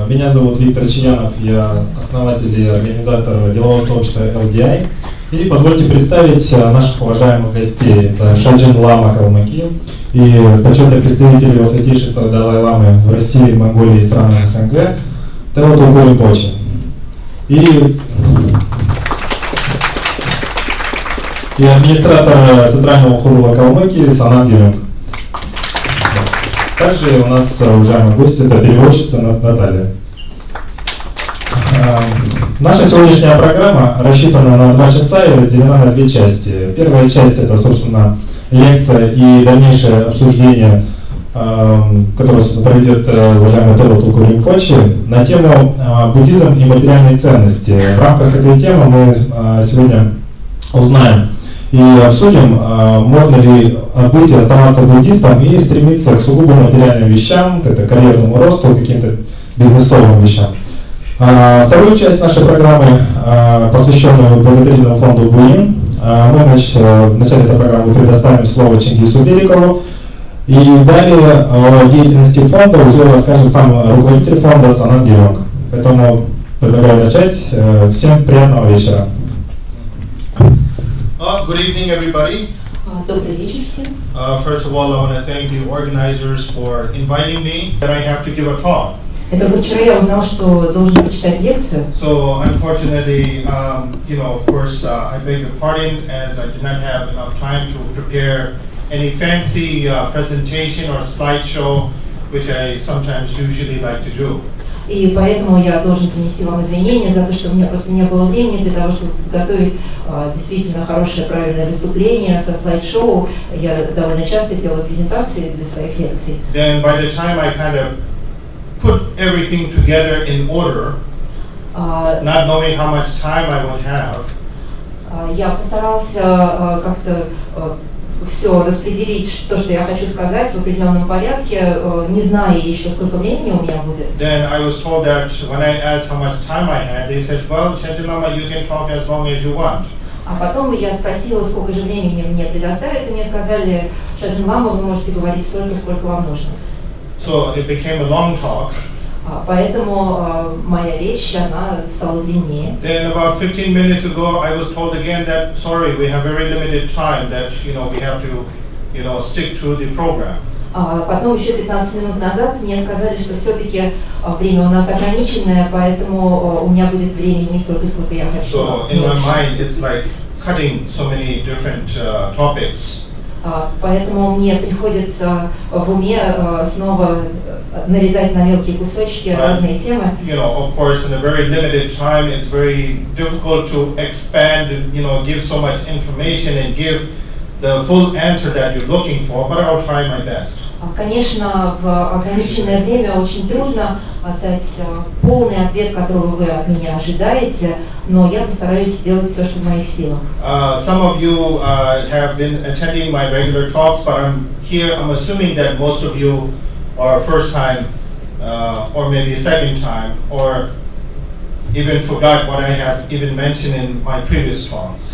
Меня зовут Виктор Чаянов, я основатель и организатор делового сообщества LDI. И позвольте представить наших уважаемых гостей. Это Далай-ламы Калмыкии и почетный представитель его Святейшества Далай-ламы в России, Монголии и странах СНГ Тэло Тулку Ринпоче. И администратор Центрального Хурула Калмыкии Санан-гелюнг. Также у нас уважаемый гость, это переводчица Наталья. Наша сегодняшняя программа рассчитана на 2 часа и разделена на 2 части. Первая часть — это, собственно, лекция и дальнейшее обсуждение, которое, собственно, проведет уважаемый Тэло Тулку Ринпоче на тему «Буддизм и материальные ценности». В рамках этой темы мы сегодня узнаем и обсудим, можно ли быть и оставаться буддистом и стремиться к сугубо материальным вещам, это карьерному росту, каким-то бизнесовым вещам. Вторую часть нашей программы, посвященную благотворительному фонду «Буин», мы в начале этой программы предоставим слово Чингису Берикову, и далее о деятельности фонда уже расскажет сам руководитель фонда Санан-гелюнг. Поэтому предлагаю начать. Всем приятного вечера. Good evening, everybody. Добрый вечер всем. First of all, I want to thank the organizers for inviting me. That I have to give a talk. Только вчера я узнал, что должен почитать лекцию. So unfortunately, of course, I beg your pardon as I did not have enough time to prepare any fancy presentation or slideshow, which I sometimes usually like to do. И поэтому я должен принести вам извинения за то, что у меня просто не было времени для того, чтобы подготовить действительно хорошее, правильное выступление со слайд-шоу. Я довольно часто делала презентации для своих лекций. Then by the time I kind of put everything together in order, not knowing how much time I would have, я постарался как-то все распределить, то, что я хочу сказать, в определенном порядке, не зная еще, сколько времени у меня будет. Then I was told that when I asked how much time I had, they said, well, Lama, you can talk as long as you want. А потом я спросила, сколько же времени мне предоставят, и мне сказали, Лама, вы можете говорить столько, сколько вам нужно. So it became a long talk. Поэтому моя речь, она стала длиннее. Then about 15 minutes ago, I was told again that, sorry, we have very limited time, that, we have to, stick to the program. Потом еще 15 минут назад мне сказали, что все-таки время у нас ограниченное, поэтому у меня будет времени не столько, сколько я хочу. So in my mind, it's like cutting so many different topics. Поэтому мне приходится в уме снова нарезать на мелкие кусочки разные темы. Of course, in a very limited time, it's very difficult to expand and, give so much information and give the full answer that you're looking for, but I'll try my best. Конечно, в ограниченное время очень трудно дать полный ответ, которого вы от меня ожидаете, но я постараюсь сделать все, что в моих силах. Some of you have been attending my regular talks, but I'm assuming that most of you are first time, or maybe second time, or even forgot what I have even mentioned in my previous talks.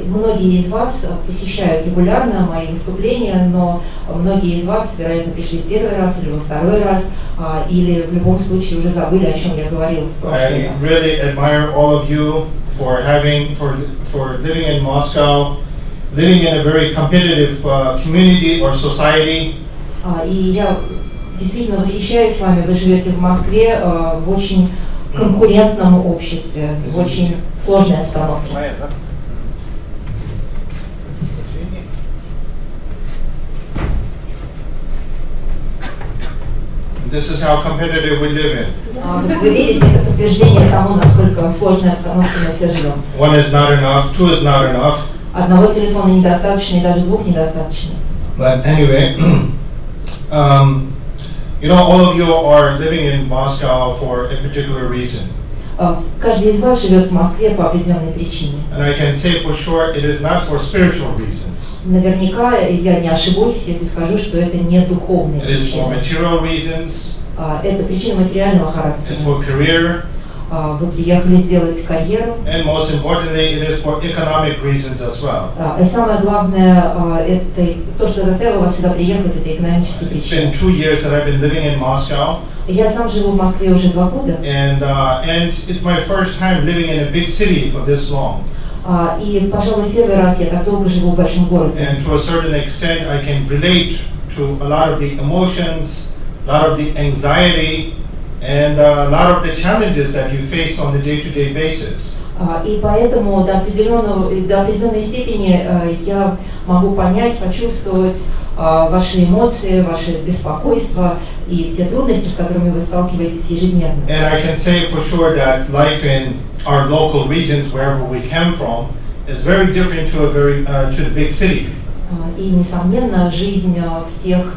Многие из вас посещают регулярно мои выступления, но многие из вас, вероятно, пришли в первый раз или во второй раз, или в любом случае уже забыли, о чем я говорил в прошлый раз. I really admire all of you for living in Moscow, living in a very competitive community or society. И я действительно восхищаюсь вами. Вы живете в Москве в очень конкурентном обществе, в очень сложной обстановке. This is how competitive we live in. Вы видите, это подтверждение тому, насколько сложной обстановке мы все живем. One is not enough, two is not enough. Одного телефона недостаточно, и даже двух недостаточно. But anyway, all of you are living in Moscow for a particular reason. Каждый из вас живет в Москве по определенной причине. And I can say for sure it is not for spiritual reasons. Наверняка я не ошибусь, если скажу, что это не духовные It is for причины. material reasons. Это причина материального характера. It's for career. вы приехали сделать карьеру. And most importantly, it is for economic reasons as well. И самое главное, это то, что заставило вас сюда приехать, это экономические It's причины. been 2 years that I've been living in Moscow. Я сам живу в Москве уже 2 года. And it's my first time living in a big city for this long. И, пожалуй, в первый раз я так долго живу в большом городе. And to a certain extent, I can relate to a lot of the emotions, a lot of the anxiety, and a lot of the challenges that you face on a day-to-day basis. И поэтому до определенной степени я могу понять, почувствовать ваши эмоции, ваше беспокойство и те трудности, с которыми вы сталкиваетесь ежедневно. And I can say for sure that life in our local regions, wherever we came from, is very different to the big city. И, несомненно, жизнь в тех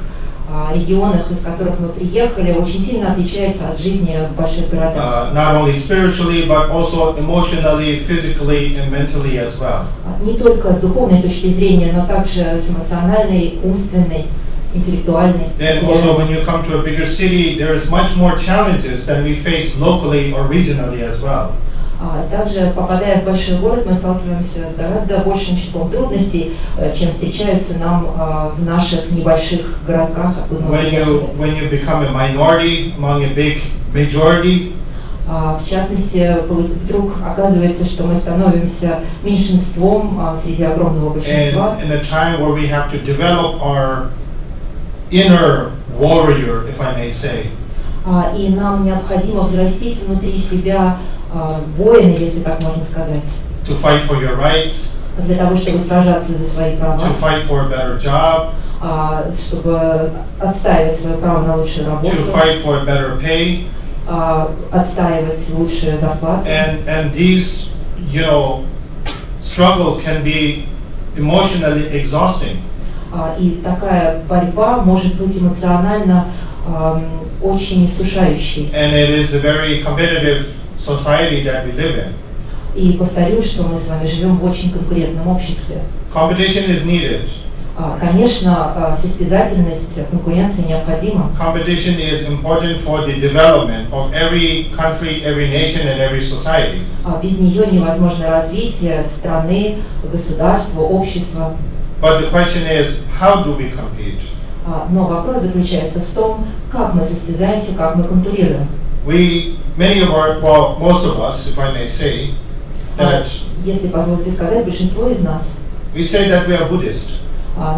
регионах, из которых мы приехали, очень сильно отличается от жизни в больших городах. Not only spiritually, but also emotionally, physically, and mentally as well. Не только с духовной точки зрения, но также с эмоциональной, умственной, интеллектуальной. Then also when you come to a bigger city, there is much more challenges than we face locally or regionally as well. Также, попадая в большой город, мы сталкиваемся с гораздо большим числом трудностей, чем встречаются нам в наших небольших городках, откуда мы приехали. When you become a minority among a big majority, В частности, вдруг оказывается, что мы становимся меньшинством среди огромного большинства. and in a time where we have to develop our inner warrior, if I may say. И нам необходимо взрастить внутри себя воины, если так можно сказать, To fight for your rights, для того, чтобы сражаться за свои права, to fight for a better job, чтобы отстаивать свое право на лучшую работу, to fight for a better pay, отстаивать лучшую зарплату. and these, struggles can be emotionally exhausting. И такая борьба может быть эмоционально очень иссушающей. And it is a very competitive society that we live in. И повторю, что мы с вами живем в очень конкурентном обществе. Competition is needed. Конечно, состязательность, конкуренция необходима. Competition is important for the development of every country, every nation, and every society. Без нее невозможно развитие страны, государства, общества. But the question is, how do we compete? Но вопрос заключается в том, как мы состязаемся, как мы конкурируем. Most of us, if I may say, that Если позволите сказать, большинство из нас we say that we are Buddhist.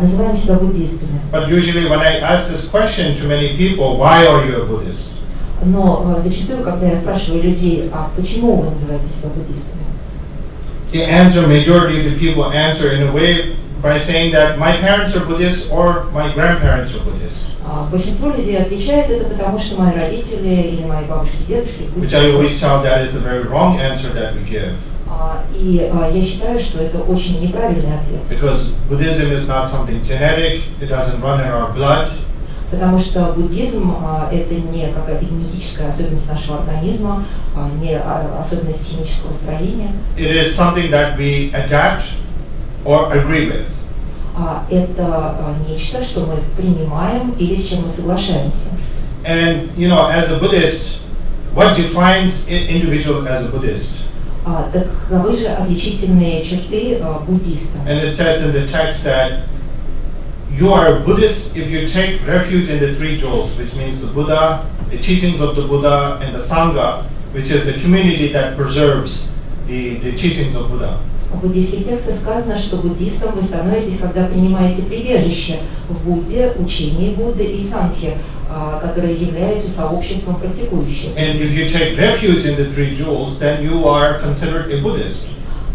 называем себя буддистами. But usually when I ask this question to many people, why are you a Buddhist? Но зачастую, когда я спрашиваю людей, а почему вы называете себя буддистами? The answer, majority of the people answer in a way by saying that my parents are Buddhists or my grandparents are Buddhists. Большинство людей отвечает это потому, что мои родители или мои бабушки, дедушки Which I always tell that is the very wrong answer that we give. И я считаю, что это очень неправильный ответ. Because Buddhism is not something genetic, it doesn't run in our blood. Потому что буддизм это не какая-то генетическая особенность нашего организма, не особенность химического строения. It is something that we adapt or agree with. Это нечто, что мы принимаем или с чем мы соглашаемся. And as a Buddhist, what defines an individual as a Buddhist? Таковы же отличительные черты буддиста. And it says in the text that you are a Buddhist if you take refuge in the three jewels, which means the Buddha, the teachings of the Buddha, and the Sangha, which is the community that preserves the teachings of Buddha. В буддийских текстах сказано, что буддистом вы становитесь, когда принимаете прибежище в Будде, учении Будды и Сангхи, которое является сообществом практикующих. And if you take refuge in the three jewels, then you are considered a Buddhist.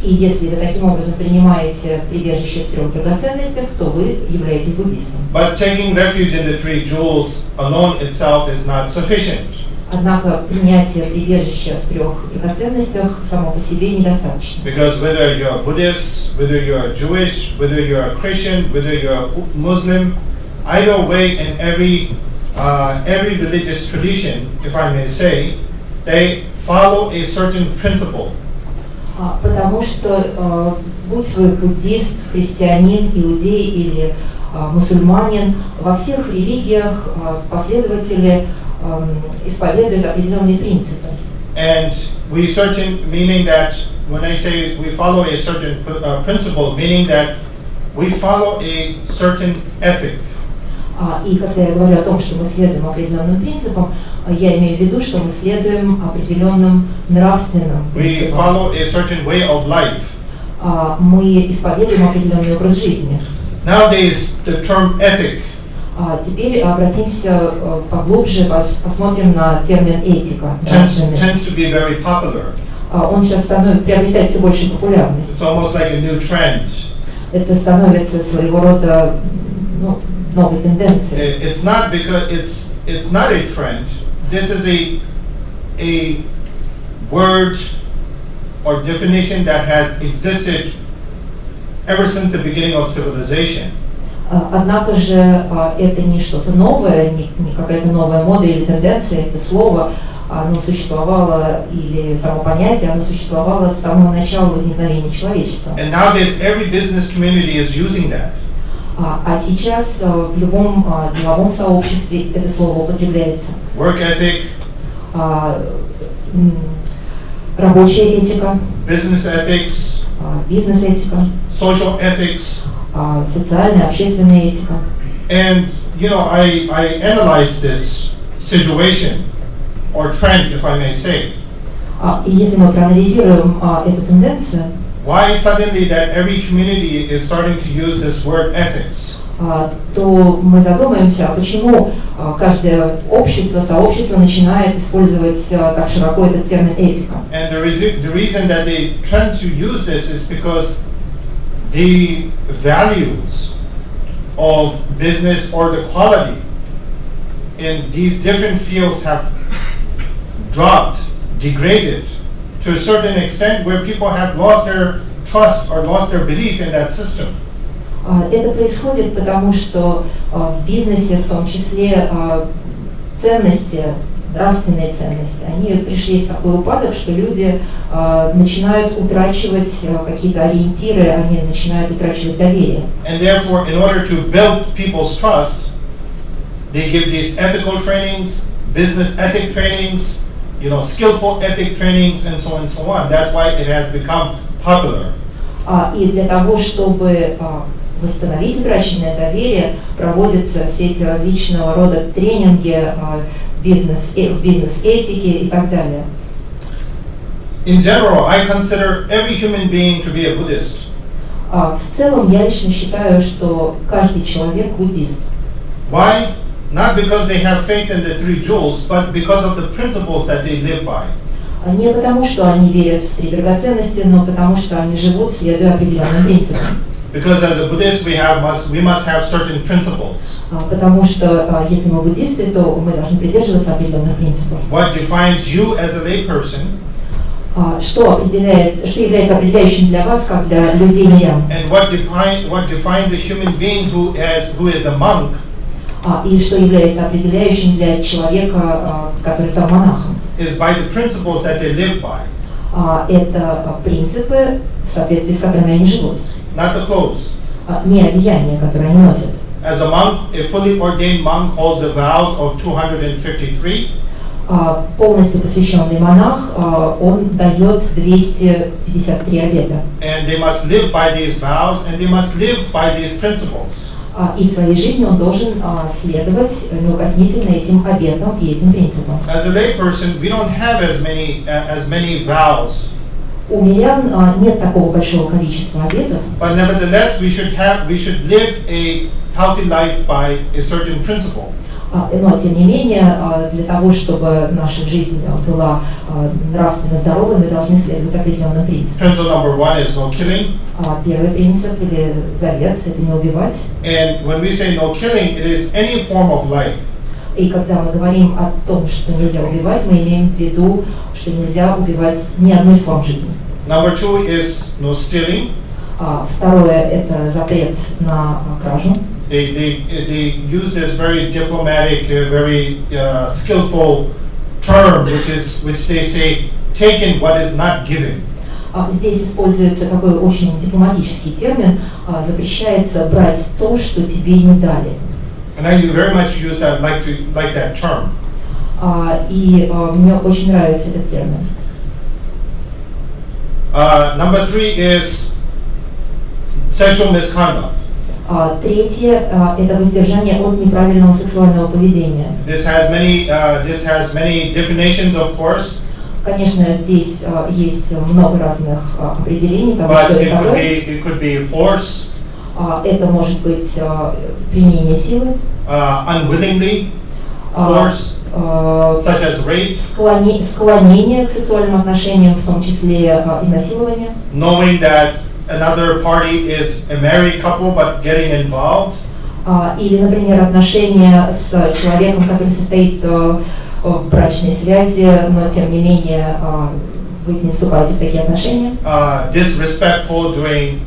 И если вы таким образом принимаете прибежище в трех драгоценностях, то вы являетесь буддистом. But taking refuge in the three jewels alone itself is not sufficient. Однако принятие прибежища в трех драгоценностях само по себе недостаточно. Because whether you're a Buddhist, whether you're Jewish, whether you're a Christian, whether you're a Muslim, either way, in every religious tradition, if I may say, they follow a certain principle. Потому что будь вы буддист, христианин, иудей или мусульманин, во всех религиях последователи исповедуют определенные принципы. And we certain, meaning that when I say we follow a certain principle, meaning that we follow a certain ethic. И когда я говорю о том, что мы следуем определенным принципам, я имею в виду, что мы следуем определенным нравственным We принципам. follow a certain way of life. Мы исповедуем определенный образ жизни. Nowadays, the term ethic Теперь обратимся поглубже, посмотрим на термин этика. tends to be very popular. Он сейчас приобретает все большую популярность. It's almost like a new trend. Это становится своего рода новой тенденцией. It's not because it's not a trend. This is a word or definition that has existed ever since the beginning of civilization. Однако же это не что-то новое, не какая-то новая мода или тенденция, это слово, оно существовало, или само понятие, оно существовало с самого начала возникновения человечества. And nowadays every business community is using that. А сейчас в любом деловом сообществе это слово употребляется. Work ethic, Рабочая этика, business ethics, бизнес-этика, social ethics. социальная, общественная этика. And you know, I analyze this situation or trend, if I may say. И если мы проанализируем эту тенденцию, Why suddenly that every community is starting to use this word ethics? то мы задумаемся, почему каждое общество, сообщество начинает использовать так широко этот термин этика. And the reason that they tend to use this is because the values of business or the quality in these different fields have dropped, degraded to a certain extent where people have lost their trust or lost their belief in that system. Это происходит потому, что в бизнесе, в том числе, ценности, нравственные ценности, они пришли в такой упадок, что люди начинают утрачивать какие-то ориентиры, они начинают утрачивать доверие. And therefore, in order to build people's trust, they give these ethical trainings, business ethic trainings, you know, skillful ethic trainings, and so on and so on. That's why it has become popular. И для того, чтобы восстановить утраченное доверие, проводятся все эти различного рода тренинги бизнес-этики и так далее. In general, I consider every human being to be a Buddhist. В целом, я лично считаю, что каждый человек буддист. Why? Not because they have faith in the three jewels, but because of the principles that they live by. Не потому, что они верят в три драгоценности, но потому, что они живут, следуя определенным принципам. Because as a Buddhist, we must have certain principles. Потому что если мы буддисты, то мы должны придерживаться определенных принципов. What defines you as a layperson? Что является определяющим для вас, как для людей мирян? And what defines a human being who is a monk? И что является определяющим для человека, который стал монахом? Is by the principles that they live by. Это принципы, в соответствии с которыми они живут. Not the clothes. Не одеяния, которые они носят. As a monk, a fully ordained monk holds the vows of 253. Полностью посвященный монах, он дает 253 обета. And they must live by these vows, and they must live by these principles. И в своей жизни он должен следовать неукоснительно этим обетам и этим принципам. As a layperson, we don't have as many vows. У мирян нет такого большого количества обетов. But nevertheless, we should live a healthy life by a certain principle. Но тем не менее, для того, чтобы наша жизнь была нравственно здоровой, мы должны следовать определенным принципам. Principle number 1 is no killing. Первый принцип или завет – это не убивать. And when we say no killing, it is any form of life. И когда мы говорим о том, что нельзя убивать, мы имеем в виду, что нельзя убивать ни одной из форм жизни. Number 2 is no stealing. Второе – это запрет на кражу. They use this very diplomatic, very skillful term, which they say, taken what is not given. Здесь используется такой очень дипломатический термин, запрещается брать то, что тебе не дали. And I very much use that, like that term. И мне очень нравится этот термин. Number 3 is sexual misconduct. Третье – это воздержание от неправильного сексуального поведения. This has many definitions, of course. Конечно, здесь есть много разных определений того, But что это такое. it could be force. Это может быть применение силы, Unwillingly force, such as rape. Склонение к сексуальным отношениям, в том числе изнасилование. Knowing that another party is a married couple but getting involved. Или, например, отношения с человеком, который состоит в брачной связи, но тем не менее вы с ним вступаете в такие отношения. Disrespectful during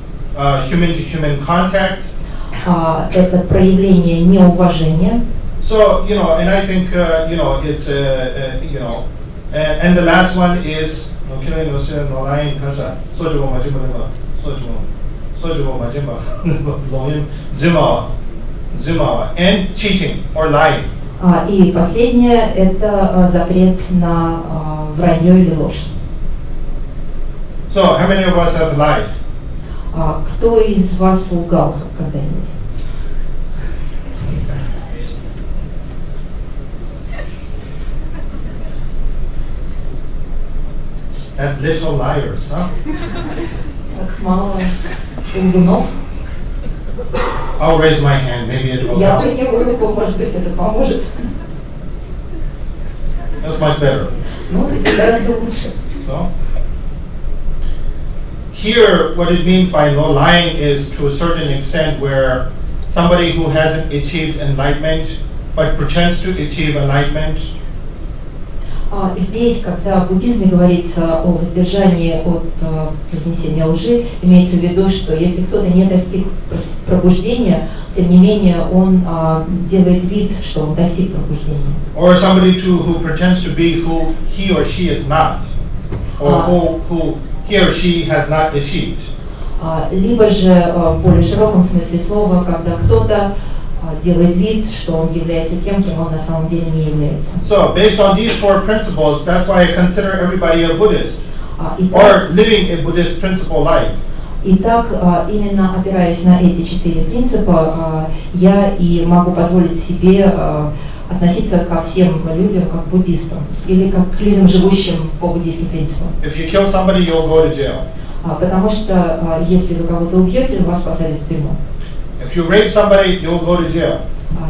human-to-human contact. Это проявление неуважения. So, and I think, it's, and the last one is, and cheating or lying. И последнее – это запрет на вранье или ложь. So, how many of us have lied? Кто из вас лгал когда-нибудь? That little liars, huh? Так мало лгунов. I'll raise my hand, maybe it will Я help. подниму руку, может быть, это поможет. That's much better. Ну, это гораздо лучше. So, here, what it means by no lying is to a certain extent where somebody who hasn't achieved enlightenment but pretends to achieve enlightenment. Здесь, когда в буддизме говорится о воздержании от произнесения лжи, имеется в виду, что если кто-то не достиг пробуждения, тем не менее он делает вид, что он достиг пробуждения. Or somebody who pretends to be who he or she is not, or who he or she has not achieved. Либо же в более широком смысле слова, когда кто-то делает вид, что он является тем, кем он на самом деле не является. So, based on these 4 principles, that's why I consider everybody a Buddhist, or living a Buddhist principle life. Итак, именно опираясь на эти 4 принципа, я и могу позволить себе относиться ко всем людям как к буддистам, или как к людям, живущим по буддийским принципам. If you kill somebody, you'll go to jail. Потому что если вы кого-то убьете, вас посадят в тюрьму. If you rape somebody, you'll go to jail.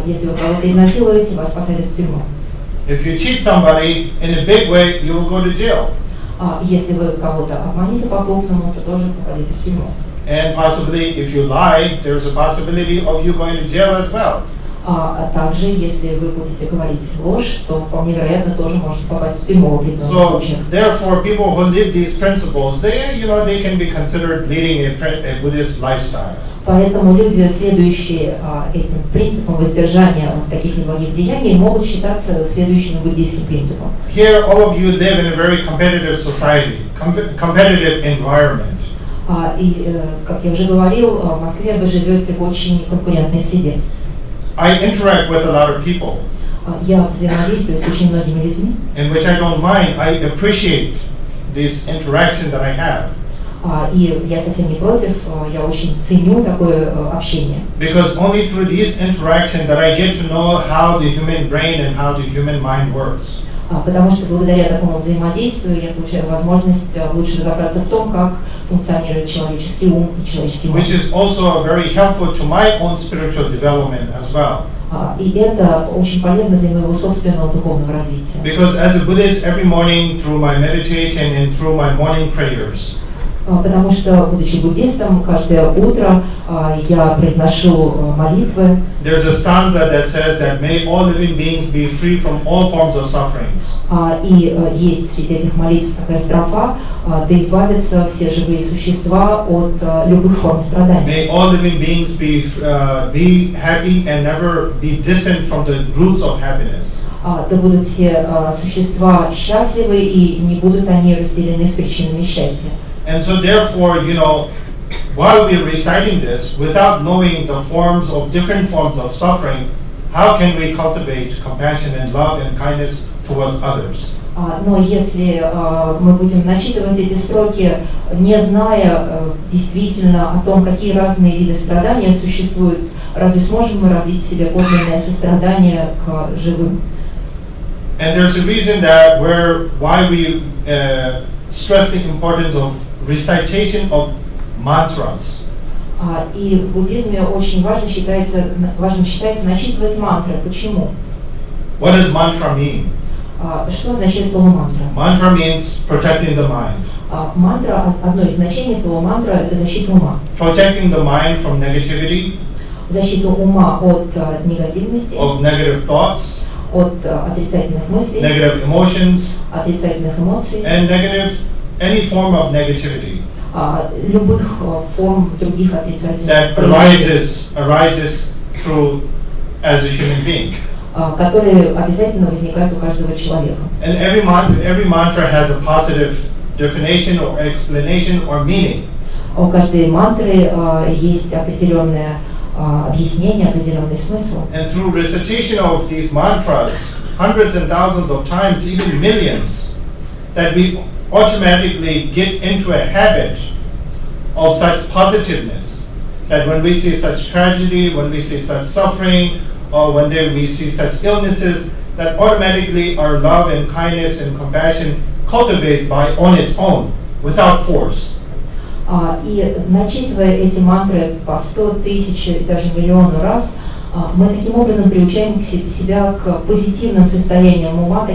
Если вы кого-то изнасилуете, вас посадят в тюрьму. If you cheat somebody in a big way, you will go to jail. Если вы кого-то обманете по-крупному, то тоже попадете в тюрьму. And possibly, if you lie, there's a possibility of you going to jail as well. А также, если вы будете говорить ложь, то вполне вероятно тоже можете попасть в тюрьму в определенных случаях. Therefore, people who live these principles, they can be considered leading a Buddhist lifestyle. Поэтому люди, следующие этим принципам воздержания от таких неблагих деяний, могут считаться следующим буддийским принципом. Here, all of you live in a very competitive society, competitive environment. И, как я уже говорил, в Москве вы живете в очень конкурентной среде. I interact with a lot of people. Я взаимодействую с очень многими людьми. In which I don't mind. I appreciate this interaction that I have. И я совсем не против, я очень ценю такое общение. Because only through this interaction that I get to know how the human brain and how the human mind works. Потому что благодаря такому взаимодействию я получаю возможность лучше разобраться в том, как функционирует человеческий ум и человеческий мозг. Which is also very helpful to my own spiritual development as well. И это очень полезно для моего собственного духовного развития. Because as a Buddhist, every morning through my meditation and through my morning prayers, потому что, будучи буддистом, каждое утро я произношу молитвы. There's a stanza that says that may all living beings be free from all forms of sufferings. И есть среди этих молитв такая строфа: да избавятся все живые существа от любых форм страданий. May all living beings be happy and never be distant from the roots of happiness. Да будут все существа счастливы, и не будут они разделены с причинами счастья. And so therefore, while we're reciting this, without knowing the different forms of suffering, how can we cultivate compassion and love and kindness towards others? Но если мы будем начитывать эти строки, не зная действительно о том, какие разные виды страдания существуют, разве сможем мы развить в себе подлинное сострадание к живым? And there's a reason that why we stress the importance of recitation of mantras. И в буддизме очень важным считается начитывать мантры. Почему? What does mantra mean? Что означает слово мантра? Mantra means protecting the mind. Мантра, одно из значений слова мантра – это защита ума. Protecting the mind from negativity. Защита ума от негативности. Of negative thoughts. От отрицательных мыслей. Negative emotions. Отрицательных эмоций. And any form of negativity. Любых форм других отрицательных. That arises through as a human being. Которые обязательно возникают у каждого человека. And every mantra has a positive definition or explanation or meaning. У каждой мантры есть определенное объяснение, определенный смысл. And through recitation of these mantras, hundreds and thousands of times, even millions, that we automatically get into a habit of such positiveness. That when we see such tragedy, when we see such suffering, or when we see such illnesses, that automatically our love and kindness and compassion cultivates on its own, without force. И начитывая эти мантры по 100 тысяч и даже миллиону раз, мы таким образом приучаем себя к позитивным состояниям ума,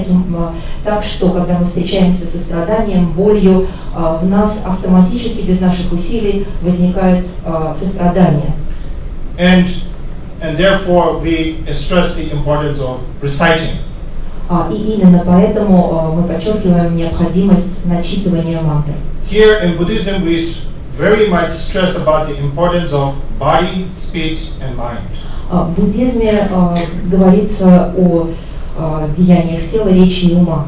так что, когда мы встречаемся со страданием, болью, в нас автоматически, без наших усилий, возникает сострадание. And therefore we stress the importance of reciting. И именно поэтому мы подчеркиваем необходимость начитывания мантр. Here in Buddhism we very much stress about the importance of body, speech and mind. В буддизме говорится о деяниях тела, речи и ума.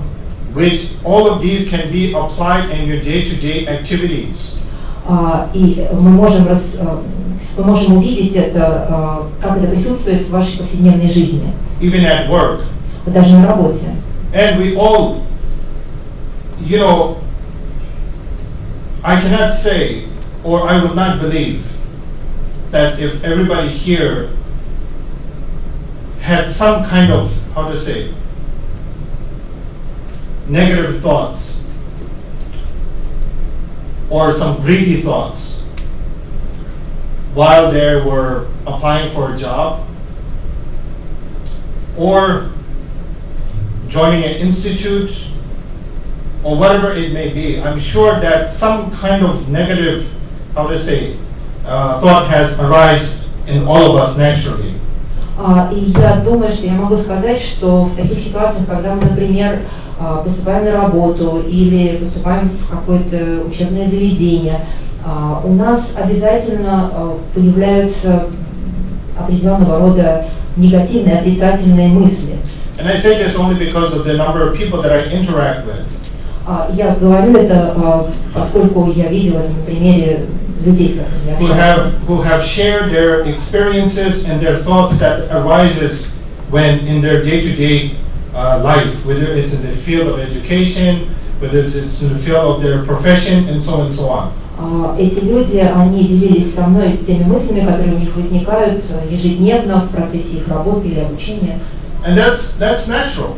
Which all of these can be applied in your day-to-day activities. И мы можем увидеть это, как это присутствует в вашей повседневной жизни. Even at work. Даже на работе. And we all, I cannot say, or I would not believe, that if everybody here had some kind of, negative thoughts, or some greedy thoughts, while they were applying for a job, or joining an institute, or whatever it may be, I'm sure that some kind of negative, thought has arisen in all of us naturally. И я думаю, что я могу сказать, что в таких ситуациях, когда мы, например, поступаем на работу или поступаем в какое-то учебное заведение, у нас обязательно появляются определенного рода негативные, отрицательные мысли. And I say this only because of the number of people that I interact with. Я говорю это, поскольку я видел это на примере людей, с которыми я общался. Who have shared their experiences and their thoughts that arises when in their day-to-day life, whether it's in the field of education, whether it's in the field of their profession, and so on. Эти люди, они делились со мной теми мыслями, которые у них возникают ежедневно в процессе их работы или обучения. And that's natural.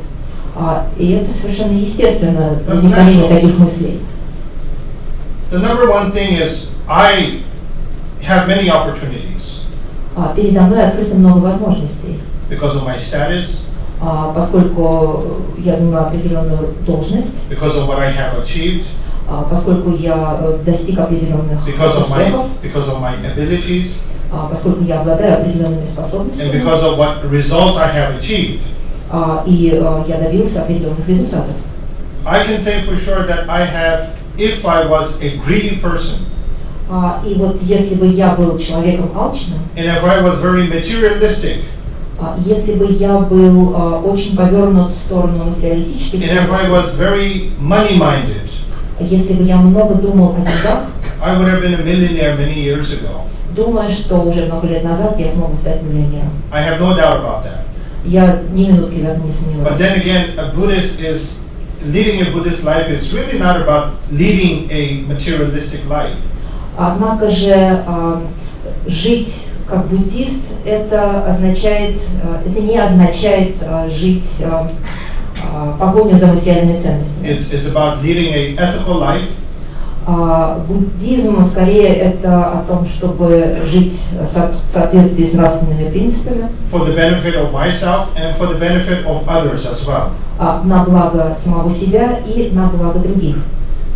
И это совершенно естественно, возникновение таких мыслей. The number one thing is I have many opportunities. Передо мной открыто много возможностей. Because of my status. Поскольку я занимаю определенную должность. Because of what I have achieved. Поскольку я достиг определенных успехов. Because of my abilities. Поскольку я обладаю определенными способностями. And because of what results I have achieved. И я добился определенных результатов. I can say for sure that I have, if I was a greedy person. И вот если бы я был человеком алчным. And if I was very materialistic. Если бы я был очень повернут в сторону материалистических ценностей. And if I was very money-minded. Если бы я много думал о деньгах. I would have been a millionaire many years ago. Думаю, что уже много лет назад я смогу стать миллионером. I have no doubt about that. Я ни минутки в этом не сомневаюсь. But then again, a Buddhist is leading a Buddhist life is really not about leading a materialistic life. Однако же жить как буддист это не означает жить погоню за материальными ценностями. It's about leading an ethical life. Буддизм скорее это о том, чтобы жить в соответствии с нравственными принципами. For the benefit of myself and for the benefit of others as well. На благо самого себя и на благо других.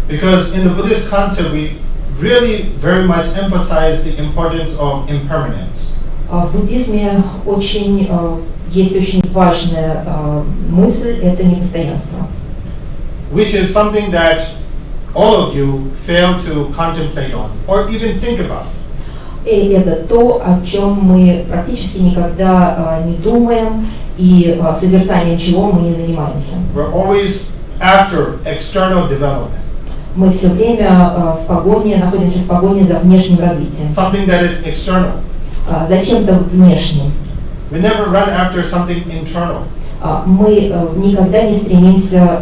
Because in the Buddhist concept we really very much emphasize the importance of impermanence. В буддизме есть очень важная мысль, это непостоянство. Which is something that all of you fail to contemplate on or even think about. И это то, о чем мы практически никогда не думаем и созерцанием чего мы не занимаемся. We're always after external development. Мы все время находимся в погоне за внешним развитием. Something that is external. За чем-то внешним. We never run after something internal. Мы никогда не стремимся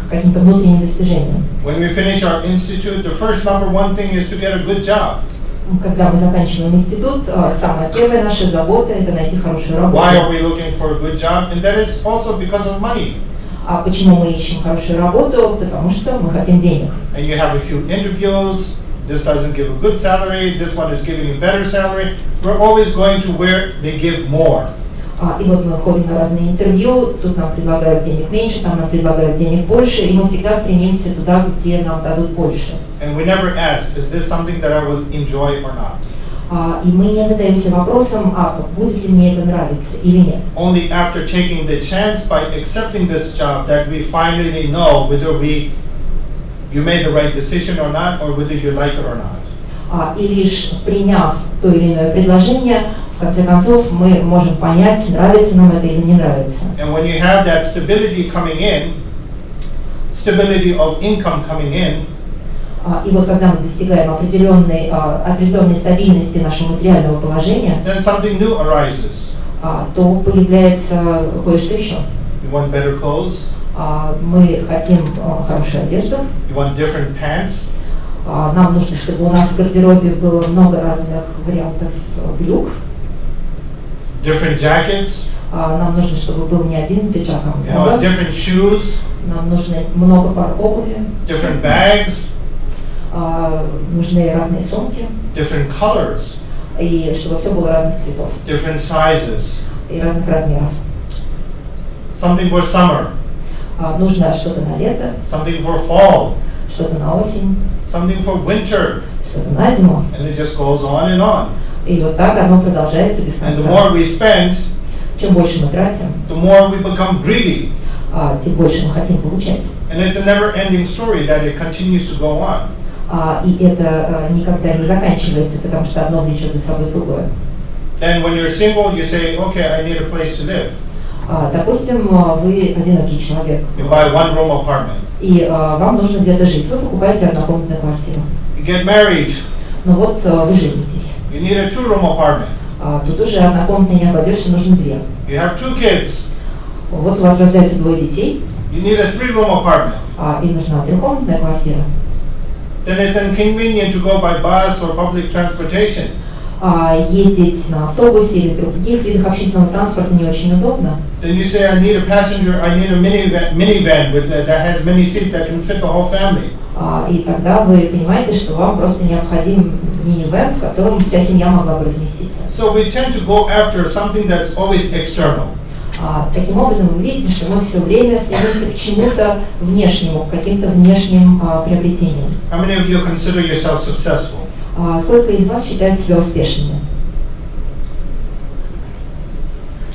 к каким-то внутренним достижениям. When we finish our institute, the first number one thing is to get a good job. Когда мы заканчиваем институт, самая первая наша забота это найти хорошую работу. Why are we looking for a good job? And that is also because of money. А почему мы ищем хорошую работу? Потому что мы хотим денег. And you have a few interviews. This doesn't give a good salary. This one is giving a better salary. We're always going to where they give more. И вот мы ходим на разные интервью, тут нам предлагают денег меньше, там нам предлагают денег больше, и мы всегда стремимся туда, где нам дадут больше. And we never ask, is this something that I will enjoy or not? И мы не задаемся вопросом, будет ли мне это нравиться или нет. Only after taking the chance by accepting this job that we finally know whether you made the right decision or not, or whether you like it or not. И лишь приняв то или иное предложение, в конце концов мы можем понять, нравится нам это или не нравится. And when you have that stability coming in, stability of income coming in, И вот когда мы достигаем определенной стабильности нашего материального положения, then something new arises. То появляется кое-что еще. You want better clothes? Мы хотим хорошую одежду. You want different pants? Нам нужно, чтобы у нас в гардеробе было много разных вариантов брюк. Different jackets? Нам нужно, чтобы был не один пиджак, а много. Different shoes? Нам нужно много пар обуви. Different bags? Нужны разные сумки. Different colors? И чтобы все было разных цветов. Different sizes? И разных размеров. Something for summer? Нужно что-то на лето. Something for fall? Что-то на осень. Something for winter? Что-то на зиму. And it just goes on and on. И вот так оно продолжается без конца. And the more we spend, чем больше мы тратим, the more we become greedy. Тем больше мы хотим получать. And it's a never-ending story that it continues to go on. И это никогда не заканчивается, потому что одно влечет за собой другое. Then when you're single, you say, okay, I need a place to live. Допустим, вы одинокий человек. You buy a one-room apartment. И вам нужно где-то жить. Вы покупаете однокомнатную квартиру. You get married. Ну вот вы женитесь. You need a two-room apartment. Тут уже однокомнатной не обойдешься, нужно две. You have two kids. Вот у вас рождаются двое детей. You need a three-room apartment. И нужна трехкомнатная квартира. Then it's inconvenient to go by bus or public transportation. Ездить на автобусе или других видах общественного транспорта не очень удобно. Then you say, I need a passenger, I need a minivan that has many seats that can fit the whole family. И тогда вы понимаете, что вам просто необходим минивэн, в котором вся семья могла бы разместиться. So we tend to go after something that's always external. Таким образом, вы видите, что мы все время стремимся к чему-то внешнему, к каким-то внешним приобретениям. How many of you consider yourself successful? Сколько из вас считают себя успешными?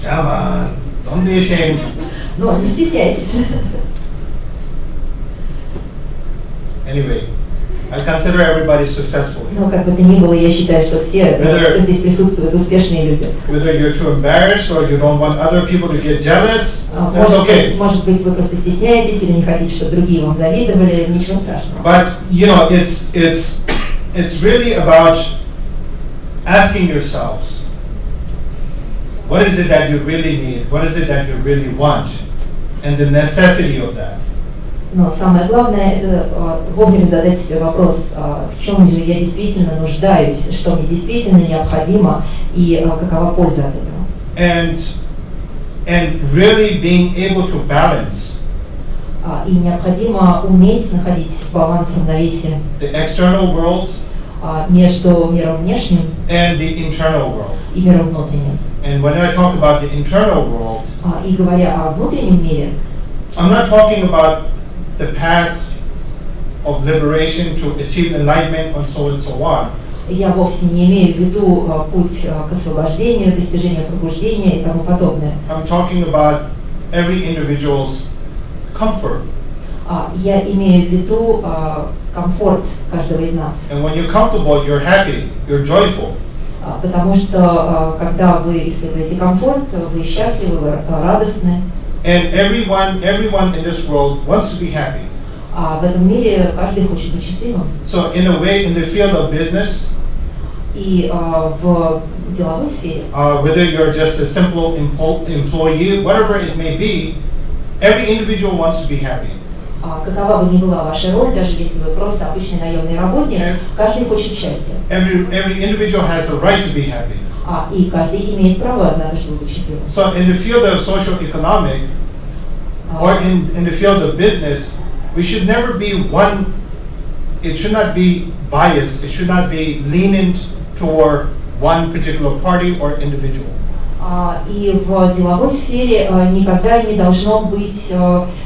Come on, don't be ashamed. Ну, не стесняйтесь. Anyway, I consider everybody successful. Ну, как бы то ни было, я считаю, что все, кто здесь присутствуют, успешные люди. Whether you're too embarrassed or you don't want other people to get jealous, that's okay. Может быть, вы просто стесняетесь или не хотите, чтобы другие вам завидовали, ничего страшного. But you know, it's really about asking yourselves, what is it that you really need? What is it that you really want? And the necessity of that. Но самое главное это вовремя задать себе вопрос, в чем же я действительно нуждаюсь, что мне действительно необходимо и какова польза от этого. And really being able to balance И необходимо уметь находить баланс, равновесие the external world между миром внешним and the internal world. И миром внутренним. And when I talk about the internal world, И говоря о внутреннем мире, I'm not talking about the path of liberation to achieve enlightenment and so on. я вовсе не имею в виду путь к освобождению, достижению пробуждения и тому подобное. I'm talking about every individual's comfort. Я имею в виду комфорт каждого из нас. And when you're comfortable, you're happy, you're joyful. Потому что когда вы испытываете комфорт, вы счастливы, вы радостны. And everyone in this world wants to be happy. В этом мире каждый хочет быть счастливым. So in a way, in the field of business, И в деловой сфере, whether you're just a simple employee, whatever it may be, every individual wants to be happy. Какова бы ни была ваша роль, даже если вы просто обычный наемный работник, каждый хочет счастья. Every individual has the right to be happy. И каждый имеет право на то, чтобы быть счастливым. So in the field of socio-economic, or in the field of business, we should never be one. It should not be biased. It should not be lenient toward one particular party or individual. И в деловой сфере никогда не должно быть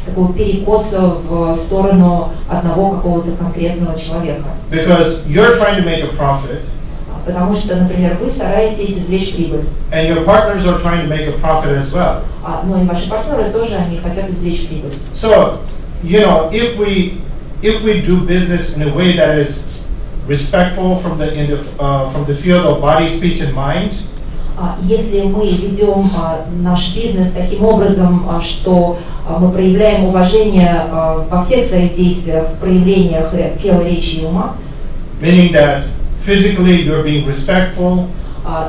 такого перекоса в сторону одного какого-то конкретного человека. Because you're trying to make a profit. Потому что, например, вы стараетесь извлечь прибыль. And your partners are trying to make a profit as well. Но и ваши партнеры тоже они хотят извлечь прибыль. So, you know, if we do business in a way that is respectful from the field of body, speech, and mind. Если мы ведем наш бизнес таким образом, что мы проявляем уважение во всех своих действиях, проявлениях тела, речи и ума, meaning that physically you're being respectful.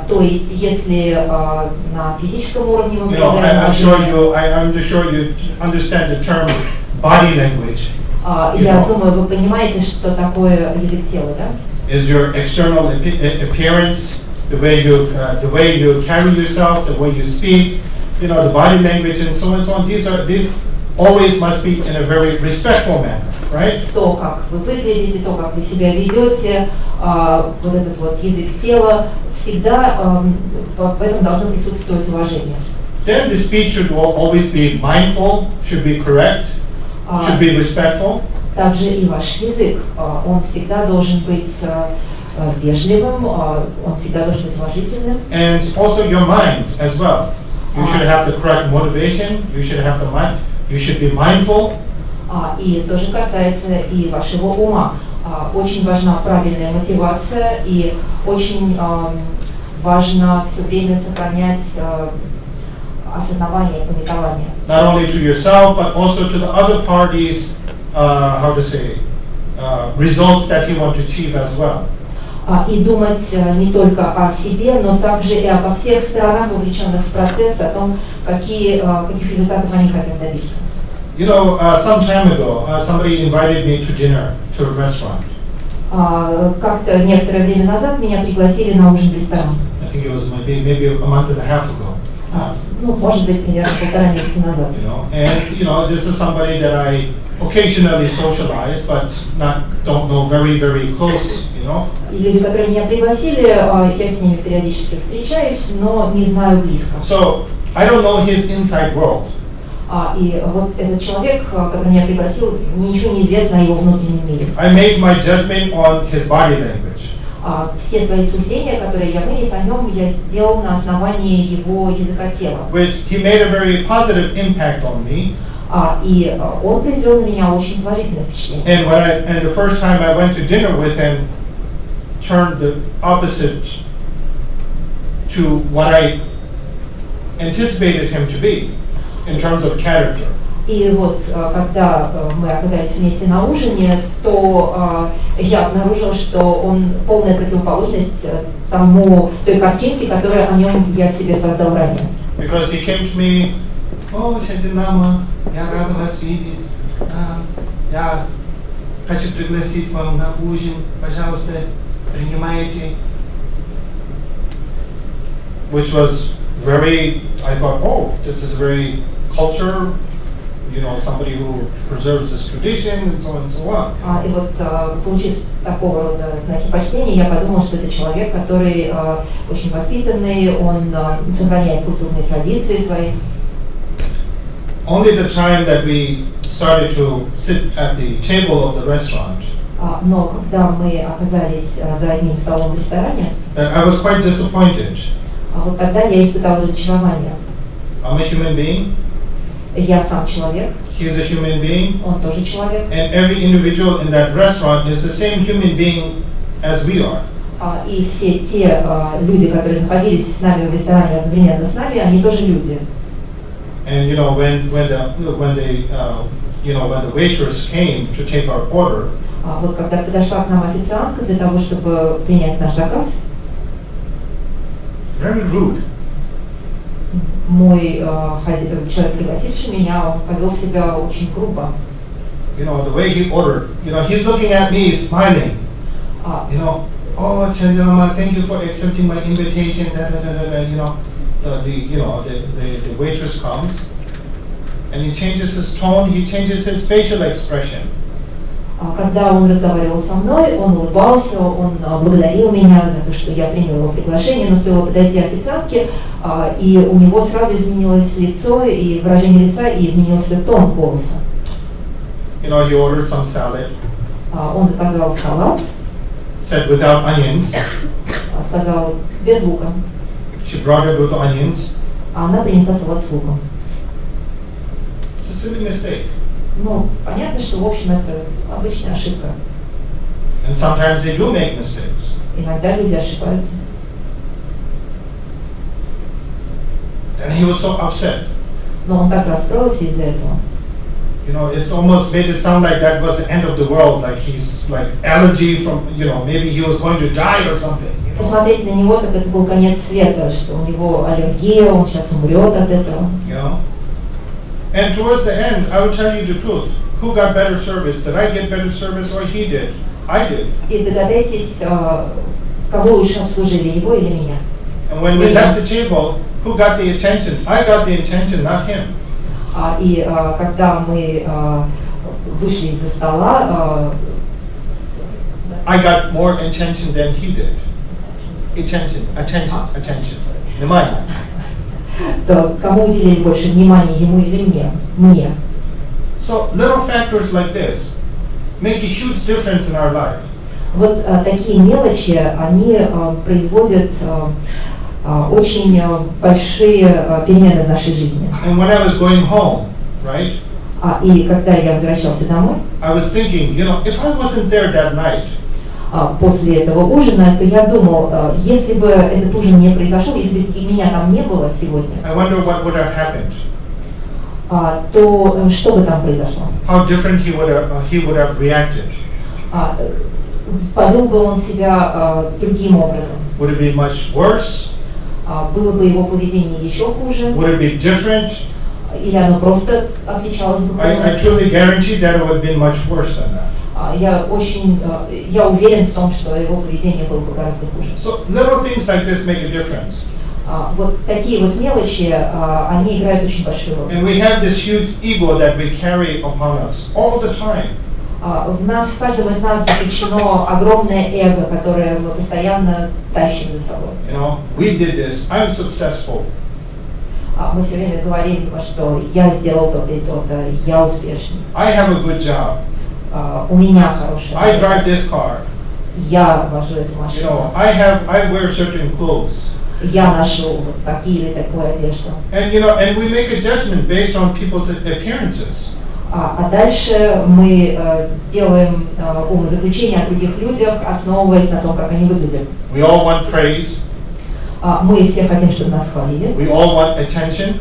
То есть, если на физическом уровне мы проявляем уважение, I'm sure you understand the term body language. Я думаю, вы понимаете, что такое язык тела, да? Is your external appearance, the way you carry yourself, the way you speak, you know, the body language and so on and so on. These always must be in a very respectful manner, right? То, как вы выглядите, то, как вы себя ведете, вот этот вот язык тела, всегда в этом должно присутствовать уважение. Then the speech should always be mindful, should be correct, should be respectful. Также и ваш язык, он всегда должен быть вежливым, он всегда должен быть уважительным. And also your mind as well. You should have the correct motivation. You should have the mind. You should be mindful. И тоже касается и вашего ума. Очень важна правильная мотивация и очень важно все время сохранять осознавание, памятование. Not only to yourself, but also to the other parties. Results that you want to achieve as well. И думать не только о себе, но также и обо всех сторонах, вовлеченных в процесс, о том, каких результатов они хотят добиться. You know, some time ago, somebody invited me to dinner to a restaurant. Как-то некоторое время назад меня пригласили на ужин в ресторан. I think it was maybe a month and a half ago. Ну, может быть, примерно 1,5 месяца назад. And this is somebody that I occasionally socialize, but don't know very, very close. И люди, которые меня пригласили, я с ними периодически встречаюсь, но не знаю близко. So I don't know his inside world. И вот этот человек, который меня пригласил, ничего не известно о его внутреннем мире. I made my judgment on his body language. Все свои суждения, которые я вынес о нем, я сделал на основании его языка тела. Which he made a very positive impact on me. И он произвел на меня очень положительное впечатление. And the first time I went to dinner with him turned the opposite to what I anticipated him to be in terms of character. И вот, когда мы оказались вместе на ужине, то я обнаружила, что он полная противоположность той картинке, которую о нем я себе создал ранее. Because he came to me, Святейшества, я рада вас видеть. я хочу пригласить вам на ужин, пожалуйста, принимайте. Which was very, I thought, oh, this is a very culture, somebody who preserves this tradition, and so on and so on. И вот, получив такого рода знаки почтения, я подумал, что это человек, который очень воспитанный, он сохраняет культурные традиции свои. Only the time that we started to sit at the table of the restaurant, Но когда мы оказались за одним столом в ресторане, that I was quite disappointed. Вот тогда я испытала разочарование. I'm a human being. Я сам человек. He is a human being. Он тоже человек. And every individual in that restaurant is the same human being as we are. И все те люди, которые находились с нами в ресторане одновременно с нами, они тоже люди. And when the waitress came to take our order, Вот когда подошла к нам официантка для того, чтобы принять наш заказ, very rude. Мой человек, пригласивший меня, он повел себя очень грубо. The way he ordered, he's looking at me, smiling. Oh, Chandrama, thank you for accepting my invitation. The waitress comes, and he changes his tone, he changes his facial expression. Когда он разговаривал со мной, он улыбался, он благодарил меня за то, что я принял его приглашение, но стоило подойти официантке, и у него сразу изменилось лицо, и выражение лица, и изменился тон голоса. He ordered some salad. Он заказал салат. Said without onions. Сказал без лука. She brought it with onions. Она принесла салат с луком. It's a silly mistake. Ну, понятно, что, в общем, это обычная ошибка. And sometimes they do make mistakes. Иногда люди ошибаются. And he was so upset. Но он так расстроился из-за этого. It's almost made it sound like that was the end of the world, like he's like allergy from, maybe he was going to die or something. Посмотреть на него, так это был конец света, что у него аллергия, он сейчас умрет от этого. And towards the end, I will tell you the truth. Who got better service? Did I get better service or he did? I did. И догадайтесь, кого лучше обслужили, его или меня? And when we left the table, who got the attention? I got the attention, not him. И когда мы вышли из-за стола, I got more attention than he did. Attention. Внимание. То кому уделили больше внимания, ему или мне? Мне. So little factors like this make a huge difference in our life. Вот такие мелочи, они производят очень большие перемены в нашей жизни. And when I was going home, right? И когда я возвращался домой, I was thinking, if I wasn't there that night, после этого ужина, то я думал, если бы этот ужин не произошел, если бы меня там не было сегодня, I wonder what would have happened. То что бы там произошло? How different he would have reacted. Повел бы он себя другим образом. Would it be much worse? Было бы его поведение еще хуже? Would it be different? Или оно просто отличалось бы? I truly guarantee that it would have been much worse than that. Я уверен в том, что его поведение было бы гораздо хуже. So little things like this make a difference. Вот такие вот мелочи, они играют очень большую роль. And we have this huge ego that we carry upon us all the time. В каждом из нас заключено огромное эго, которое мы постоянно тащим за собой. We did this. I'm successful. Мы все время говорим, что я сделал то-то и то-то, я успешный. I have a good job. У меня хорошая. I drive this car. Я вожу эту машину. I wear certain clothes. Я ношу вот такие или такую одежду. And we make a judgment based on people's appearances. А дальше мы делаем умозаключения о других людях, основываясь на том, как они выглядят. We all want praise. Мы все хотим, чтобы нас хвалили. We all want attention.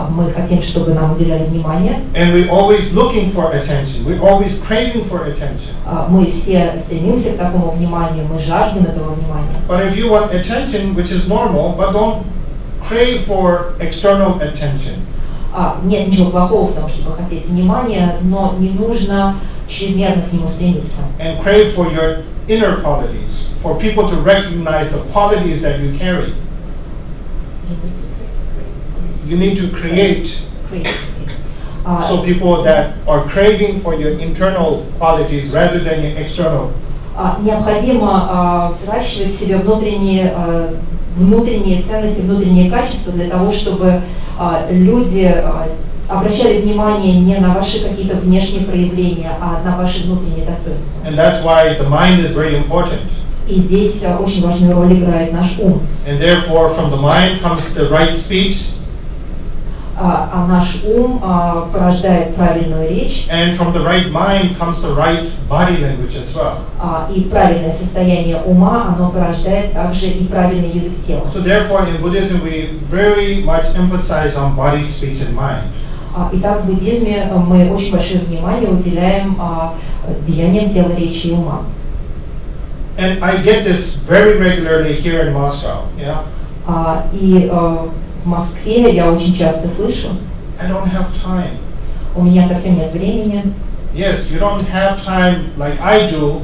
Мы хотим, чтобы нам уделяли внимание. And we're always looking for attention. We're always craving for attention. Мы все стремимся к такому вниманию, мы жаждем этого внимания. But if you want attention, which is normal, but don't crave for external attention. Нет ничего плохого в том, чтобы хотеть внимания, но не нужно чрезмерно к нему стремиться. And crave for your inner qualities, for people to recognize the qualities that you carry. You need to create so people that are craving for your internal qualities rather than your external. Необходимо взращивать в себе внутренние ценности, внутренние качества для того, чтобы люди обращали внимание не на ваши какие-то внешние проявления, а на ваши внутренние достоинства. And that's why the mind is very important. И здесь очень важную роль играет наш ум. And therefore, from the mind comes the right speech. А наш ум порождает правильную речь. And from the right mind comes the right body language as well. И правильное состояние ума, оно порождает также и правильный язык тела. So therefore, in Buddhism, we very much emphasize on body, speech, and mind. Итак, в буддизме мы очень большое внимание уделяем деяниям тела, речи и ума. And I get this very regularly here in Moscow. Yeah. И в Москве я очень часто слышу: I don't have time. У меня совсем нет времени. Yes, you don't have time like I do,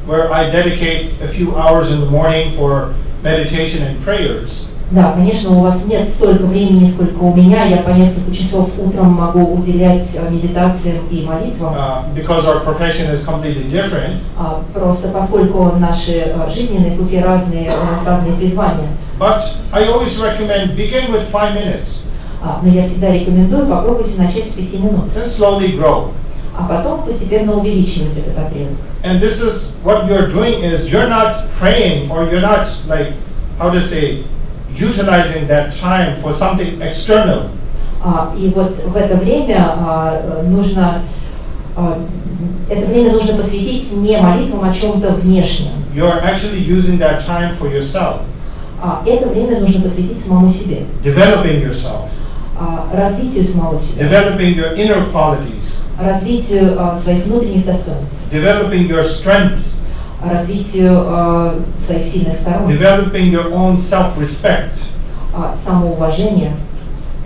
where I dedicate a few hours in the morning for meditation and prayers. Да, конечно, у вас нет столько времени, сколько у меня. Я по несколько часов утром могу уделять медитациям и молитвам. Because our profession is completely different. Просто поскольку наши жизненные пути разные, у нас разные призвания. But I always recommend begin with 5 minutes. Но я всегда рекомендую, попробуйте начать с 5 минут. Then slowly grow. А потом постепенно увеличивать этот отрезок. And this is what you're doing is you're not praying or you're not like, how to say, utilizing that time for something external. И вот в это время нужно посвятить не молитвам о чем-то внешнем. You're actually using that time for yourself. Это время нужно посвятить самому себе. Developing yourself. Развитию самого себя. Developing your inner qualities. Развитию своих внутренних достоинств. Developing your strength. Развитию своих сильных сторон. Developing your own self-respect. Самоуважение.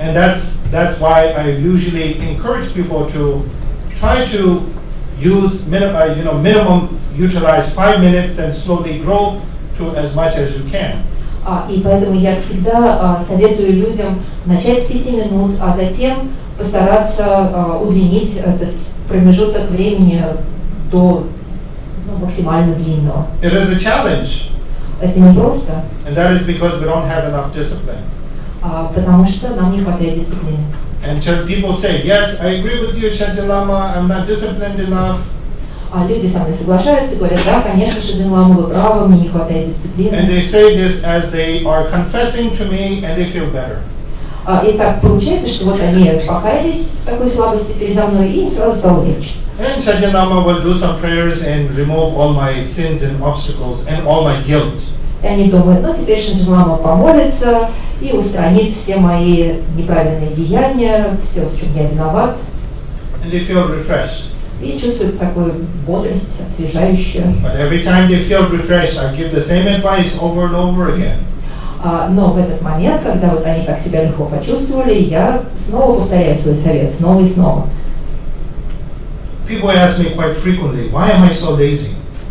And that's why I usually encourage people to try to use minimum utilize 5 minutes, then slowly grow to as much as you can. И поэтому я всегда советую людям начать с 5 минут, а затем постараться удлинить этот промежуток времени до максимально длинного. It is a challenge. Это не просто. And that is because we don't have enough discipline. Потому что нам не хватает дисциплины. And people say, yes, I agree with you, Shantin Lama, I'm not disciplined enough. Люди со мной соглашаются и говорят: да, конечно, Шанtin Lama, вы правы, мне не хватает дисциплины. And they say this as they are confessing to me and they feel better. И так получается, что вот они покаялись в такой слабости передо мной, и им сразу стало легче. And Shantin Lama will do some prayers and remove all my sins and obstacles and all my guilt. И они думают: ну теперь Шанtin Lama помолится и устранит все мои неправильные деяния, все, в чем я виноват. And they feel refreshed. И чувствуют такую бодрость, освежающую. But every time they feel refreshed, I give the same advice over and over again. Но в этот момент, когда вот они так себя легко почувствовали, я снова повторяю свой совет, снова и снова. People ask me quite frequently, why am I so lazy?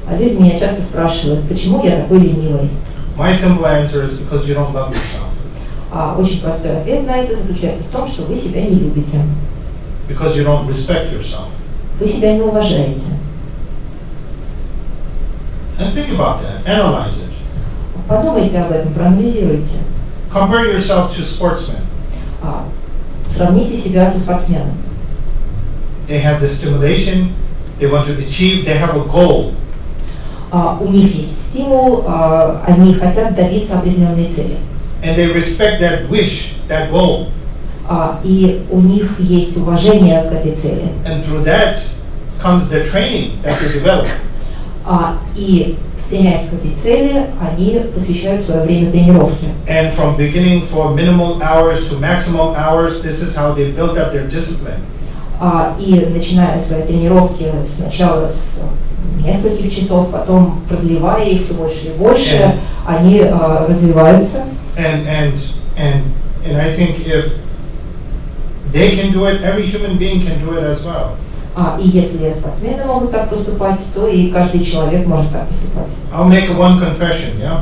Люди меня часто спрашивают, почему я такой ленивый. My simple answer is because you don't love yourself. Очень простой ответ на это заключается в том, что вы себя не любите. Because you don't respect yourself. Вы себя не уважаете. And think about that. Analyze it. Подумайте об этом, проанализируйте. Compare yourself to sportsmen. Сравните себя со спортсменом. They have the stimulation. They want to achieve. They have a goal. У них есть стимул, они хотят добиться определенной цели. And they respect that wish, that goal. И у них есть уважение к этой цели. And through that comes the training that they develop. И стремясь к этой цели, они посвящают свое время тренировке. And from beginning for minimal hours to maximum hours, this is how they built up their discipline. И начиная свои тренировки сначала с нескольких часов, потом продлевая их все больше и больше, они развиваются. And I think if they can do it, every human being can do it as well. И если спортсмены могут так поступать, то и каждый человек может так поступать. I'll make one confession, yeah?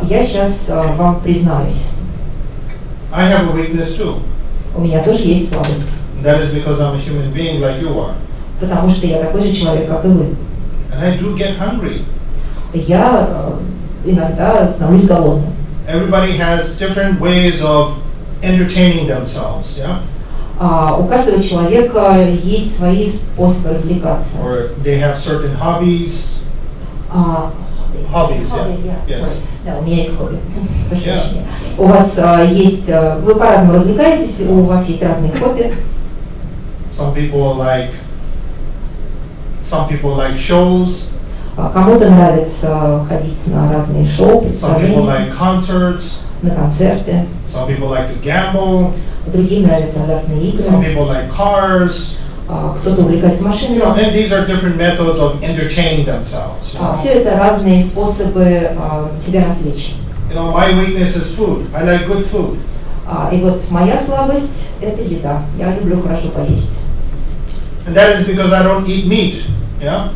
Я сейчас вам признаюсь. I have a weakness too. У меня тоже есть слабость. That is because I'm a human being like you are. Потому что я такой же человек, как и вы. And I do get hungry. Я иногда становлюсь голодным. Everybody has different ways of entertaining themselves, yeah? У каждого человека есть свои способы развлекаться. Or they have certain hobbies. Hobbies, yeah. Yes. Да, у меня есть хобби. Прошу прощения. У вас есть, вы по-разному развлекаетесь, у вас есть разные хобби. Some people like shows. Кому-то нравится ходить на разные шоу, Some people like concerts. На концерты. Some people like to gamble. Другим нравятся азартные игры. Some people like cars. Кто-то увлекается машинами. And these are different methods of entertaining themselves. Все это разные способы себя развлечь. My weakness is food. I like good food. И вот моя слабость – это еда. Я люблю хорошо поесть. And that is because I don't eat meat. Yeah.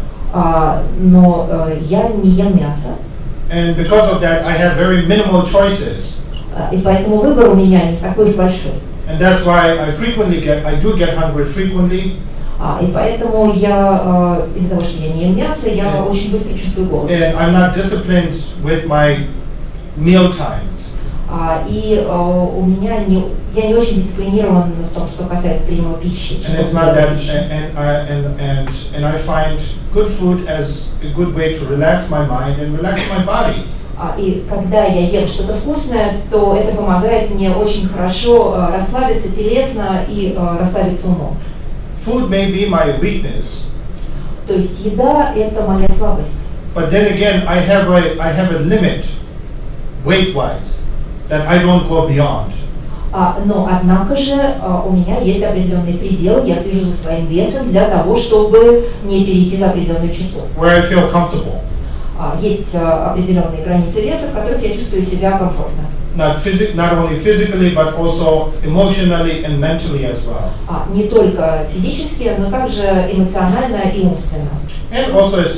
Но я не ем мясо. And because of that, I have very minimal choices. И поэтому выбор у меня не такой уж большой. And that's why I do get hungry frequently. И поэтому я, из-за того, что я не ем мясо, я очень быстро чувствую голод. And I'm not disciplined with my meal times. И у меня я не очень дисциплинирован в том, что касается приема пищи. And it's not that, and I find good food as a good way to relax my mind and relax my body. И когда я ем что-то вкусное, то это помогает мне очень хорошо расслабиться телесно и расслабиться умом. Food may be my weakness. То есть еда – это моя слабость. But then again, I have a limit, weight-wise, that I don't go beyond. Но однако же у меня есть определенный предел, я слежу за своим весом для того, чтобы не перейти за определенную черту. Where I feel comfortable. Есть определенные границы веса, в которых я чувствую себя комфортно. Not only physically, but also emotionally and mentally as well. Не только физически, но также эмоционально и умственно. And also it's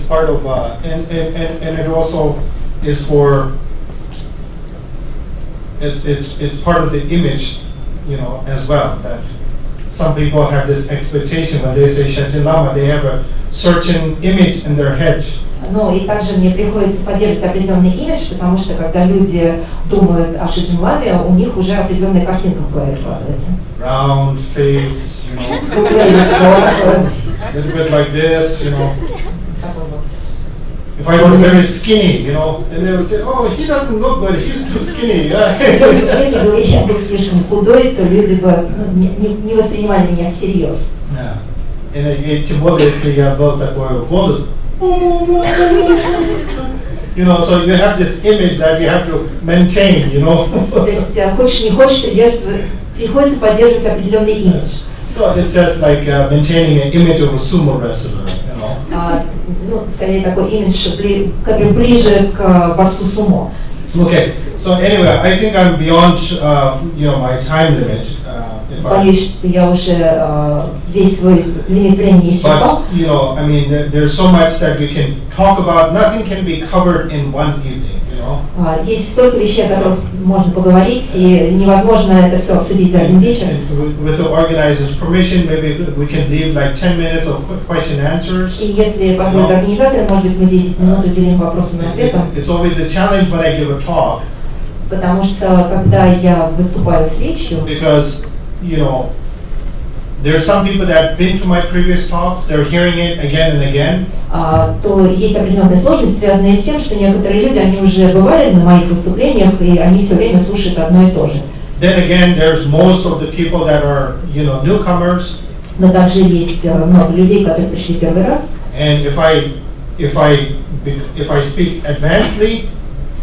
part of and it also is for it's part of the image, as well, that some people have this expectation when they say Shatin Lama, they have a certain image in their head. Но и также мне приходится поддерживать определенный имидж, потому что когда люди думают о Шиджин Ламе, у них уже определенная картинка в голове складывается. Round face, Круглое лицо, a little bit like this, If I was very skinny, then they would say, oh, he doesn't look good, he's too skinny. Если бы я был слишком худой, то люди бы не воспринимали меня всерьез. И тем более, если я был такой голос, so you have this image that you have to maintain, То есть, хочешь не хочешь, приходится поддерживать определенный имидж. So it's just like maintaining an image of a sumo wrestler, Скорее такой имидж, который ближе к борцу сумо. Okay, so anyway, I think I'm beyond, my time limit. Боюсь, что я уже весь свой лимит времени исчерпал. But, there's so much that we can talk about. Nothing can be covered in one evening, Есть столько вещей, о которых можно поговорить, и невозможно это все обсудить за один вечер. With the organizer's permission, maybe we can leave like 10 minutes of question and answers. И если позволят организаторы, может быть, мы 10 минут уделим вопросам и ответам. It's always a challenge when I give a talk. Потому что когда я выступаю с речью, because there are some people that have been to my previous talks, they're hearing it again and again. То есть определенная сложность, связанная с тем, что некоторые люди, они уже бывали на моих выступлениях, и они все время слушают одно и то же. Then again, there's most of the people that are, newcomers. Но также есть много людей, которые пришли первый раз. And if I speak advancedly,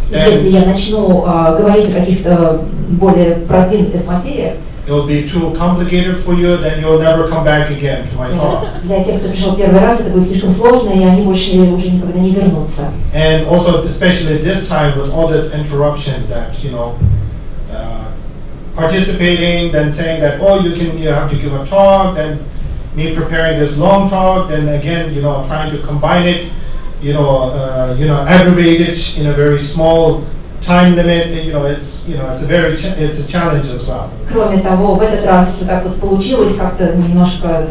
если я начну говорить о каких-то более продвинутых материях, it will be too complicated for you, then you'll never come back again to my talk. Для тех, кто пришел первый раз, это будет слишком сложно, и они больше уже никогда не вернутся. And also, especially this time with all this interruption, that participating, then saying that, oh, you have to give a talk, then me preparing this long talk, then again, trying to combine it, aggravate it in a very small time limit. It's a challenge as well. Кроме того, в этот раз так вот получилось как-то немножко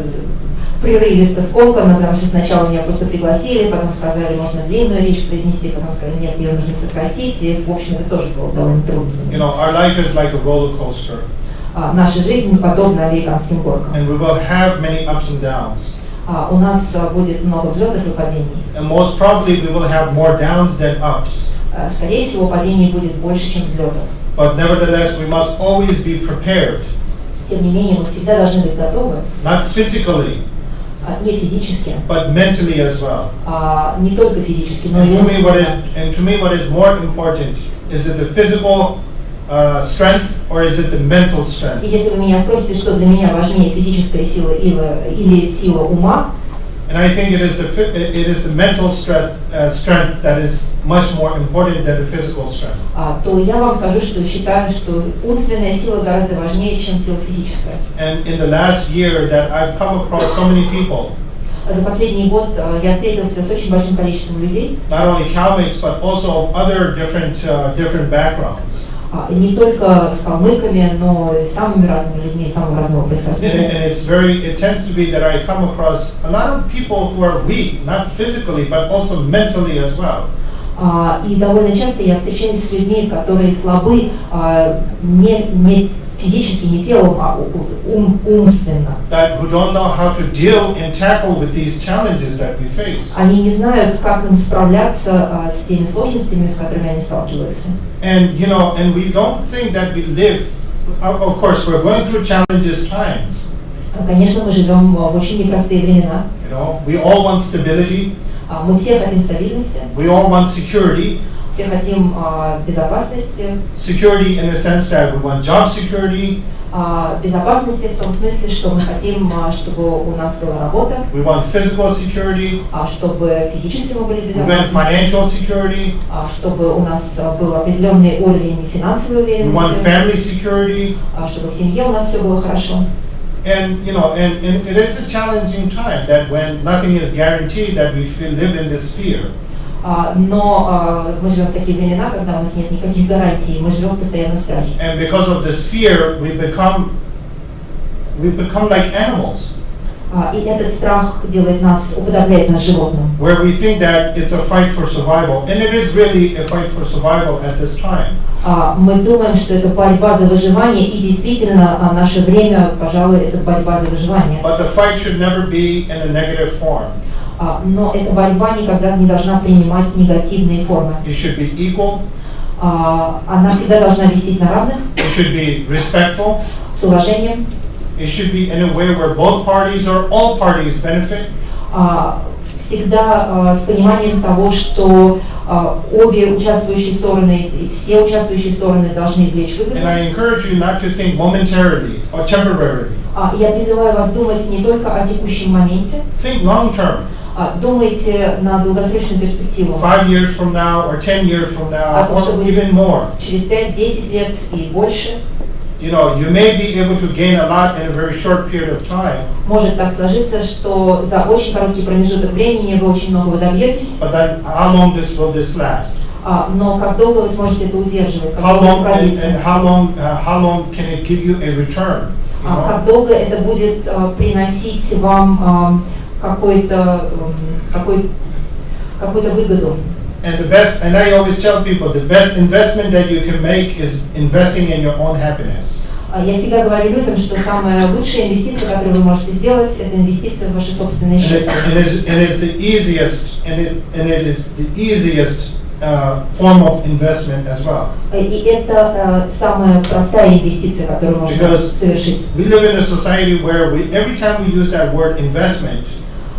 прерывисто, скомканно, потому что сначала меня просто пригласили, потом сказали, можно длинную речь произнести, потом сказали, нет, ее нужно сократить, и, в общем, это тоже было довольно трудно. Our life is like a roller coaster. Наша жизнь подобна американским горкам. And we will have many ups and downs. У нас будет много взлетов и падений. And most probably we will have more downs than ups. Скорее всего, падений будет больше, чем взлетов. But nevertheless, we must always be prepared. Тем не менее, мы всегда должны быть готовы. Not physically. Не физически. But mentally as well. Не только физически, но и умственно. And to me, what is more important is it the physical strength or is it the mental strength? И если вы меня спросите, что для меня важнее, физическая сила или сила ума, and I think it is the mental strength that is much more important than the physical strength. То я вам скажу, что считаю, что умственная сила гораздо важнее, чем сила физическая. And in the last year that I've come across so many people. За последний год я встретился с очень большим количеством людей. Not only Kalmyks, but also other different backgrounds. Не только с калмыками, но и самыми разными людьми, самого разного происхождения. And it tends to be that I come across a lot of people who are weak, not physically, but also mentally as well. И довольно часто я встречаюсь с людьми, которые слабы не физически, не телом, а умственно. Who don't know how to deal and tackle with these challenges that we face. Они не знают, как им справляться с теми сложностями, с которыми они сталкиваются. And we don't think that we live. Of course, we're going through challenges times. Конечно, мы живем в очень непростые времена. We all want stability. Мы все хотим стабильности. We all want security. Все хотим безопасности. Security in the sense that we want job security. Безопасности в том смысле, что мы хотим, чтобы у нас была работа. We want physical security. Чтобы физически мы были в безопасности. We want financial security. Чтобы у нас был определенный уровень финансовой уверенности. We want family security. Чтобы в семье у нас все было хорошо. And it is a challenging time that when nothing is guaranteed that we live in this fear. Но мы живем в такие времена, когда у нас нет никаких гарантий, мы живем в постоянном страхе. And because of this fear, we become like animals. И этот страх уподобляет нас животным. Where we think that it's a fight for survival, and it is really a fight for survival at this time. Мы думаем, что это борьба за выживание, и действительно, наше время, пожалуй, это борьба за выживание. But the fight should never be in a negative form. Но эта борьба никогда не должна принимать негативные формы. It should be equal. Она всегда должна вестись на равных. It should be respectful. С уважением. It should be in a way where both parties or all parties benefit. Всегда с пониманием того, что обе участвующие стороны и все участвующие стороны должны извлечь выгоду. And I encourage you not to think momentarily or temporarily. Я призываю вас думать не только о текущем моменте. Think long term. Думайте на долгосрочную перспективу. 5 years from now or 10 years from now or even more. Через 5-10 лет и больше. You may be able to gain a lot in a very short period of time. Может так сложиться, что за очень короткий промежуток времени вы очень многого добьетесь. But then, how long will this last? Но как долго вы сможете это удерживать? How long can it give you a return? Как долго это будет приносить вам какую-то выгоду? And I always tell people, the best investment that you can make is investing in your own happiness. Я всегда говорю людям, что самая лучшая инвестиция, которую вы можете сделать, это инвестиция в ваше собственное счастье. And it is the easiest form of investment as well. И это самая простая инвестиция, которую можно совершить. We live in a society where every time we use that word investment,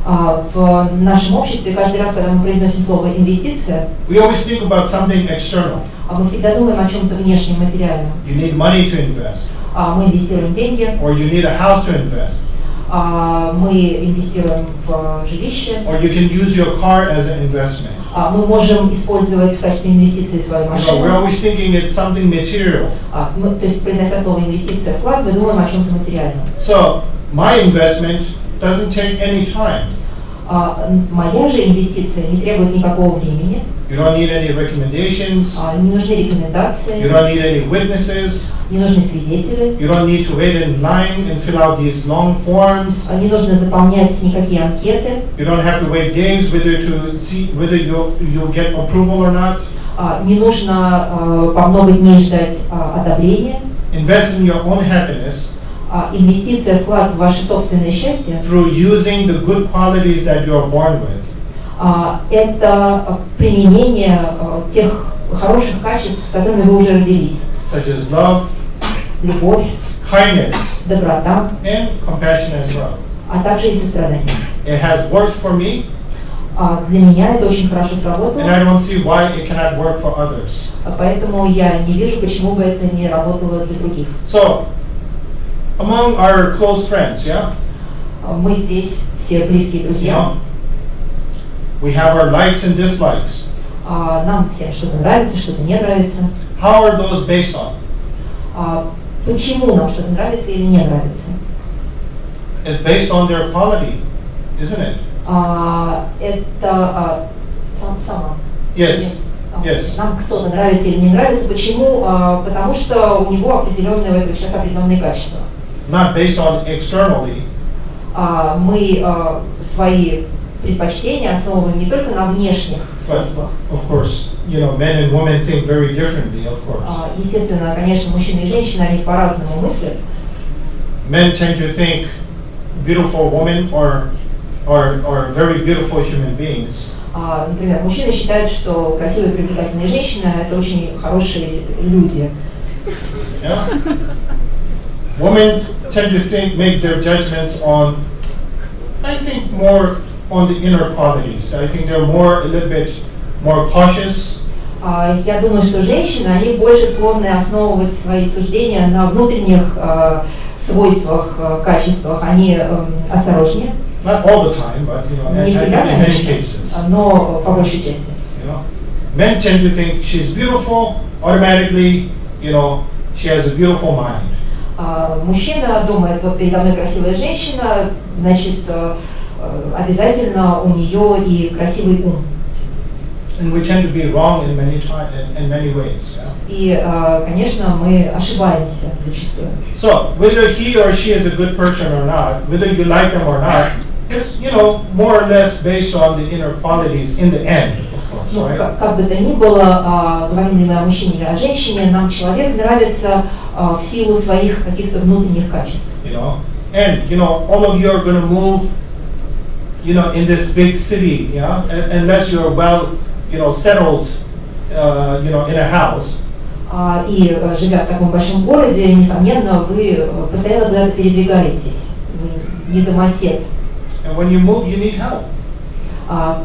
в нашем обществе каждый раз, когда мы произносим слово инвестиция, we always think about something external. Мы всегда думаем о чем-то внешнем, материальном. You need money to invest. Мы инвестируем деньги. Or you need a house to invest. Мы инвестируем в жилище. Or you can use your car as an investment. Мы можем использовать в качестве инвестиции свою машину. We're always thinking it's something material. То есть, произнося слово инвестиция, вклад, мы думаем о чем-то материальном. So my investment doesn't take any time. Моя же инвестиция не требует никакого времени. You don't need any recommendations. Не нужны рекомендации. You don't need any witnesses. Не нужны свидетели. You don't need to wait in line and fill out these long forms. Не нужно заполнять никакие анкеты. You don't have to wait days whether to see whether you'll get approval or not. Не нужно по много дней ждать одобрения. Invest in your own happiness. Инвестиция, вклад в ваше собственное счастье. Through using the good qualities that you are born with. Это применение тех хороших качеств, с которыми вы уже родились. Such as love, любовь, kindness, доброта, and compassion as well. А также и сострадание. It has worked for me. Для меня это очень хорошо сработало. And I don't see why it cannot work for others. Поэтому я не вижу, почему бы это не работало для других. So, among our close friends, yeah? Мы здесь все близкие друзья. We have our likes and dislikes. Нам всем что-то нравится, что-то не нравится. How are those based on? Почему нам что-то нравится или не нравится? It's based on their quality, isn't it? Это само. Yes. Yes. Нам кто-то нравится или не нравится. Почему? Потому что у него определенные, у этого человека определенные качества. Not based on externally. Мы свои предпочтения основываем не только на внешних свойствах. Of course, you know, men and women think very differently, of course. Естественно, конечно, мужчины и женщины, они по-разному мыслят. Men tend to think beautiful women or very beautiful human beings. Например, мужчины считают, что красивые и привлекательные женщины – это очень хорошие люди. Yeah. Women tend to make their judgments on, I think, more on the inner qualities. I think they're a little bit more cautious. Я думаю, что женщины, они больше склонны основывать свои суждения на внутренних свойствах, качествах. Они осторожнее. Not all the time, but you know, Не всегда, in many cases. Но по большей части. You know, men tend to think she's beautiful, automatically, you know, she has a beautiful mind. Мужчина думает, вот передо мной красивая женщина, значит, обязательно у нее и красивый ум. And we tend to be wrong in many ways. Yeah? И, конечно, мы ошибаемся зачастую. So, whether he or she is a good person or not, whether you like them or not, is, you know, more or less based on the inner qualities in the end, of course, right? Как бы то ни было, говорим ли мы о мужчине или о женщине, нам человек нравится в силу своих каких-то внутренних качеств. You know, and you know, all of you are going to move, you know, in this big city, yeah, unless you're well, you know, settled, you know, in a house. И живя в таком большом городе, несомненно, вы постоянно куда-то передвигаетесь, вы не домосед. And when you move, you need help.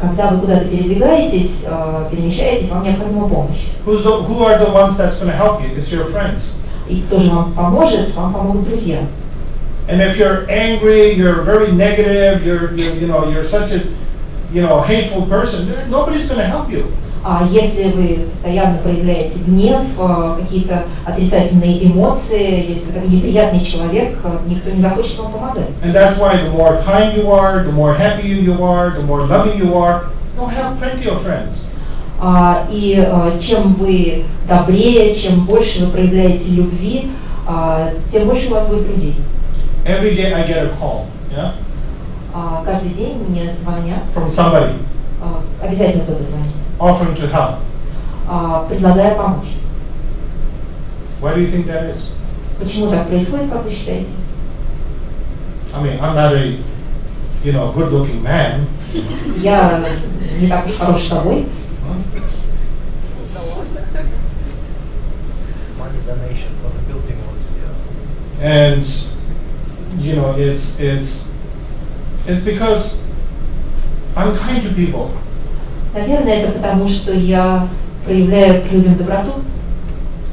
Когда вы куда-то передвигаетесь, перемещаетесь, вам необходима помощь. Who are the ones that's going to help you? It's your friends. И кто же вам поможет? Вам помогут друзья. And if you're angry, you're very negative, you're such a, you know, hateful person, nobody's going to help you. Если вы постоянно проявляете гнев, какие-то отрицательные эмоции, если вы такой неприятный человек, никто не захочет вам помогать. And that's why the more kind you are, the more happy you are, the more loving you are, you'll have plenty of friends. И чем вы добрее, чем больше вы проявляете любви, тем больше у вас будет друзей. Every day I get a call, yeah? Каждый день мне звонят. From somebody. Обязательно кто-то звонит. Offering to help. Предлагая помочь. Why do you think that is? Почему так происходит, как вы считаете? I mean, I'm not a, you know, good-looking man. Я не так уж хорош собой. And you know, it's because I'm kind to people. Наверное, это потому, что я проявляю к людям доброту.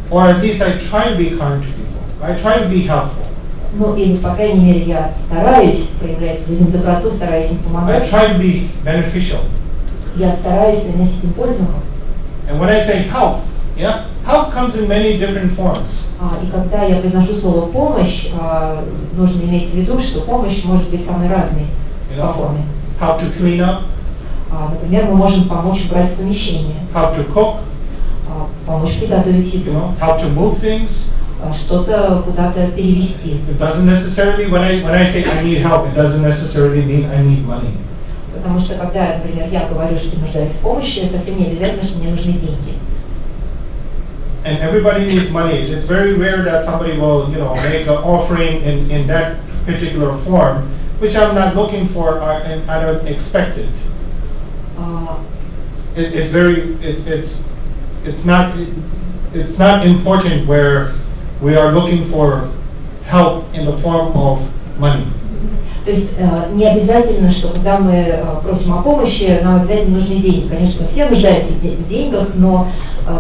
Or at least I try to be kind to people. I try to be helpful. Ну, или, по крайней мере, я стараюсь проявлять к людям доброту, стараюсь им I помогать. try to be beneficial. Я стараюсь приносить им пользу. And when I say help, yeah, help comes in many different forms. И когда я произношу слово «помощь», нужно иметь в виду, что помощь может быть самой разной по форме. Help to clean up, Например, мы можем помочь убрать помещение, help to cook, помочь приготовить еду, help to move things. что-то куда-то перевести. It doesn't necessarily, when I say I need help, it doesn't necessarily mean I need money. Потому что когда, например, я говорю, что нуждаюсь в помощи, совсем не обязательно, что мне нужны деньги. And everybody needs money. It's very rare that somebody will, make an offering in that particular form, which I'm not looking for. I don't expect it. It's not important where we are looking for help in the form of money. То есть не обязательно, что когда мы просим о помощи, нам обязательно нужны деньги. Конечно, мы все нуждаемся в деньгах, но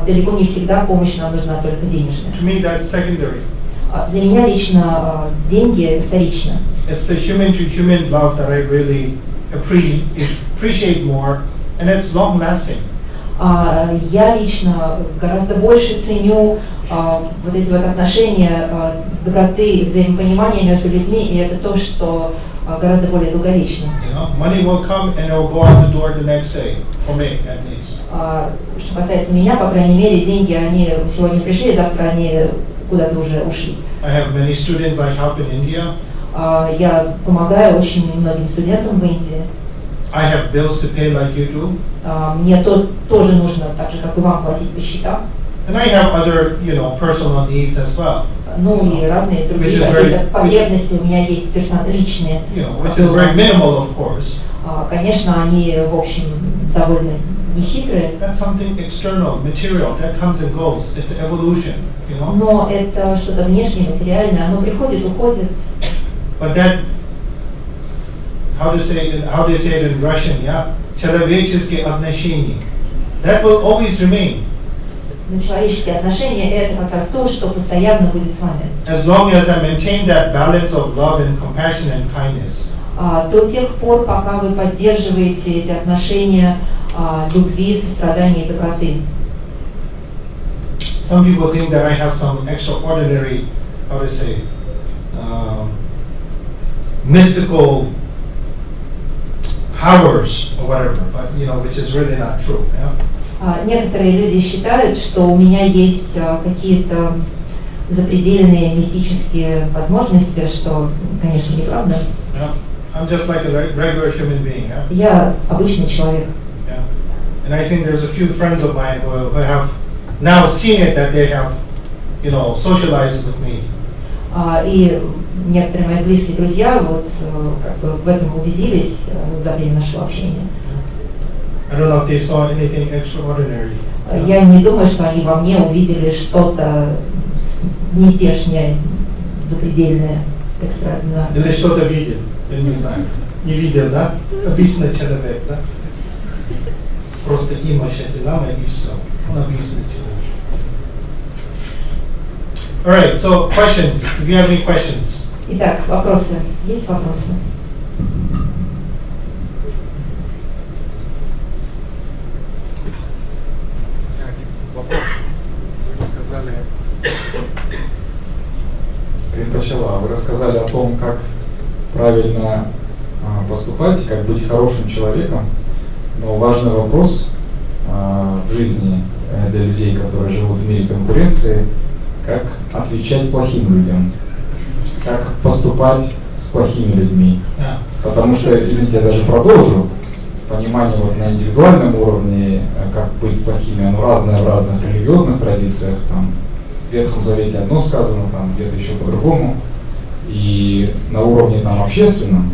далеко не всегда помощь нам нужна только денежная. To me, that's secondary. Для меня лично деньги это вторично. It's the human-to-human love that I really appreciate more, and it's long-lasting. Я лично гораздо больше ценю вот эти вот отношения доброты, взаимопонимания между людьми, и это то, что гораздо более долговечно. Money will come and it will go out the door the next day, for me at least. Что касается меня, по крайней мере, деньги, они сегодня пришли, завтра они куда-то уже ушли. I have many students I help in India. Я помогаю очень многим студентам в Индии. I have bills to pay like you do. Мне тоже нужно, так же, как и вам, платить по счетам. And I have other, personal needs as well. Ну и разные другие какие-то потребности у меня есть личные. Which is very minimal, of course. Конечно, они, в общем, довольно нехитрые. That's something external, material, that comes and goes. It's evolution, Но это что-то внешнее, материальное, оно приходит, уходит. But that, how do they say it in Russian, yeah? Человеческие отношения. That will always remain. Но человеческие отношения – это как раз то, что постоянно будет с вами. As long as I maintain that balance of love and compassion and kindness. До тех пор, пока вы поддерживаете эти отношения любви, сострадания и доброты. Some people think that I have some extraordinary, how to say, mystical powers or whatever, but which is really not true. Yeah? Некоторые люди считают, что у меня есть какие-то запредельные мистические возможности, что, конечно, неправда. Yeah. I'm just like a regular human being. Yeah? Я обычный человек. Yeah. And I think there's a few friends of mine who have now seen it, that they have, socialized with me. И некоторые мои близкие друзья вот как бы в этом убедились за время нашего общения. I don't know if they saw anything extraordinary. Я не думаю, что они во мне увидели что-то нездешнее, запредельное, экстраординарное. Или что-то видел, я не знаю. Не видел, да? Обычный человек, да? Просто имя Шатилама и все. Он обычный человек. All right, so questions. If you have any questions. Итак, вопросы. Есть вопросы? Вы рассказали о том, как правильно поступать, как быть хорошим человеком, но важный вопрос в жизни для людей, которые живут в мире конкуренции, как отвечать плохим людям, как поступать с плохими людьми. Потому что, извините, я даже продолжу, понимание вот на индивидуальном уровне, как быть плохими, оно разное в разных религиозных традициях, там, в Ветхом Завете одно сказано, там где-то еще по-другому. И на уровне там общественном,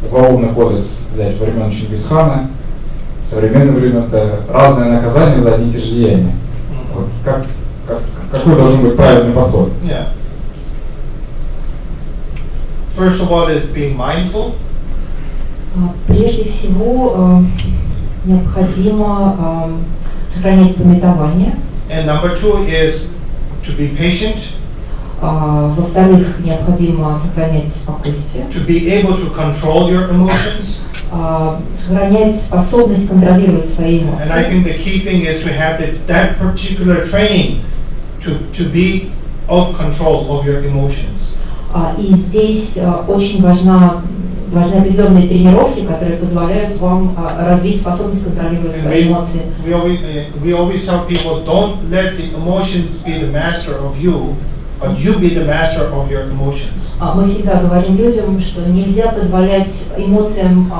уголовный кодекс взять времен Чингисхана, в современное время это разное наказание за одни и те же деяния. Вот какой должен быть правильный подход? Yeah. First of all is being mindful. Прежде всего необходимо сохранять памятование. And number two is to be patient. Во-вторых, необходимо сохранять спокойствие. To be able to control your emotions. Сохранять способность контролировать свои эмоции. And I think the key thing is to have that particular training to be of control of your emotions. И здесь очень важны определенные тренировки, которые позволяют вам развить способность контролировать свои эмоции. We always tell people, don't let the emotions be the master of you, but you be the master of your emotions. Мы всегда говорим людям, что нельзя позволять эмоциям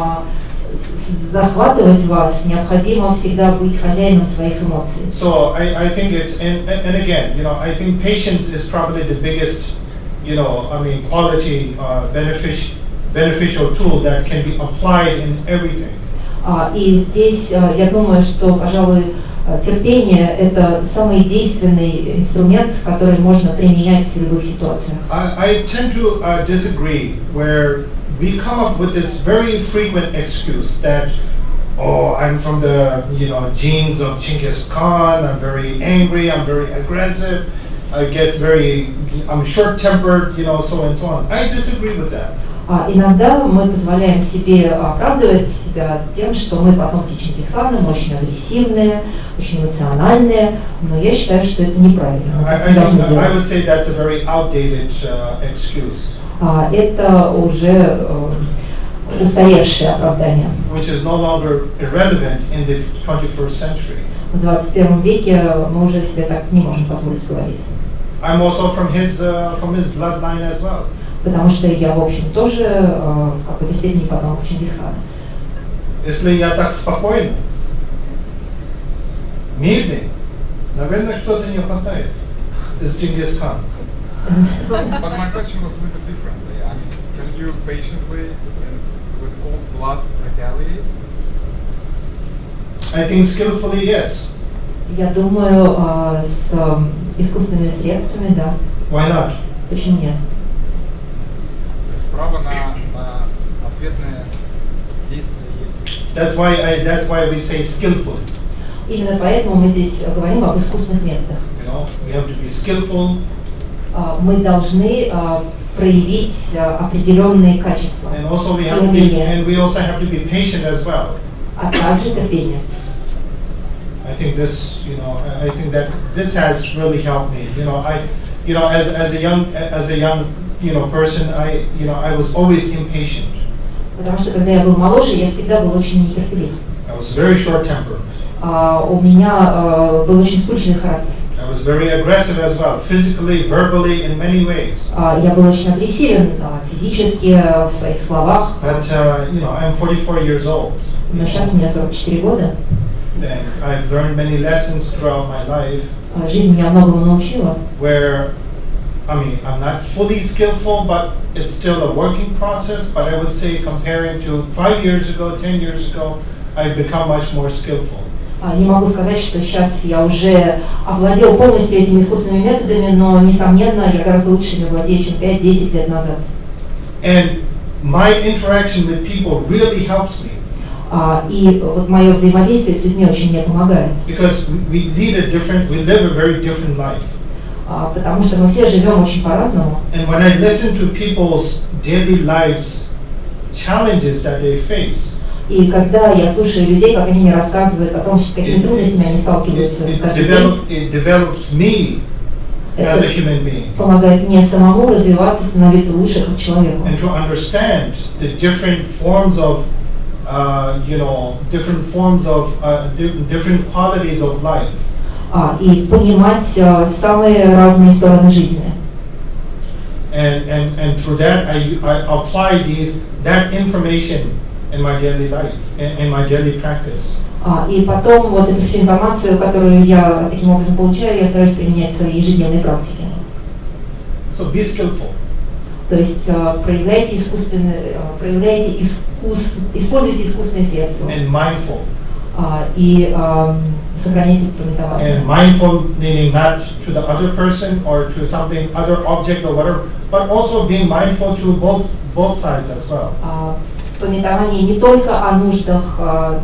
захватывать вас, необходимо всегда быть хозяином своих эмоций. So I think it's and again, I think patience is probably the biggest, quality, beneficial tool that can be applied in everything. И здесь я думаю, что, пожалуй, терпение – это самый действенный инструмент, который можно применять в любых ситуациях. I tend to disagree where we come up with this very frequent excuse that, oh, I'm from the genes of Genghis Khan, I'm very angry, I'm very aggressive, I'm short-tempered, so and so on. I disagree with that. Иногда мы позволяем себе оправдывать себя тем, что мы потомки Чингисхана, мы очень агрессивные, очень эмоциональные, но я считаю, что это неправильно. I would say that's a very outdated excuse. Это уже устаревшее оправдание. Which is no longer irrelevant in the 21st century. В 21 веке мы уже себе так не можем позволить говорить. I'm also from his bloodline as well. Потому что я, в общем, тоже в какой-то степени потомок Чингисхана. Если я так спокойно, мирный, наверное, что-то не хватает из Чингисхана. But my question was a little bit differently. Can you patiently, with cold blood, retaliate? I think skillfully, yes. Я думаю, с искусственными средствами, да. Why not? Почему нет? Право на ответное действие есть. That's why we say skillfully. Именно поэтому мы здесь говорим об искусственных методах. We have to be skillful. Мы должны проявить определенные качества And also и умения. we also have to be patient as well. А также терпение. I think that this has really helped me. As a young person, I was always impatient. Потому что когда я был моложе, я всегда был очень нетерпелив. I was very short-tempered. У меня был очень вспыльчивый характер. I was very aggressive as well, physically, verbally, in many ways. Я был очень агрессивен физически, в своих словах. But I'm 44 years old. Но сейчас у меня 44 года. And I've learned many lessons throughout my life. Жизнь меня многому научила. Where, I'm not fully skillful, but it's still a working process. But I would say, comparing to 5 years ago, 10 years ago, I've become much more skillful. Не могу сказать, что сейчас я уже овладел полностью этими искусственными методами, но, несомненно, я гораздо лучше ими владею, чем 5-10 лет назад. And my interaction with people really helps me. И вот мое взаимодействие с людьми очень мне помогает. Because we live a very different life. Потому что мы все живем очень по-разному. And when I listen to people's daily lives challenges that they face, и когда я слушаю людей, как они мне рассказывают о том, с какими трудностями они сталкиваются каждый день, it develops me as a human being. Помогает мне самому развиваться, становиться лучше как человеку. And to understand the different forms of different qualities of life. И понимать самые разные стороны жизни. And through that I apply that information in my daily life, in my daily practice. И потом вот эту всю информацию, которую я таким образом получаю, я стараюсь применять в своей ежедневной практике. So be skillful. То есть используйте искусственные средства. And mindful. И сохраняйте памятование. And mindful meaning not to the other person or to something, other object or whatever, but also being mindful to both sides as well. Памятование не только о нуждах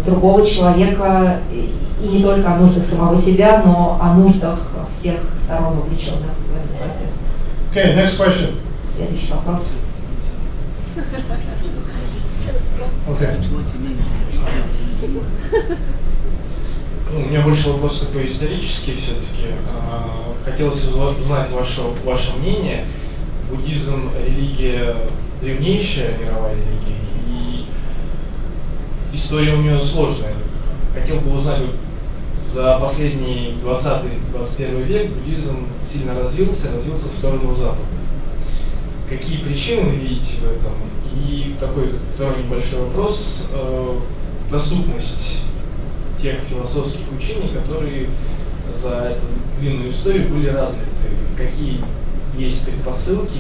другого человека и не только о нуждах самого себя, но о нуждах всех сторон, вовлеченных в этот процесс. Okay, next question. Следующий вопрос. Okay. У меня больше вопрос такой исторический все-таки. Хотелось узнать ваше мнение. Буддизм – религия древнейшая, мировая религия, и история у нее сложная. Хотел бы узнать, за последний 20-21 век буддизм сильно развился в сторону Запада. Какие причины вы видите в этом? И такой второй небольшой вопрос. Доступность тех философских учений, которые за эту длинную историю были развиты. Какие есть предпосылки,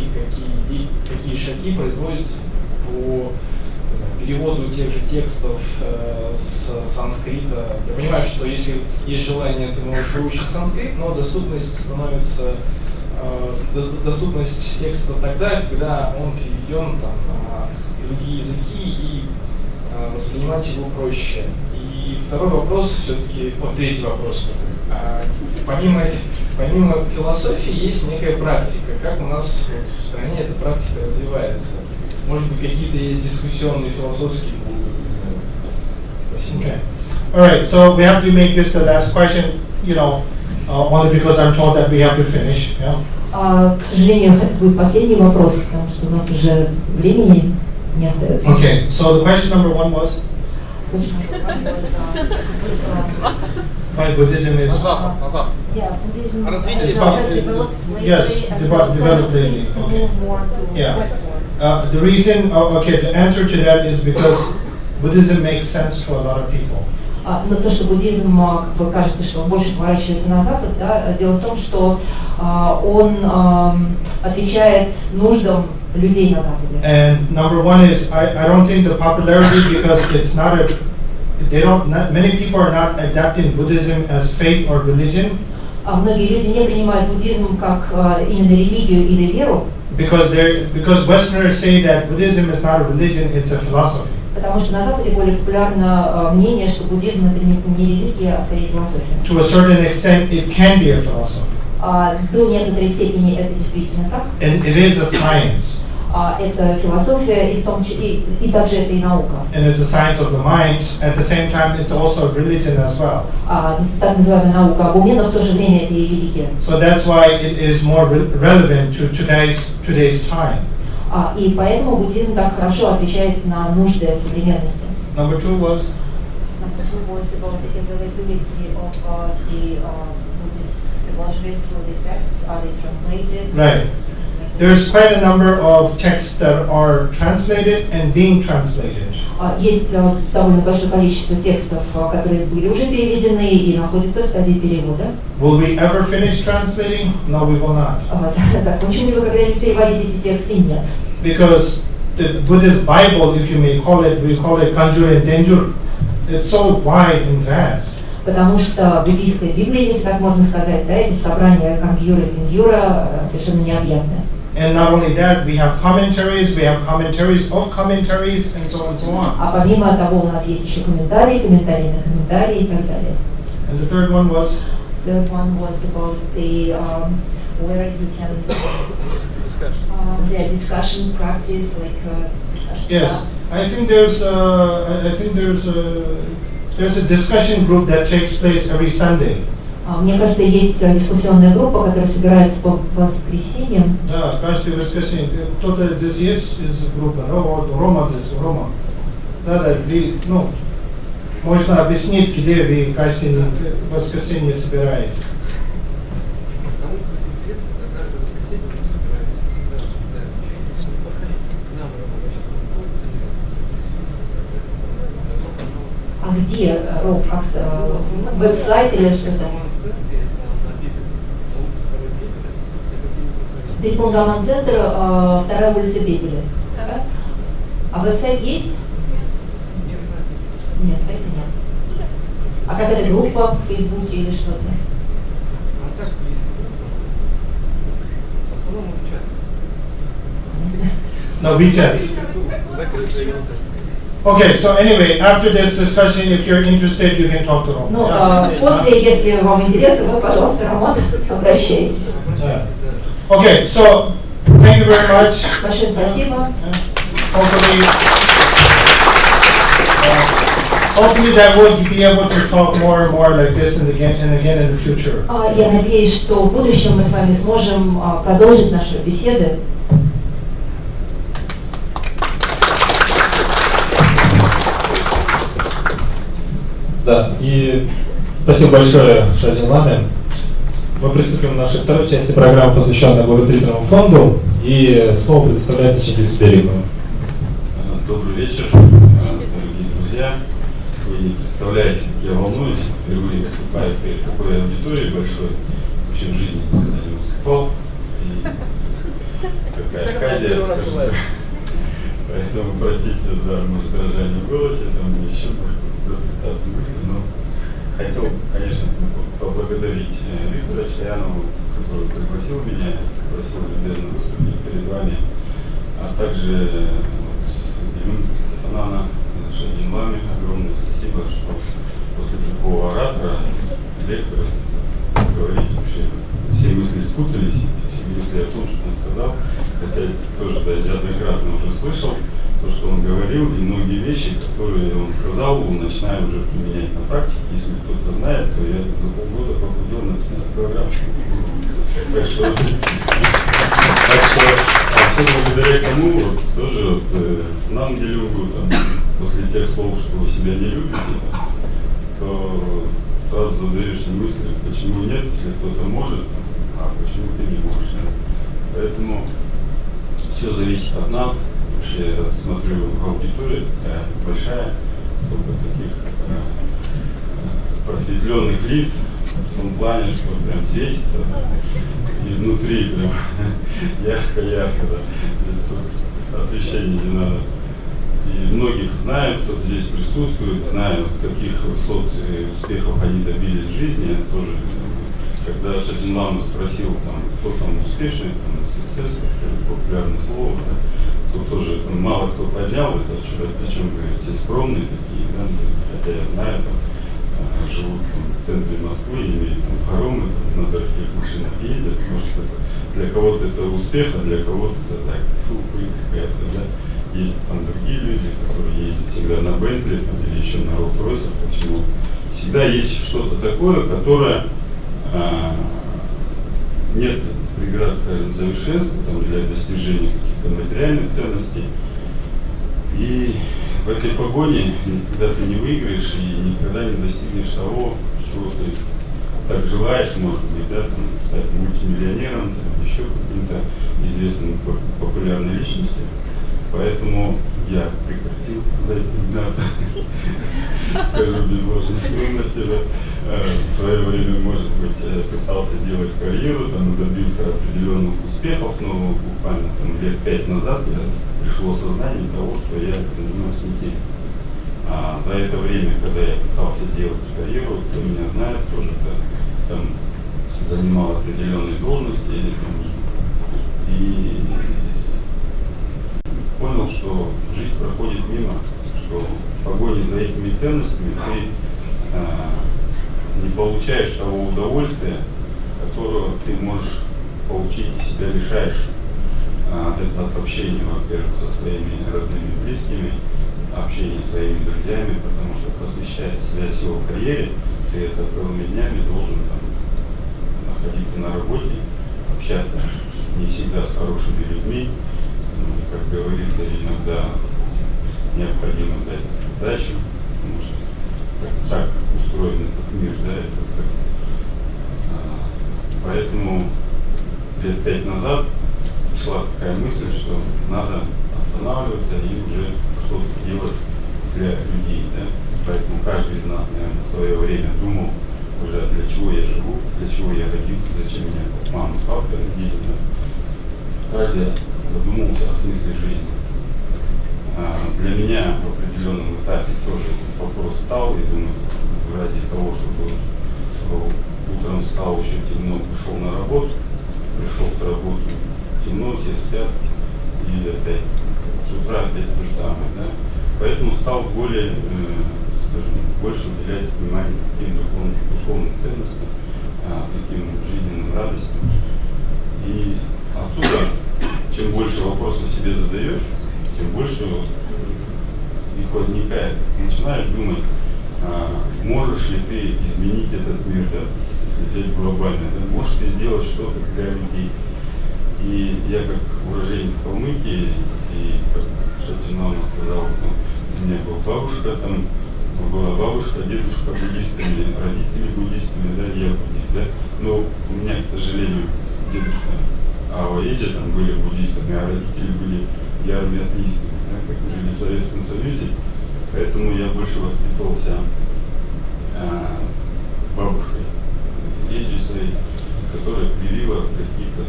какие шаги производятся по переводу тех же текстов с санскрита. Я понимаю, что если есть желание, ты можешь выучить санскрит, но доступность текста тогда, когда он переведен на другие языки, и воспринимать его проще. И второй вопрос, все-таки, третий вопрос. Помимо философии есть некая практика. Как у нас в стране эта практика развивается? Может быть, какие-то есть дискуссионные философские клубы? Спасибо. Okay. All right, so we have to make this the last question, only because I'm told that we have to finish. Yeah? К сожалению, это будет последний вопрос, потому что у нас уже времени не остается. Okay, so the question number one was? Why Buddhism is... Yeah, Buddhism has developed lately, yes, developed lately. seems to move more to Yeah. westward. The reason, the answer to that is because Buddhism makes sense to a lot of people. Но то, что буддизм, кажется, что он больше поворачивается на Запад, да, дело в том, что он отвечает нуждам людей на Западе. And number one is, I don't think the popularity, because it's not many people are not adapting Buddhism as faith or religion. Многие люди не принимают буддизм как именно религию или веру. Because Westerners say that Buddhism is not a religion, it's a philosophy. Потому что на Западе более популярно мнение, что буддизм это не религия, а скорее философия. To a certain extent, it can be a philosophy. До некоторой степени это действительно так. And it is a science. Это философия, и в том числе и также это и наука. And it's a science of the mind. At the same time, it's also a religion as well. Так называемая наука об уме, но в то же время это и религия. So that's why it is more relevant to today's time. И поэтому буддизм так хорошо отвечает на нужды современности. Number two was? Number two was about the availability of the Buddhist philosophy through the texts. Are they translated? Right. There's quite a number of texts that are translated and being translated. Есть довольно большое количество текстов, которые были уже переведены и находятся в стадии перевода. Will we ever finish translating? No, we will not. Закончим ли вы когда-нибудь переводить эти тексты? Нет. Because the Buddhist Bible, if you may call it, we call it Kanjur and Denjur. It's so wide and vast. Потому что буддийская Библия, если так можно сказать, да, эти собрания Кангюра и Тенгюра совершенно необъятные. And not only that, we have commentaries of commentaries, and so on. А помимо того, у нас есть еще комментарии на комментарии и так далее. And the third one was? The third one was about the where you can discussion practice, like discussion. Yes, I think there's a discussion group that takes place every Sunday. Мне кажется, есть дискуссионная группа, которая собирается по воскресеньям. Да, каждое воскресенье. Кто-то здесь есть из группы, Рома здесь, Рома. Да, можно объяснить, где вы каждое воскресенье собираете. А где, Роб, как-то веб-сайт или что-то? Центр, 2-я улица Бегеля. Да? А веб-сайт есть? Нет, сайта нет. А как это, группа в Фейсбуке или что-то? No, WeChat. Okay, so anyway, after this discussion, if you're interested, you can talk to Roman. Ну, после, если вам интересно, вы, пожалуйста, Роман, обращайтесь. Okay, so Thank you very much. Большое спасибо. Hopefully that we'll be able to talk more and more like this and again in the future. Я надеюсь, что в будущем мы с вами сможем продолжить наши беседы. Да, и спасибо большое Шаджин-ламе. Мы приступим к нашей второй части программы, посвященной благотворительному фонду, и слово предоставляется Чингису Берикову. Добрый вечер, дорогие друзья. Вы не представляете, как я волнуюсь, впервые выступаю перед такой аудиторией большой. Вообще в жизни никогда не выступал. И какая оказия, скажем так. Поэтому простите за, может, дрожание в голосе, там еще может запытаться мысли, но хотел, конечно, поблагодарить Виктора Чаянову, который пригласил меня, просил любезно выступить перед вами, а также Санана, Шаджин-ламе, огромное спасибо, что после такого оратора, лектора, говорить вообще, все мысли спутались, все мысли о том, что он сказал, хотя я тоже неоднократно уже слышал то, что он говорил, и многие вещи, которые он сказал, начинаю уже применять на практике. Если кто-то знает, то я за полгода похудел на 15 килограмм. Так что все благодаря кому, вот, тоже вот, Санан-гелюнгу, после тех слов, что вы себя не любите, то сразу задаешься мыслью, почему нет, если кто-то может, а почему ты не можешь. Поэтому все зависит от нас. Вообще, я смотрю, аудитория такая большая, столько таких просветленных лиц, в том плане, что прям светится изнутри, прям ярко-ярко, да. Здесь тут освещения не надо. И многих знаю, кто здесь присутствует, знаю, каких высот и успехов они добились в жизни. Я тоже, когда Шаджин-лама спросил, там, кто там успешный, там, success, популярное слово, да, то тоже там, мало кто поднял это, причем, говорят, все скромные такие, да, хотя я знаю, там, живут там, в центре Москвы, имеют там хоромы, там, на дорогих машинах ездят, может, это, для кого-то это успех, а для кого-то это так, какая-то, да. Есть там другие люди, которые ездят всегда на Бентли там, или еще на Роллс-Ройсах, почему? Всегда есть что-то такое, которое нет преград, скажем, совершенства там, для достижения каких-то материальных ценностей. И в этой погоне никогда ты не выиграешь и никогда не достигнешь того, чего ты так желаешь, может быть, да, там, стать мультимиллионером, там, еще каким-то известным популярной личностью. Поэтому я прекратил за этим гнаться, скажу без ложной скромности, да. В свое время, может быть, пытался делать карьеру, там, добился определенных успехов, но буквально там, лет 5 назад я пришло осознание того, что я занимаюсь не тем. А за это время, когда я пытался делать карьеру, кто меня знает, тоже там занимал определенные должности, и понял, что жизнь проходит мимо, что в погоне за этими ценностями ты не получаешь того удовольствия, которого ты можешь получить и себя лишаешь. Это от общения, во-первых, со своими родными, близкими, общения с своими друзьями, потому что посвящая себя всего карьере, ты это целыми днями должен там, находиться на работе, общаться не всегда с хорошими людьми. Как говорится, иногда необходимо дать сдачу, потому что так устроен этот мир, да, поэтому лет 5 назад пришла такая мысль, что надо останавливаться и уже что-то делать для людей, да? Поэтому каждый из нас, наверное, в свое время думал уже, для чего я живу, для чего я родился, зачем меня мама с папой родили, да? Каждый задумался о смысле жизни. Для меня в определенном этапе тоже этот вопрос стал, и думаю, ради того, чтобы утром встал, еще темно, пришел на работу, пришел с работы, темно, все спят, и опять с утра опять то же самое, да? Поэтому стал более, скажем, больше уделять внимание каким-то духовным ценностям, таким жизненным радостям. И отсюда чем больше вопросов себе задаешь, тем больше их возникает. Начинаешь думать, можешь ли ты изменить этот мир, да, если взять глобально, да? Можешь ты сделать что-то для людей. И я как уроженец Калмыкии, и как Шатина сказал, у меня была бабушка, там была бабушка, дедушка буддистами, родители буддистами, да, я буддист, да. Но у меня, к сожалению, дедушка, эти там были буддистами, а родители были ярыми атеистами, да, как жили в Советском Союзе. Поэтому я больше воспитывался бабушкой, ездили своей, которая привила какие-то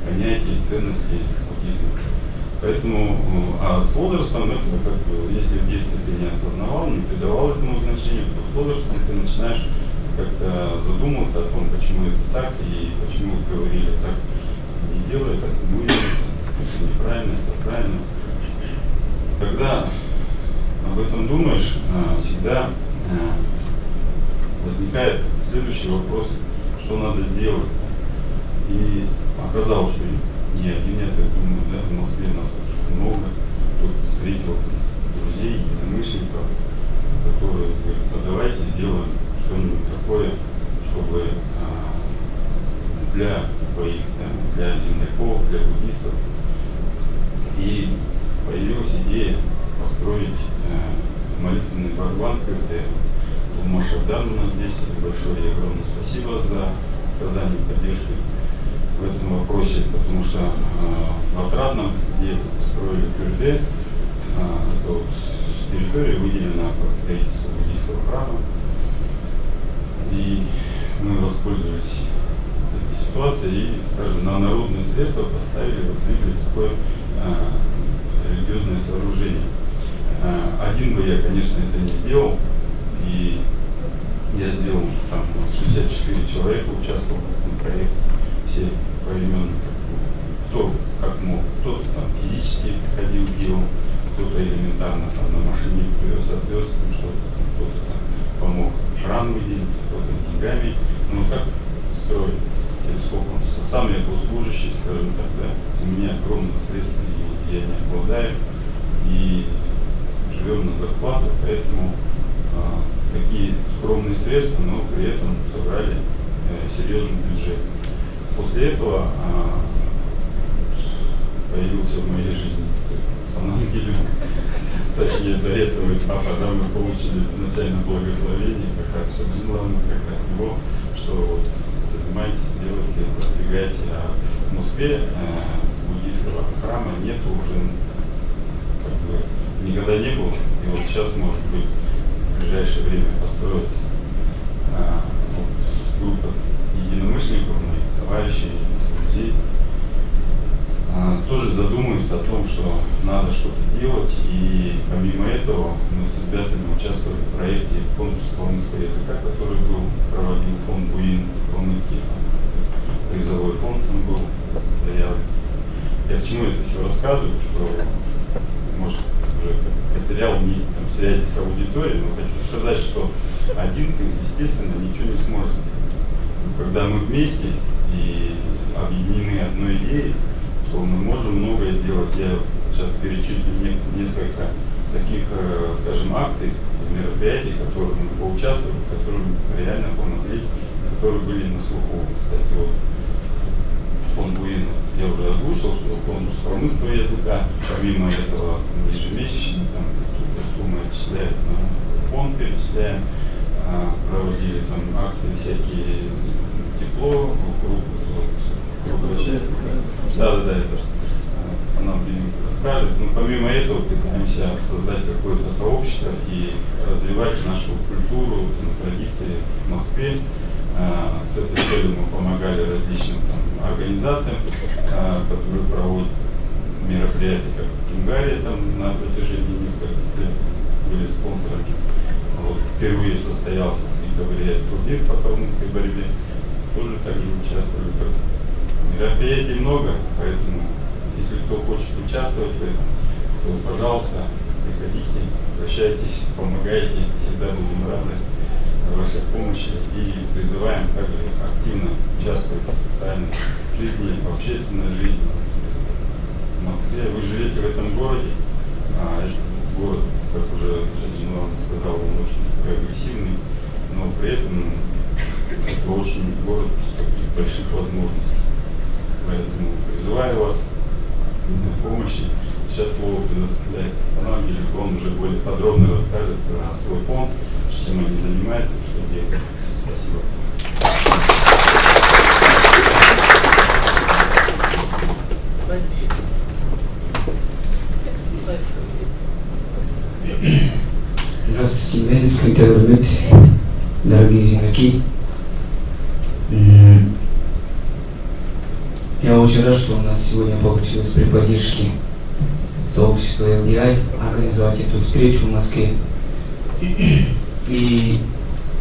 понятия, ценности буддизма. Поэтому, с возрастом это как бы, если в детстве ты не осознавал, не придавал этому значения, то с возрастом ты начинаешь как-то задумываться о том, почему это так и почему говорили так, не делай так, ну это неправильно, это правильно. Когда об этом думаешь, всегда возникает следующий вопрос, что надо сделать. И оказалось, что не один, я так думаю, да, в Москве нас таких много. Тут встретил друзей, единомышленников, которые говорят, давайте сделаем что-нибудь такое, чтобы для своих, да, для земляков, для буддистов. И появилась идея построить молитвенный барабан, КРТ. Машардан у нас здесь. Большое и огромное спасибо за оказание поддержки в этом вопросе, потому что в Отрадном, где это построили КРТ, это вот территория выделена под строительство буддийского храма. И мы воспользовались этой ситуацией и, скажем, на народные средства поставили вот такое религиозное сооружение. Один бы я, конечно, это не сделал, и я сделал, там 64 человека участвовал в этом проекте, все поименно, кто как мог, кто-то там физически приходил, делал, кто-то элементарно там на машине привез, отвез, что-то, кто-то там помог кран выделить, кто-то деньгами, ну как строить телескопом. Сам я был служащий, скажем так, да, у меня огромных средств я не обладаю, и живем на зарплату, поэтому такие скромные средства, но при этом собрали серьезный бюджет. После этого появился в моей жизни Санан-гелюнг. Точнее, до этого этапа, да, мы получили изначально благословение, как раз главное, как от него, что вот занимайтесь, делайте, продвигайте. А в Москве буддийского храма нету уже, как бы, никогда не было. И вот сейчас, может быть, в ближайшее время построится вот, группа единомышленников, моих товарищей, друзей, тоже задумываются о том, что надо что-то делать. И помимо этого мы с ребятами участвовали в проекте конкурс калмыцкого языка, который проводил фонд Буин в Калмыкии. Призовой фонд там был. Я к чему это все рассказываю, что, может, уже потерял нить связи с аудиторией, но хочу сказать, что один ты, естественно, ничего не сможешь. Когда мы вместе и объединены одной идеей, то мы можем многое сделать. Я сейчас перечислю несколько таких, скажем, акций, мероприятий, в которых мы поучаствовали, которые реально помогли, которые были на слуху. Кстати, вот фонд Буина я уже озвучил, что конкурс калмыцкого языка, помимо этого ежемесячно там какие-то суммы отчисляют на фонд, перечисляем, проводили там акции всякие, тепло, да, это Санан-гелюнг расскажет. Но помимо этого пытаемся создать какое-то сообщество и развивать нашу культуру, традиции в Москве. С этой целью мы помогали различным там организациям, которые проводят мероприятия, как в Джунгарии, там на протяжении нескольких лет были спонсорами. Вот, впервые состоялся в декабре турнир по калмыцкой борьбе, тоже также участвовали. Мероприятий много, поэтому если кто хочет участвовать в этом, то, пожалуйста, приходите, обращайтесь, помогайте, всегда будем рады вашей помощи и призываем также активно участвовать в социальной жизни, в общественной жизни. в Москве. Вы живете в этом городе, этот город, как уже Шадин сказал, он очень прогрессивный, но при этом это очень город таких больших возможностей. Поэтому призываю вас на помощи. Сейчас слово предоставляется Санан-гелюнгу, он уже более подробно расскажет про свой фонд, чем они занимаются, что делают. Спасибо. Здравствуйте, меня зовут дорогие земляки. Я очень рад, что у нас сегодня получилось при поддержке сообщества LDI организовать эту встречу в Москве. И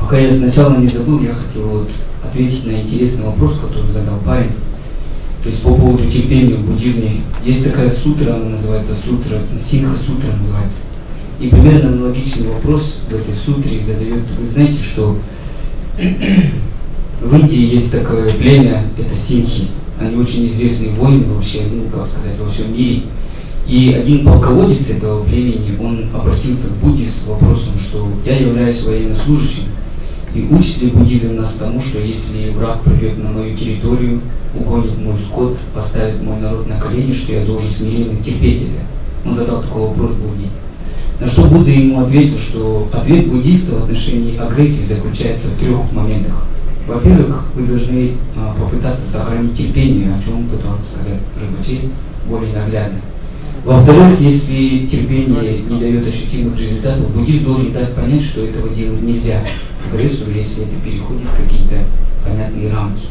пока я сначала не забыл, я хотел ответить на интересный вопрос, который задал парень. То есть по поводу терпения в буддизме. Есть такая сутра, она называется сутра, Синха-сутра называется. И примерно аналогичный вопрос в этой сутре задает. Вы знаете, что в Индии есть такое племя, это синхи. Они очень известные воины вообще, как сказать, во всем мире. И один полководец этого племени, он обратился к Будде с вопросом, что я являюсь военнослужащим, и учит ли буддизм нас тому, что если враг придет на мою территорию, угонит мой скот, поставит мой народ на колени, что я должен смиренно терпеть это? Он задал такой вопрос Будде. На что Будда ему ответил, что ответ буддиста в отношении агрессии заключается в 3 моментах. Во-первых, вы должны попытаться сохранить терпение, о чем пытался сказать Ринпоче более наглядно. Во-вторых, если терпение не дает ощутимых результатов, буддист должен дать понять, что этого делать нельзя, агрессию, если это переходит какие-то понятные рамки,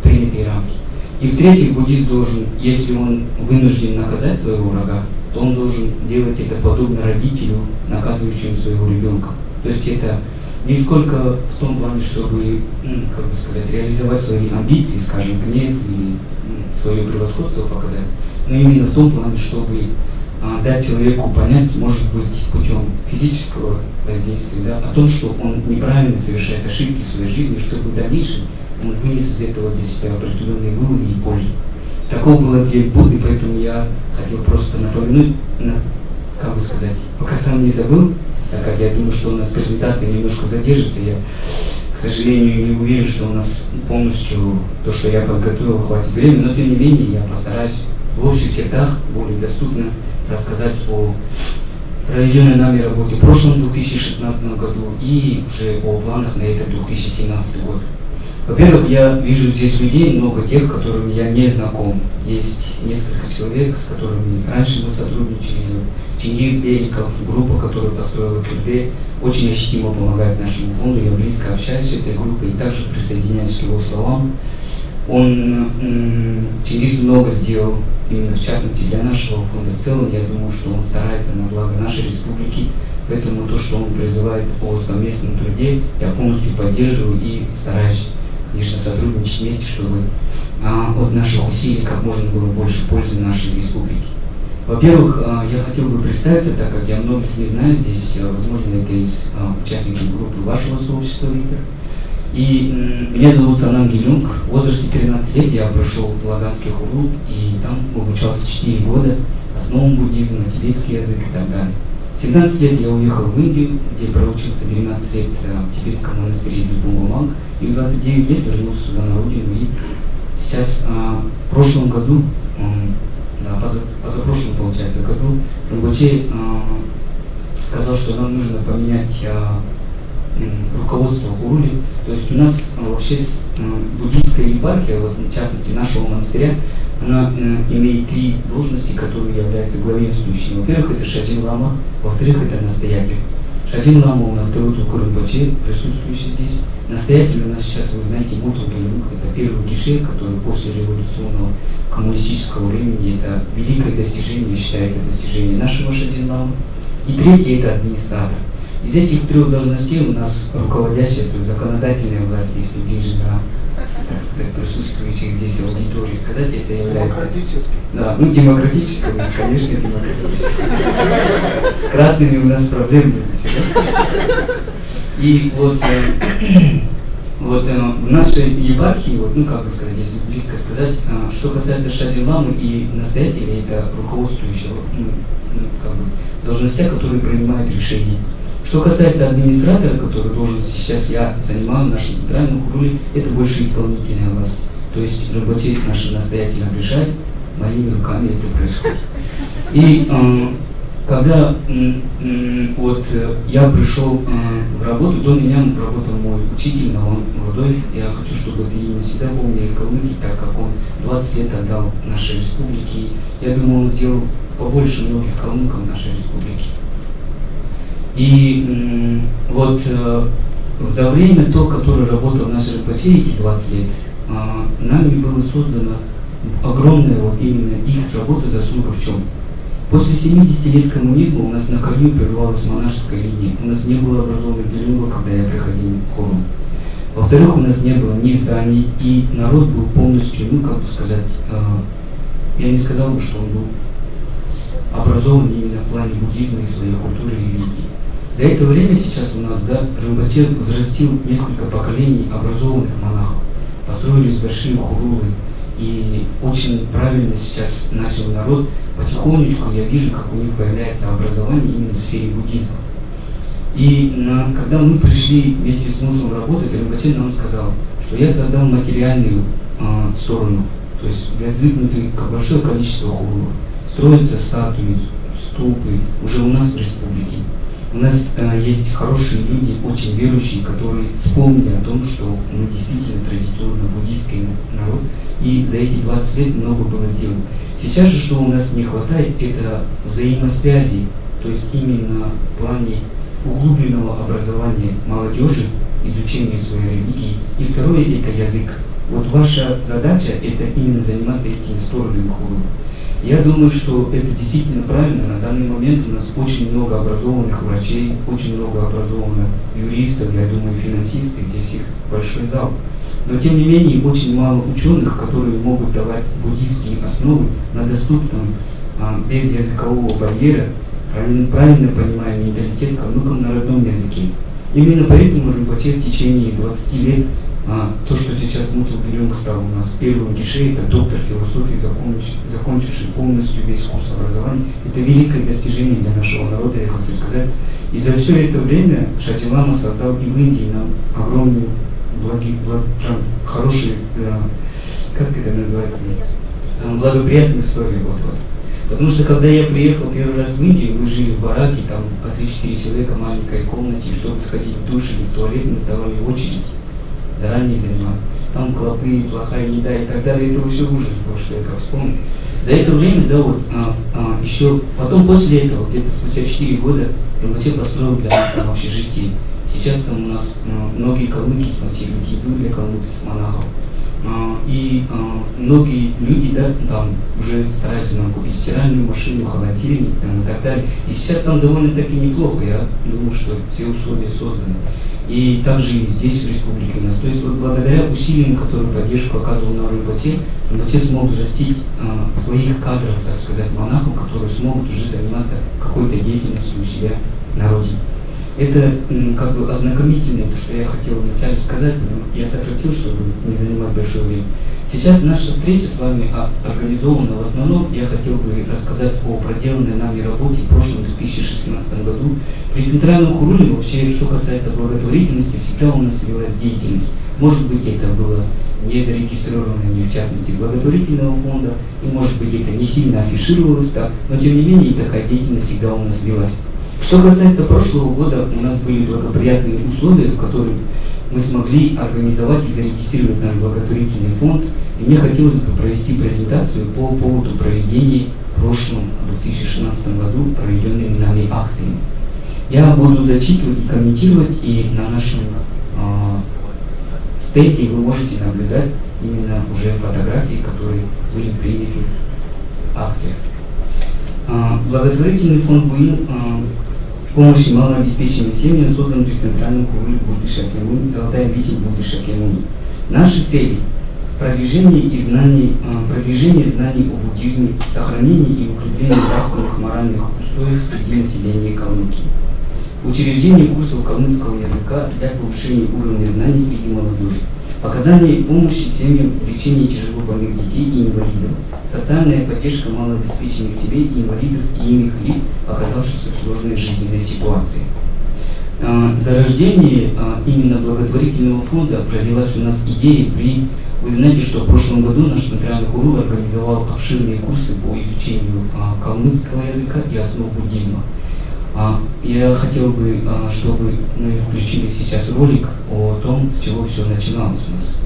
принятые рамки. И в-третьих, буддист должен, если он вынужден наказать своего врага, то он должен делать это подобно родителю, наказывающему своего ребенка. То есть это не сколько в том плане, чтобы, как бы сказать, реализовать свои амбиции, скажем, гнев или свое превосходство показать, но именно в том плане, чтобы дать человеку понять, может быть, путем физического воздействия, да, о том, что он неправильно совершает ошибки в своей жизни, чтобы в дальнейшем он вынес из этого для себя определенные выводы и пользу. Таков был ответ Будды, поэтому я хотел просто напомянуть, как бы сказать, пока сам не забыл, так как я думаю, что у нас презентация немножко задержится, я, к сожалению, не уверен, что у нас полностью то, что я подготовил, хватит времени, но тем не менее я постараюсь в общих чертах более доступно рассказать о проведенной нами работе в прошлом 2016 году и уже о планах на этот 2017 год. Во-первых, я вижу здесь людей, много тех, которыми я не знаком. Есть несколько человек, с которыми раньше мы сотрудничали. Чингис Бериков, группа, которую построила Кюрде, очень ощутимо помогает нашему фонду. Я близко общаюсь с этой группой и также присоединяюсь к его словам. Чингис много сделал, именно в частности для нашего фонда. В целом, я думаю, что он старается на благо нашей республики. Поэтому то, что он призывает о совместном труде, я полностью поддерживаю и стараюсь, конечно, сотрудничать вместе, чтобы от наших усилий как можно было больше пользы нашей республике. Во-первых, я хотел бы представиться, так как я многих не знаю здесь, возможно, это из участников группы вашего сообщества, Виктор. И меня зовут Санан-гелюнг. В возрасте 13 лет я прошел Лаганский Хурул, и там обучался 4 года основам буддизма, тибетский язык и так далее. В 17 лет я уехал в Индию, где проучился 12 лет в тибетском монастыре Дилбунг, и в 29 лет вернулся сюда на родину. И сейчас, в прошлом году, позапрошлом, получается, году, Ринпоче сказал, что нам нужно поменять руководство Хуруле. То есть у нас вообще буддийская епархия, вот, в частности нашего монастыря, она имеет 3 должности, которые являются главенствующими. Во-первых, это Шадин-лама, во-вторых, это настоятель. Шадин-лама у нас Тэло Тулку Ринпоче, присутствующий здесь. Настоятель у нас сейчас, вы знаете, Монголии, это первый геше, который после революционного коммунистического времени, это великое достижение, я считаю, это достижение нашего Шадин-ламы. И третий это администратор. Из этих 3 должностей у нас руководящая, то есть законодательная власть, если ближе, так сказать, присутствующих здесь в аудитории сказать, это является... Да, ну демократически, у нас, конечно, демократически. С красными у нас проблем нет. И вот Вот в нашей епархии, вот, ну как бы сказать, если близко сказать, что касается Далай-ламы и настоятелей, это руководствующего как бы, должностя, которые принимают решения. Что касается администратора, который должен сейчас я занимаю в нашем Центральном Хуруле, это больше исполнительная власть. То есть Ринпоче с нашим настоятелем решает, моими руками это происходит. И когда вот я пришел в работу, до меня работал мой учитель, но он молодой, я хочу, чтобы это имя всегда помнили Калмыкии, так как он 20 лет отдал нашей республике. Я думаю, он сделал побольше многих калмыков нашей республики. И вот за время то, которое работал наш Ринпоче, эти 20 лет, нами было создано огромная вот именно их работа, заслуга в чем? После 70 лет коммунизма у нас на корню прервалась монашеская линия. У нас не было образованных гелюнгов, когда я приходил в Хурулу. Во-вторых, у нас не было ни зданий, и народ был полностью, ну как бы сказать, я не сказал бы, что он был образован именно в плане буддизма и своей культуры и религии. За это время сейчас у нас, да, Ринпоче взрастил несколько поколений образованных монахов, построились большие хурулы, и очень правильно сейчас начал народ, потихонечку я вижу, как у них появляется образование именно в сфере буддизма. И когда мы пришли вместе с мудрым работать, Ринпоче нам сказал, что я создал материальную сторону, то есть воздвигнутый большое количество хурулов, строятся статуи, ступы уже у нас в республике. У нас есть хорошие люди, очень верующие, которые вспомнили о том, что мы действительно традиционно буддийский народ, и за эти 20 лет много было сделано. Сейчас же, что у нас не хватает, это взаимосвязи, то есть именно в плане углубленного образования молодежи, изучения своей религии. И второе – это язык. Вот ваша задача – это именно заниматься этими сторонами Хурула. Я думаю, что это действительно правильно. На данный момент у нас очень много образованных врачей, очень много образованных юристов, я думаю, финансисты, здесь их большой зал. Но тем не менее, очень мало ученых, которые могут давать буддийские основы на доступном, без языкового барьера, правильно понимая менталитет калмыков на родном языке. Именно поэтому Ринпоче в течение 20 лет, то, что сейчас Санан-гелюнг стал у нас первым гише, это доктор философии, закончивший полностью весь курс образования. Это великое достижение для нашего народа, я хочу сказать. И за все это время Далай-ламы создал и в Индии нам огромные, хорошие, как это называется, благоприятные условия. Вот. Потому что когда я приехал первый раз в Индию, мы жили в бараке, там по 3-4 человека в маленькой комнате, чтобы сходить в душ или в туалет, мы вставали в очередь, заранее занимали. Там клопы, плохая еда и так далее, это все ужас был, что я как вспомнил. За это время, да, вот, еще, потом после этого, где-то спустя 4 года, Ринпоче построил для нас там общежитие. Сейчас там у нас многие калмыки спонсируют еду для калмыцких монахов. И многие люди, да, там уже стараются нам купить стиральную машину, холодильник там, и так далее. И сейчас там довольно-таки неплохо, я думаю, что все условия созданы. И также и здесь, в республике у нас. То есть вот благодаря усилиям, которые поддержку оказывал на Ринпоче, Ринпоче смог взрастить своих кадров, так сказать, монахов, которые смогут уже заниматься какой-то деятельностью у себя на родине. Это как бы ознакомительное, то, что я хотел вначале сказать, но я сократил, чтобы не занимать большое время. Сейчас наша встреча с вами организована в основном, я хотел бы рассказать о проделанной нами работе в прошлом 2016 году. При Центральном Хуруле вообще, что касается благотворительности, всегда у нас велась деятельность. Может быть, это было не зарегистрировано, не в частности благотворительного фонда, и может быть, это не сильно афишировалось так, но тем не менее такая деятельность всегда у нас велась. Что касается прошлого года, у нас были благоприятные условия, в которых мы смогли организовать и зарегистрировать наш благотворительный фонд. И мне хотелось бы провести презентацию по поводу проведения в прошлом 2016 году проведенными нами акциями. Я буду зачитывать и комментировать, и на нашем стенде вы можете наблюдать именно уже фотографии, которые были приняты в акциях. Благотворительный фонд БУИН помощи малообеспеченным семьям создан при Центральном Хуруле Будды Шакьямуни, Золотая обитель Будды Шакьямуни. Наши цели – продвижение знаний о буддизме, сохранение и укрепление нравственных моральных устоев среди населения Калмыкии. Учреждение курсов калмыцкого языка для повышения уровня знаний среди молодежи. оказание помощи семьям в лечении тяжело больных детей и инвалидов, социальная поддержка малообеспеченных семей и инвалидов и иных лиц, оказавшихся в сложной жизненной ситуации. Зарождение именно благотворительного фонда провелась у нас идея Вы знаете, что в прошлом году наш Центральный Хурула организовал обширные курсы по изучению калмыцкого языка и основ буддизма. Я хотел бы, чтобы мы включили сейчас ролик о том, с чего все начиналось у нас.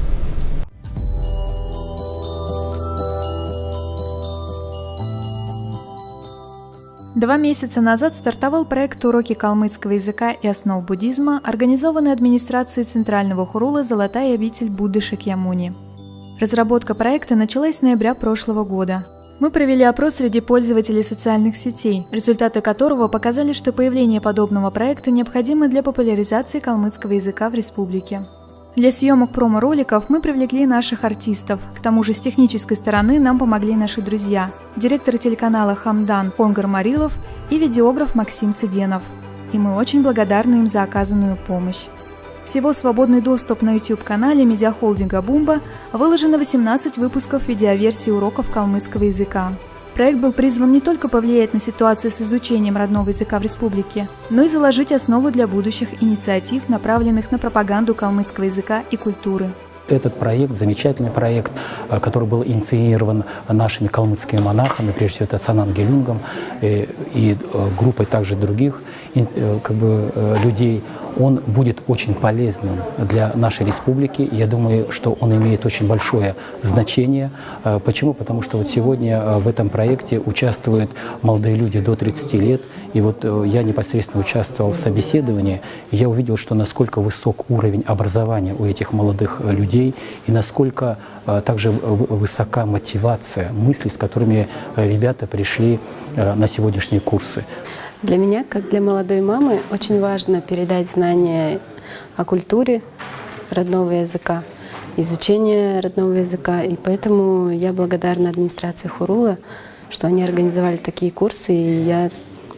Два месяца назад стартовал проект «Уроки калмыцкого языка и основ буддизма», организованный администрацией Центрального Хурулы «Золотая обитель Будды Шакьямуни». Разработка проекта началась с ноября прошлого года. Мы провели опрос среди пользователей социальных сетей, результаты которого показали, что появление подобного проекта необходимо для популяризации калмыцкого языка в республике. Для съемок промо-роликов мы привлекли наших артистов. К тому же с технической стороны нам помогли наши друзья, директор телеканала Хамдан Конгар Марилов и видеограф Максим Циденов. И мы очень благодарны им за оказанную помощь. Всего свободный доступ на YouTube-канале медиахолдинга Бумба выложено 18 выпусков видеоверсии уроков калмыцкого языка. Проект был призван не только повлиять на ситуацию с изучением родного языка в республике, но и заложить основу для будущих инициатив, направленных на пропаганду калмыцкого языка и культуры. Этот проект, замечательный проект, который был инициирован нашими калмыцкими монахами, прежде всего это Санан-гелюнгом и группой также других людей, он будет очень полезным для нашей республики. Я думаю, что он имеет очень большое значение. Почему? Потому что вот сегодня в этом проекте участвуют молодые люди до 30 лет. И вот я непосредственно участвовал в собеседовании, и я увидел, что насколько высок уровень образования у этих молодых людей, и насколько также высока мотивация, мысли, с которыми ребята пришли на сегодняшние курсы. Для меня, как для молодой мамы, очень важно передать знания о культуре родного языка, изучение родного языка. И поэтому я благодарна администрации Хурула, что они организовали такие курсы, и я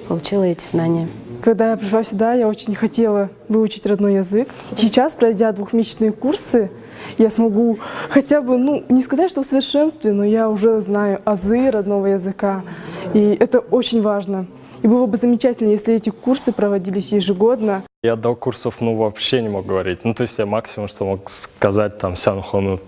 получила эти знания. Когда я пришла сюда, я очень хотела выучить родной язык. Сейчас, пройдя двухмесячные курсы, я смогу хотя бы, не сказать, что в совершенстве, но я уже знаю азы родного языка. И это очень важно. И было бы замечательно, если эти курсы проводились ежегодно. Я до курсов вообще не мог говорить. То есть я максимум, что мог сказать, сянхону,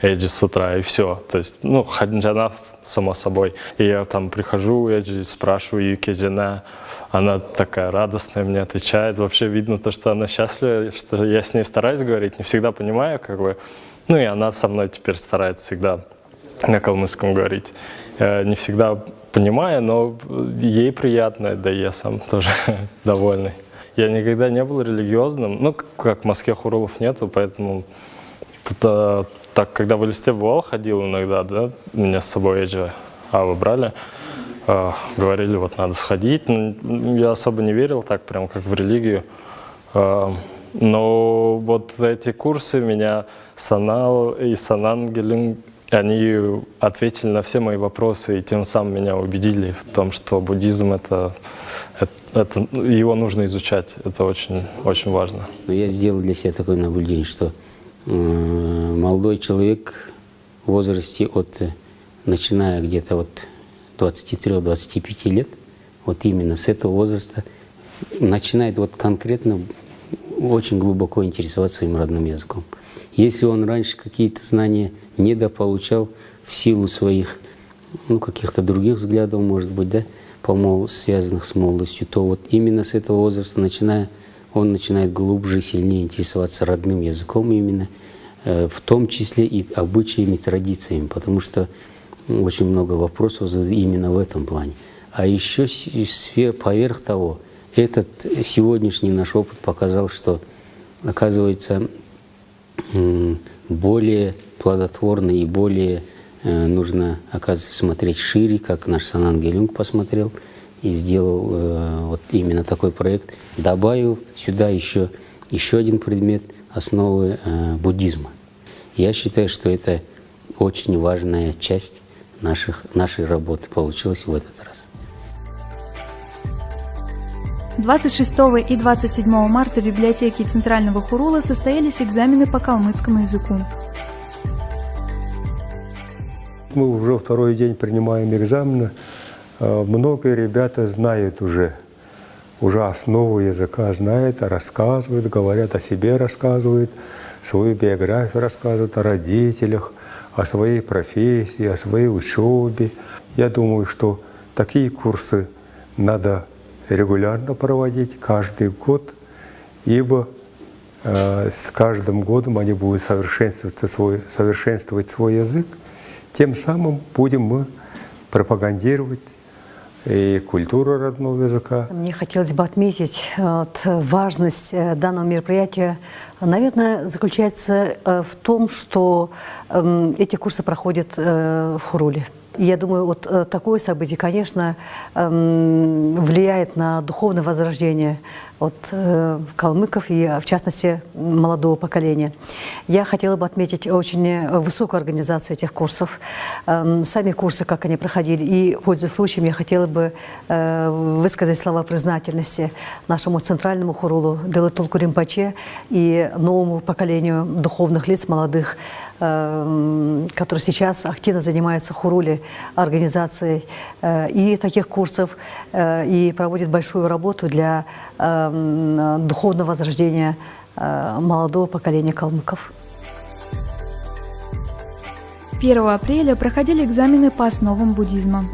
эджи с утра, и все. То есть, хаджана, само собой. И я прихожу, эджи, спрашиваю юкеджана, она такая радостная, мне отвечает. Вообще видно то, что она счастлива, что я с ней стараюсь говорить, не всегда понимаю, и она со мной теперь старается всегда на калмыцком говорить. Не всегда понимаю, но ей приятно, да и я сам тоже довольный. Я никогда не был религиозным, как в Москве хурулов нету, поэтому так, когда в Элисте бывал, ходил иногда, да, меня с собой эджи брали, говорили, надо сходить. Я особо не верил так, прям как в религию. Но эти курсы меня Санал и Санан-гелюнг, они ответили на все мои вопросы и тем самым меня убедили в том, что буддизм его нужно изучать, это очень, очень важно. Я сделал для себя такое наблюдение, что молодой человек в возрасте начиная где-то 23-25 лет, именно с этого возраста начинает конкретно очень глубоко интересоваться своим родным языком. Если он раньше какие-то знания недополучал в силу своих каких-то других взглядов, может быть, да, связанных с молодостью, то именно с этого возраста он начинает глубже и сильнее интересоваться родным языком именно, в том числе и обычаями, традициями, потому что очень много вопросов именно в этом плане. А еще поверх того, этот сегодняшний наш опыт показал, что, оказывается, более плодотворно и более нужно, оказывается, смотреть шире, как наш Санан-гелюнг посмотрел и сделал именно такой проект. Добавил сюда еще один предмет — основы буддизма. Я считаю, что это очень важная часть нашей работы получилась в этот раз. 26 и 27 марта в библиотеке Центрального Хурула состоялись экзамены по калмыцкому языку. Мы уже второй день принимаем экзамены. Многие ребята знают уже основу языка, знают, рассказывают, говорят о себе, рассказывают, свою биографию рассказывают, о родителях, о своей профессии, о своей учебе. Я думаю, что такие курсы надо регулярно проводить, каждый год, ибо с каждым годом они будут совершенствовать свой язык. Тем самым будем мы пропагандировать и культуру родного языка. Мне хотелось бы отметить важность данного мероприятия. Наверное, заключается в том, что эти курсы проходят в Хуруле. И я думаю, вот такое событие, конечно, влияет на духовное возрождение калмыков и, в частности, молодого поколения. Я хотела бы отметить очень высокую организацию этих курсов. Сами курсы, как они проходили. И, пользуясь случаем, я хотела бы высказать слова признательности нашему Центральному Хурулу, Тэло Тулку Ринпоче и новому поколению духовных лиц, молодых, которые сейчас активно занимаются в Хуруле организацией и таких курсов, и проводят большую работу для духовного возрождения молодого поколения калмыков. 1 апреля проходили экзамены по основам буддизма.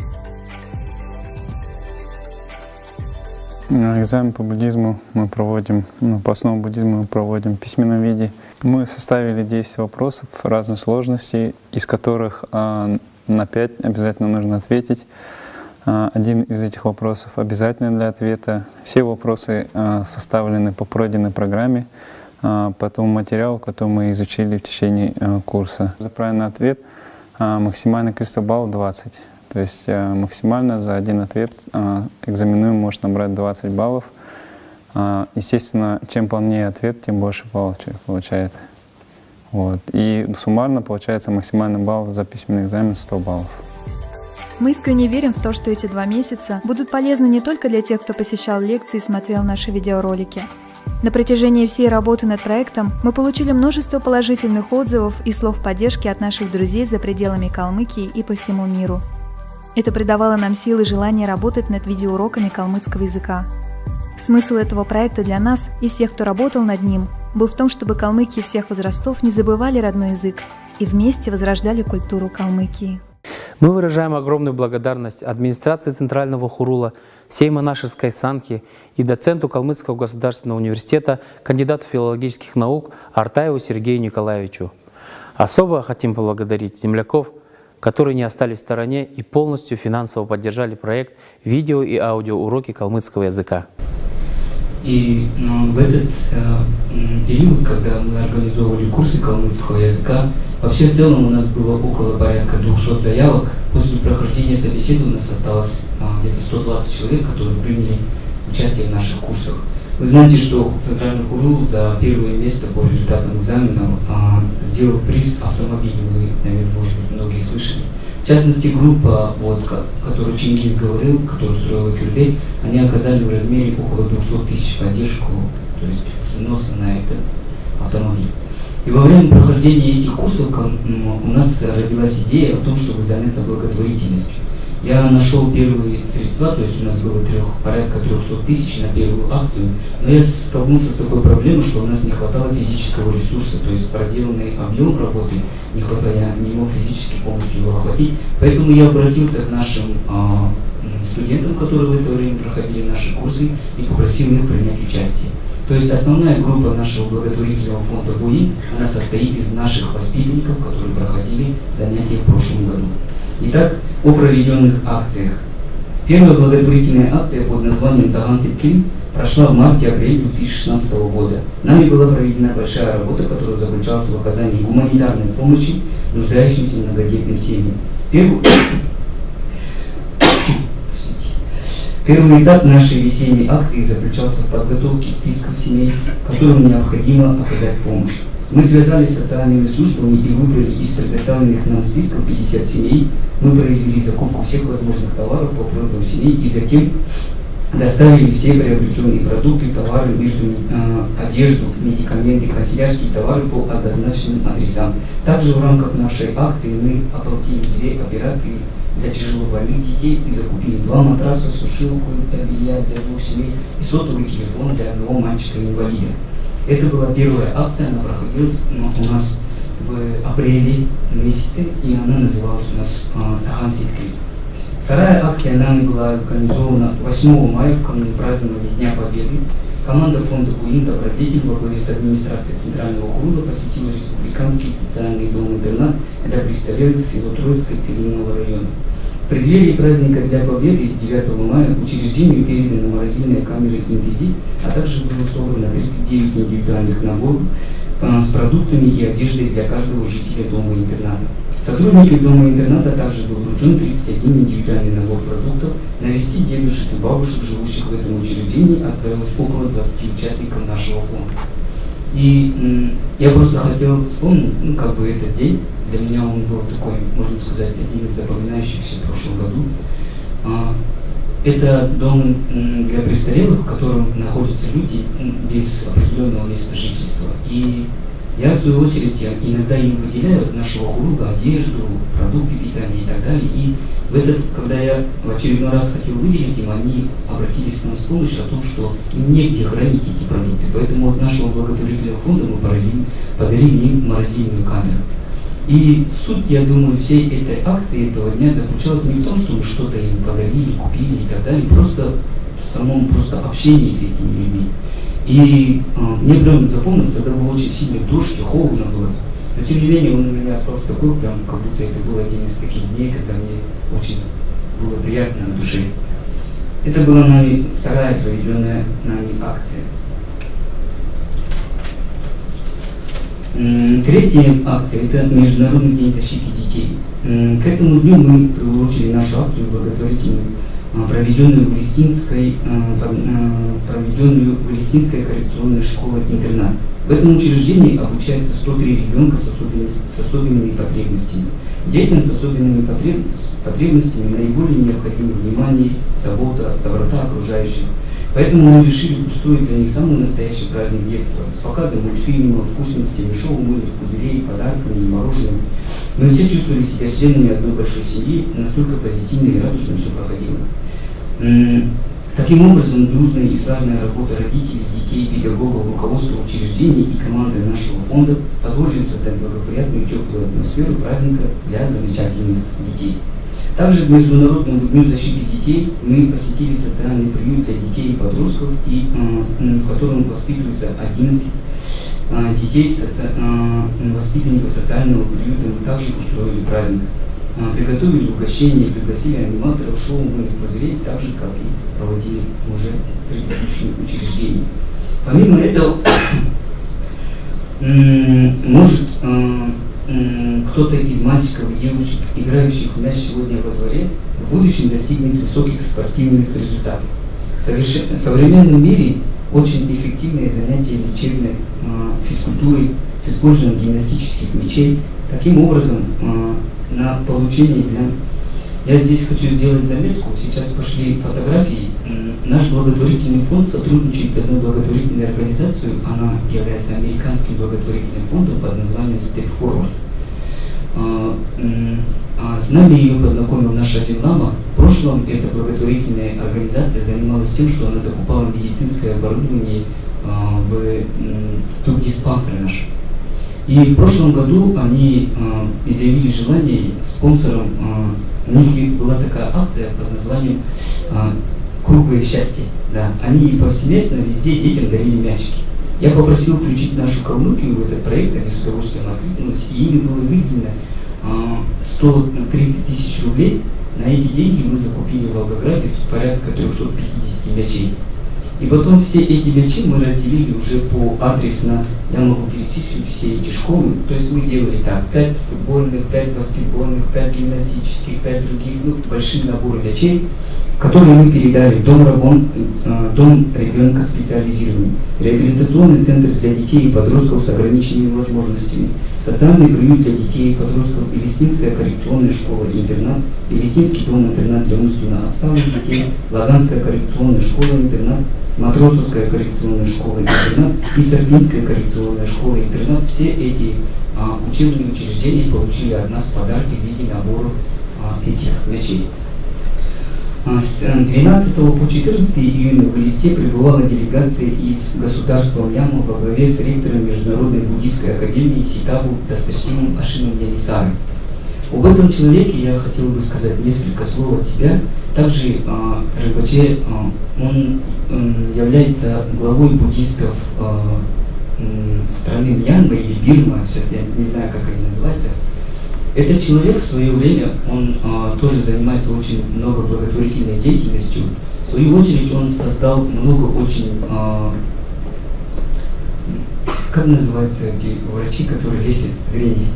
Экзамен по буддизму мы проводим, по основам буддизма мы проводим в письменном виде. Мы составили 10 вопросов разной сложности, из которых на 5 обязательно нужно ответить. Один из этих вопросов обязательный для ответа. Все вопросы составлены по пройденной программе, по тому материалу, который мы изучили в течение курса. За правильный ответ максимальное количество баллов 20. То есть максимально за один ответ экзаменуемый может набрать 20 баллов. Естественно, чем полнее ответ, тем больше баллов человек получает. И суммарно получается максимальный балл за письменный экзамен 100 баллов. Мы искренне верим в то, что эти 2 месяца будут полезны не только для тех, кто посещал лекции и смотрел наши видеоролики. На протяжении всей работы над проектом мы получили множество положительных отзывов и слов поддержки от наших друзей за пределами Калмыкии и по всему миру. Это придавало нам силы и желание работать над видеоуроками калмыцкого языка. Смысл этого проекта для нас и всех, кто работал над ним, был в том, чтобы калмыки всех возрастов не забывали родной язык и вместе возрождали культуру Калмыкии. Мы выражаем огромную благодарность администрации Центрального Хурула, всей монашеской санхи и доценту Калмыцкого государственного университета, кандидату филологических наук Артаеву Сергею Николаевичу. Особо хотим поблагодарить земляков, которые не остались в стороне и полностью финансово поддержали проект видео и аудиоуроки калмыцкого языка. И в этот период, когда мы организовывали курсы калмыцкого языка, вообще в целом у нас было около порядка 200 заявок. После прохождения собеседования у нас осталось где-то 120 человек, которые приняли участие в наших курсах. Вы знаете, что Центральный Хурул за первое место по результатам экзаменов сделал приз автомобиля. Вы, наверное, может быть, многие слышали. В частности, группа, которую Чингис говорил, которую строила Кюрдей, они оказали в размере около 200 тысяч поддержку, то есть взноса на этот автомобиль. И во время прохождения этих курсов у нас родилась идея о том, чтобы заняться благотворительностью. Я нашел первые средства, то есть у нас было порядка 300 тысяч на первую акцию, но я столкнулся с такой проблемой, что у нас не хватало физического ресурса, то есть проделанный объем работы не хватало, я не мог физически полностью его охватить. Поэтому я обратился к нашим студентам, которые в это время проходили наши курсы, и попросил их принять участие. То есть основная группа нашего благотворительного фонда БУИ, она состоит из наших воспитанников, которые проходили занятия в прошлом году. Итак, о проведенных акциях. Первая благотворительная акция под названием «Цаган Сепкин» прошла в марте-апреле 2016 года. Нами была проведена большая работа, которая заключалась в оказании гуманитарной помощи нуждающимся многодетным семьям. Первый этап нашей весенней акции заключался в подготовке списков семей, которым необходимо оказать помощь. Мы связались с социальными службами и выбрали из предоставленных нам списков 50 семей. Мы произвели закупку всех возможных товаров по просьбам семей и затем доставили все приобретенные продукты, товары, одежду, медикаменты, канцелярские товары по однозначным адресам. Также в рамках нашей акции мы оплатили 2 операции для тяжелобольных детей и закупили 2 матраса, сушилку для белья для 2 семей и сотовый телефон для одного мальчика-инвалида. Это была первая акция, она проходила у нас в апреле месяце, и она называлась у нас «Цахан Ситкой». Вторая акция нами была организована 8 мая в канун празднования Дня Победы. Команда фонда «Буин Добродетель» во главе с администрацией Центрального Хурула посетила республиканский социальный дом-интернат для престарелых Северо-Троицкой Целинного района. В преддверии праздника Дня Победы 9 мая учреждению переданы морозильные камеры «Интези», а также было собрано 39 индивидуальных наборов с продуктами и одеждой для каждого жителя дома-интерната. Сотрудникам дома-интерната также был вручен 31 индивидуальный набор продуктов. Навестить дедушек и бабушек, живущих в этом учреждении, отправилось около 20 участников нашего фонда. И я просто хотел вспомнить, этот день. Для меня он был такой, можно сказать, один из запоминающихся в прошлом году. Это дом для престарелых, в котором находятся люди без определенного места жительства. И я, в свою очередь, иногда им выделяю от нашего хурула одежду, продукты питания и так далее. И когда я в очередной раз хотел выделить им, они обратились к нам с помощью о том, что им негде хранить эти продукты. Поэтому от нашего благотворительного фонда мы подарили им морозильную камеру. И суть, я думаю, всей этой акции, этого дня заключалась не в том, что мы что-то им подарили, купили и так далее, просто в самом общении с этими людьми. И мне прям запомнилось, тогда был очень сильный дождь, и холодно было. Но тем не менее он у меня остался такой, прям как будто это был один из таких дней, когда мне очень было приятно на душе. Это была нами вторая проведенная нами акция. Третья акция – это Международный день защиты детей. К этому дню мы приурочили нашу акцию благотворительную, проведенную в Листинской коррекционной школе-интернат. В этом учреждении обучается 103 ребенка с особенными потребностями. Детям с особенными потребностями наиболее необходимо внимание, забота, доброта окружающих. Поэтому мы решили устроить для них самый настоящий праздник детства с показом мультфильмов, вкусностями, шоу мыльных пузырей, подарками и мороженым. Мы все чувствовали себя членами одной большой семьи, настолько позитивно и радужно все проходило. Таким образом, дружная и слаженная работа родителей, детей, педагогов, руководства учреждений и команды нашего фонда позволили создать благоприятную и теплую атмосферу праздника для замечательных детей. Также к Международному дню защиты детей мы посетили социальный приют для детей и подростков, в котором воспитываются 11 детей, воспитанников социального приюта. Мы также устроили праздник. Приготовили угощения, пригласили аниматоров, шоу мыльных пузырей, так же, как и проводили уже в предыдущем учреждении. Помимо этого, может кто-то из мальчиков и девушек, играющих мяч сегодня во дворе, в будущем достигнет высоких спортивных результатов. В современном мире очень эффективные занятия лечебной физкультурой с использованием гимнастических мячей. Таким образом, на получение Я здесь хочу сделать заметку. Сейчас пошли фотографии. Наш благотворительный фонд сотрудничает с одной благотворительной организацией. Она является американским благотворительным фондом под названием Step Forward. С нами ее познакомил наш Далай-ламы. В прошлом эта благотворительная организация занималась тем, что она закупала медицинское оборудование в тубдиспансере наш. И в прошлом году они изъявили желание спонсором, у них была такая акция под названием «Круглое счастье». Да. Они повсеместно везде детям дарили мячики. Я попросил включить нашу Калмыкию в этот проект, они с удовольствием откликнулись, и ими было выделено 130 тысяч рублей. На эти деньги мы закупили в Волгограде порядка 350 мячей. И потом все эти мячи мы разделили уже по адресно, я могу перечислить все эти школы. То есть мы делали так: 5 футбольных, 5 баскетбольных, 5 гимнастических, 5 других, большие наборы мячей. которые мы передали в дом ребенка специализированный, реабилитационный центр для детей и подростков с ограниченными возможностями, социальный приют для детей и подростков, Палестинская коррекционная школа-интернат, Палестинский дом-интернат для умственно отсталых детей, Лаганская коррекционная школа-интернат, Матросовская коррекционная школа-интернат и Сарпинская коррекционная школа-интернат. Все эти учебные учреждения получили от нас подарки в виде наборов этих вещей. С 12 по 14 июня в Элисте пребывала делегация из государства Мьянмы во главе с ректором Международной буддийской академии Ситабу досточтимым Ашином Янисаром. Об этом человеке я хотел бы сказать несколько слов от себя. Также Ринпоче, он является главой буддистов страны Мьянма или Бирма, сейчас я не знаю, как они называются. Этот человек в свое время, он тоже занимается очень много благотворительной деятельностью. В свою очередь он создал много очень, как называются эти врачи, которые лечат зрение?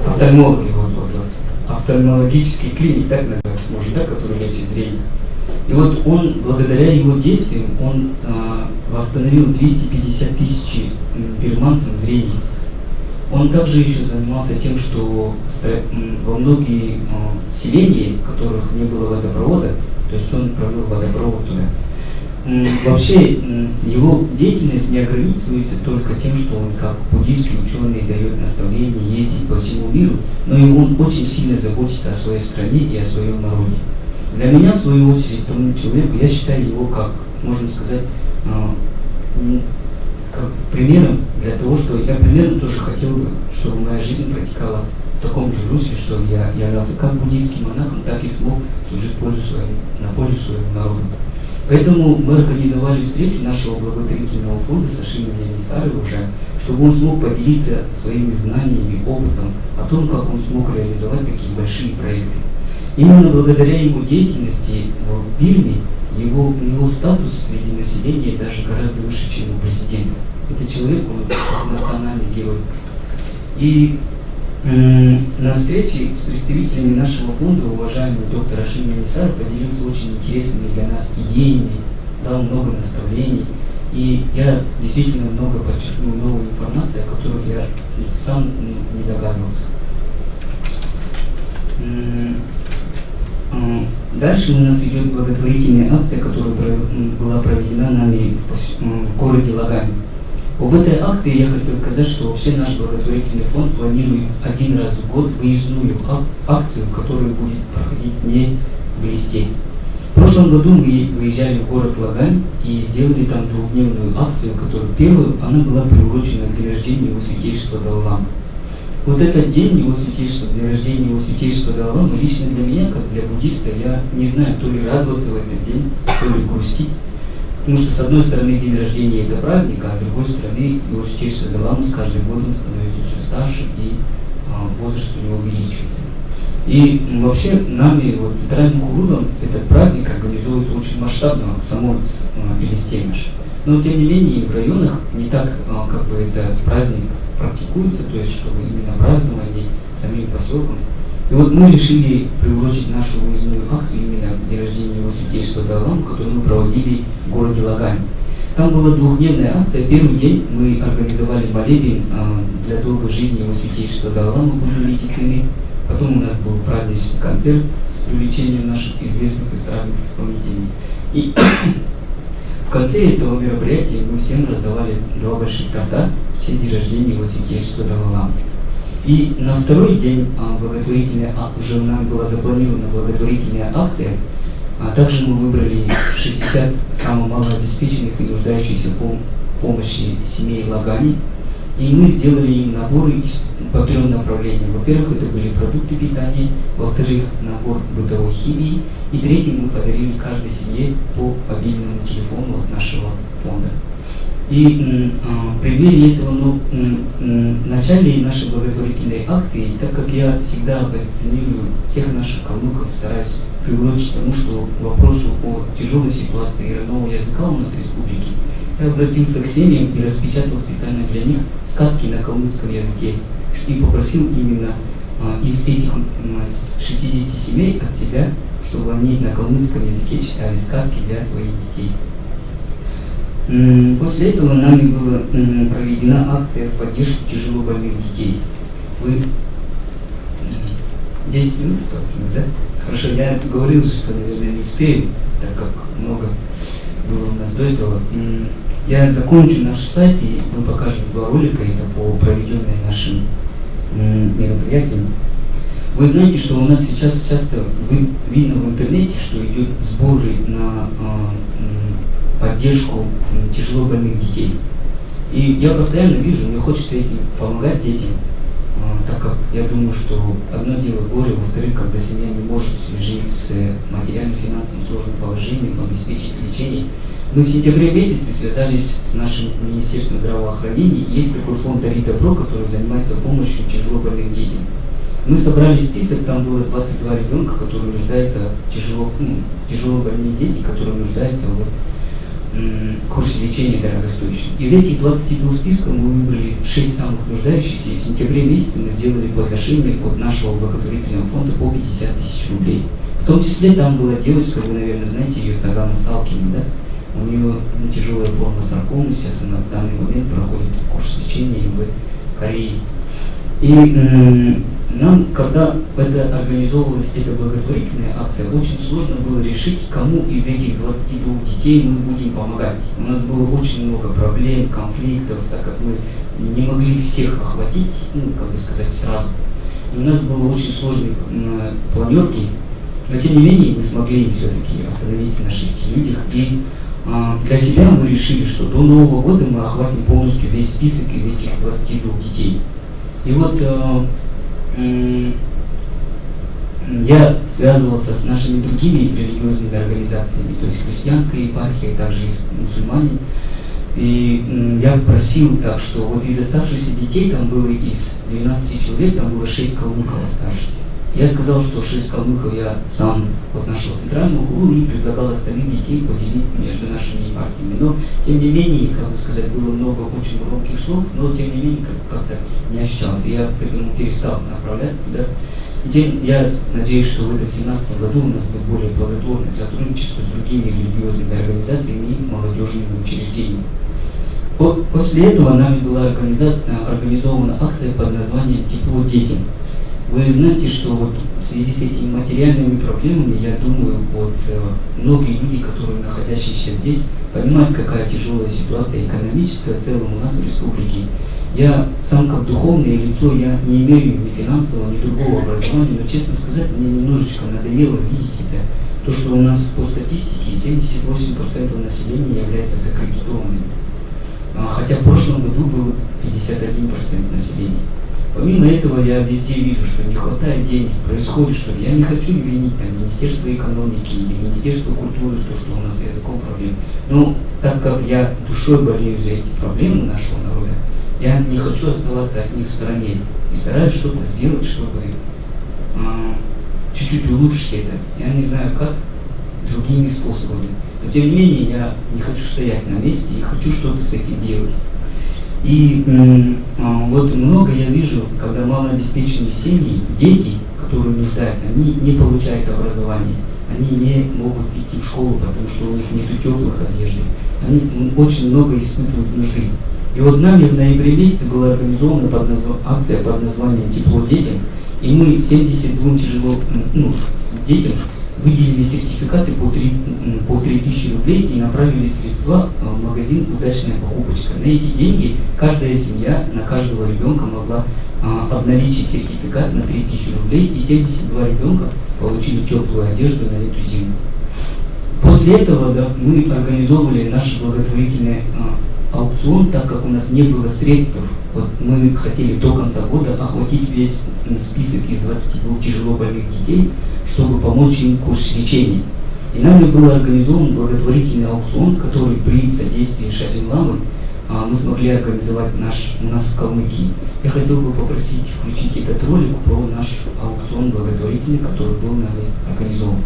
Офтальмологи, офтальмологический клиник, так называют, может, да, который лечит зрение. И вот он, благодаря его действиям, он восстановил 250 тысяч бирманцев зрения. Он также еще занимался тем, что во многие селения, в которых не было водопровода, то есть он провел водопровод туда. Вообще его деятельность не ограничивается только тем, что он как буддийский ученый дает наставления ездить по всему миру, но и он очень сильно заботится о своей стране и о своем народе. Для меня, в свою очередь, тому человеку, я считаю его как, можно сказать, как примером для того, что я примерно тоже хотел бы, чтобы моя жизнь протекала в таком же русле, что я являлся как буддийским монахом, так и смог служить на пользу своему народу. Поэтому мы организовали встречу нашего благотворительного фонда с Ашином Янисаром уже, чтобы он смог поделиться своими знаниями, опытом о том, как он смог реализовать такие большие проекты. Именно благодаря его деятельности в Бирме его статус среди населения даже гораздо выше, чем у президента. Это человек, он национальный герой. И на встрече с представителями нашего фонда уважаемый доктор Ашин Янисар поделился очень интересными для нас идеями, дал много наставлений. И я действительно много подчеркнул новой информации, о которой я сам не догадывался. Дальше у нас идет благотворительная акция, которая была проведена нами в городе Лагане. Об этой акции я хотел сказать, что вообще наш благотворительный фонд планирует один раз в год выездную акцию, которая будет проходить не в Элисте. В прошлом году мы выезжали в город Лагань и сделали там двухдневную акцию, которая первую, она была приурочена к дню рождения его святейшества Далай-ламы. Вот этот день его святейшества, день рождения его святейшества Далай-ламы, лично для меня, как для буддиста, я не знаю, то ли радоваться в этот день, то ли грустить. Потому что, с одной стороны, день рождения – это праздник, а с другой стороны, его святейшество Далай-ламы с каждым годом становится все старше, и возраст у него увеличивается. И вообще нами, вот, Центральным Хурулом, этот праздник организуется очень масштабно в самой Элисте нашей. Но, тем не менее, в районах не так, как бы, этот праздник практикуется, то есть, чтобы именно празднование самим поселком. И вот мы решили приурочить нашу выездную акцию именно к день рождения его святейшества Далай-ламы, которую мы проводили в городе Лагань. Там была двухдневная акция. Первый день мы организовали молебен для долгой жизни его святейшества Далай-ламы буддийской медицины. Потом у нас был праздничный концерт с привлечением наших известных эстрадных исполнителей. И в конце этого мероприятия мы всем раздавали 2 больших торта в честь дня рождения его святейшества Далай-ламы. И на второй день уже нам была запланирована благотворительная акция. Также мы выбрали 60 самых малообеспеченных и нуждающихся в помощи семей Лагани. И мы сделали им наборы по 3 направлениям. Во-первых, это были продукты питания, во-вторых, набор бытовой химии, и третьим мы подарили каждой семье по мобильному телефону от нашего фонда. И в преддверии этого, в начале нашей благотворительной акции, так как я всегда позиционирую всех наших калмыков, стараюсь приурочить тому, что к вопросу о тяжелой ситуации родного языка у нас в республике, я обратился к семьям и распечатал специально для них сказки на калмыцком языке и попросил именно из этих 60 семей от себя, чтобы они на калмыцком языке читали сказки для своих детей. После этого нами была проведена акция в поддержку тяжело больных детей. Вы 10 минут осталось, да? Хорошо, я говорил же, что, наверное, не успею, так как много было у нас до этого. Я закончу наш сайт, и мы покажем 2 ролика, это по проведенной нашим мероприятиям. Вы знаете, что у нас сейчас часто видно в интернете, что идет сборы на поддержку тяжело больных детей. И я постоянно вижу, мне хочется этим помогать детям, так как я думаю, что одно дело горе, во-вторых, когда семья не может жить с материальным, финансовым сложным положением, обеспечить лечение. Мы в сентябре месяце связались с нашим Министерством здравоохранения. Есть такой фонд «Дари добро», который занимается помощью тяжело больным детям. Мы собрали список, там было 22 ребенка, которые нуждаются, тяжело больные дети, которые нуждаются в курсе лечения дорогостоящем. Из этих 22 списков мы выбрали 6 самых нуждающихся, и в сентябре месяце мы сделали приглашение от нашего благотворительного фонда по 50 000 рублей. В том числе там была девочка, вы, наверное, знаете ее, Цагана Салкина, да? У нее тяжелая форма саркомы, сейчас она в данный момент проходит курс лечения в Корее. И нам, когда это организовывалась эта благотворительная акция, очень сложно было решить, кому из этих 22 детей мы будем помогать. У нас было очень много проблем, конфликтов, так как мы не могли всех охватить, сразу. И у нас было очень сложные планерки, но тем не менее мы смогли все-таки остановиться на 6 людях. И для себя мы решили, что до Нового года мы охватим полностью весь список из этих 22 детей. И вот я связывался с нашими другими религиозными организациями, то есть христианская епархия, также и мусульмане. И я просил так, что вот из оставшихся детей, там было из 12 человек, там было 6 калмыков оставшихся. Я сказал, что 6 калмыков я сам от нашего Центрального Хурулы и предлагал остальных детей поделить между нашими епархиями. Но, тем не менее, было много очень громких слов, но, тем не менее, как-то не ощущалось. Я поэтому перестал направлять туда. Я надеюсь, что в этом 2017 году у нас будет более плодотворное сотрудничество с другими религиозными организациями и молодежными учреждениями. После этого нами была организована акция под названием «Тепло детям». Вы знаете, что вот в связи с этими материальными проблемами, я думаю, многие люди, которые находящиеся здесь, понимают, какая тяжелая ситуация экономическая в целом у нас в республике. Я сам как духовное лицо, я не имею ни финансового, ни другого образования, но, честно сказать, мне немножечко надоело видеть это. То, что у нас по статистике 78% населения является закредитованным. Хотя в прошлом году было 51% населения. Помимо этого, я везде вижу, что не хватает денег, происходит что-то. Я не хочу винить Министерство экономики или Министерство культуры, то, что у нас с языком проблем. Но так как я душой болею за эти проблемы нашего народа, я не хочу оставаться от них в стороне. И стараюсь что-то сделать, чтобы чуть-чуть улучшить это. Я не знаю как, другими способами. Но тем не менее, я не хочу стоять на месте и хочу что-то с этим делать. И вот много я вижу, когда малообеспеченные семьи, дети, которые нуждаются, они не получают образование, они не могут идти в школу, потому что у них нет теплых одежды, они очень много испытывают нужды. И вот нами в ноябре месяце была организована акция под названием «Тепло детям», и мы 72 детям выделили сертификаты по 3000 рублей и направили средства в магазин «Удачная покупочка». На эти деньги каждая семья, на каждого ребенка могла обналичить сертификат на 3000 рублей, и 72 ребенка получили теплую одежду на эту зиму. После этого мы организовывали наш благотворительный аукцион, так как у нас не было средств. Вот мы хотели до конца года охватить весь список из 22 тяжело больных детей, чтобы помочь им в курсе лечения. И нами был организован благотворительный аукцион, который при содействии Далай-ламы мы смогли организовать у нас в Калмыкии. Я хотел бы попросить включить этот ролик про наш аукцион благотворительный, который был нами организован.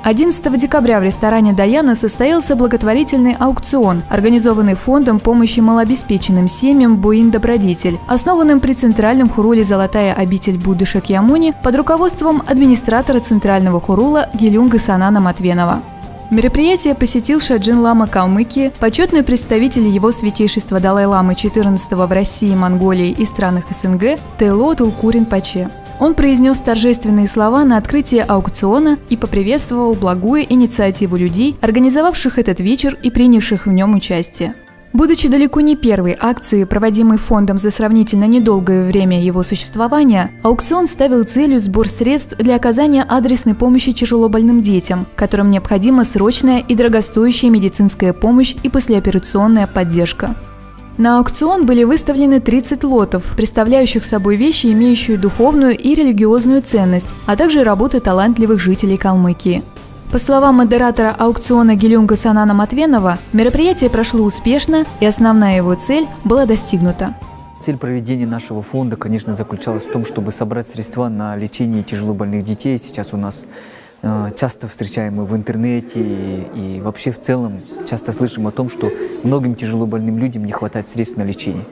11 декабря в ресторане «Даяна» состоялся благотворительный аукцион, организованный фондом помощи малообеспеченным семьям «Буин Добродетель», основанным при Центральном Хуруле «Золотая обитель Будды Шакьямуни» под руководством администратора Центрального Хурула Гелюнга Санана Матвенова. Мероприятие посетил Шаджин-лама Калмыкии, почетный представитель его Святейшества Далай-ламы 14-го в России, Монголии и странах СНГ Тэло Тулку Ринпоче. Он произнес торжественные слова на открытии аукциона и поприветствовал благую инициативу людей, организовавших этот вечер и принявших в нем участие. Будучи далеко не первой акцией, проводимой фондом за сравнительно недолгое время его существования, аукцион ставил целью сбор средств для оказания адресной помощи тяжелобольным детям, которым необходима срочная и дорогостоящая медицинская помощь и послеоперационная поддержка. На аукцион были выставлены 30 лотов, представляющих собой вещи, имеющие духовную и религиозную ценность, а также работы талантливых жителей Калмыкии. По словам модератора аукциона Гелюнга Санана Матвенова, мероприятие прошло успешно, и основная его цель была достигнута. Цель проведения нашего фонда, конечно, заключалась в том, чтобы собрать средства на лечение тяжелобольных детей. Сейчас у нас часто встречаем в интернете и вообще в целом часто слышим о том, что многим тяжелобольным людям не хватает средств на лечение.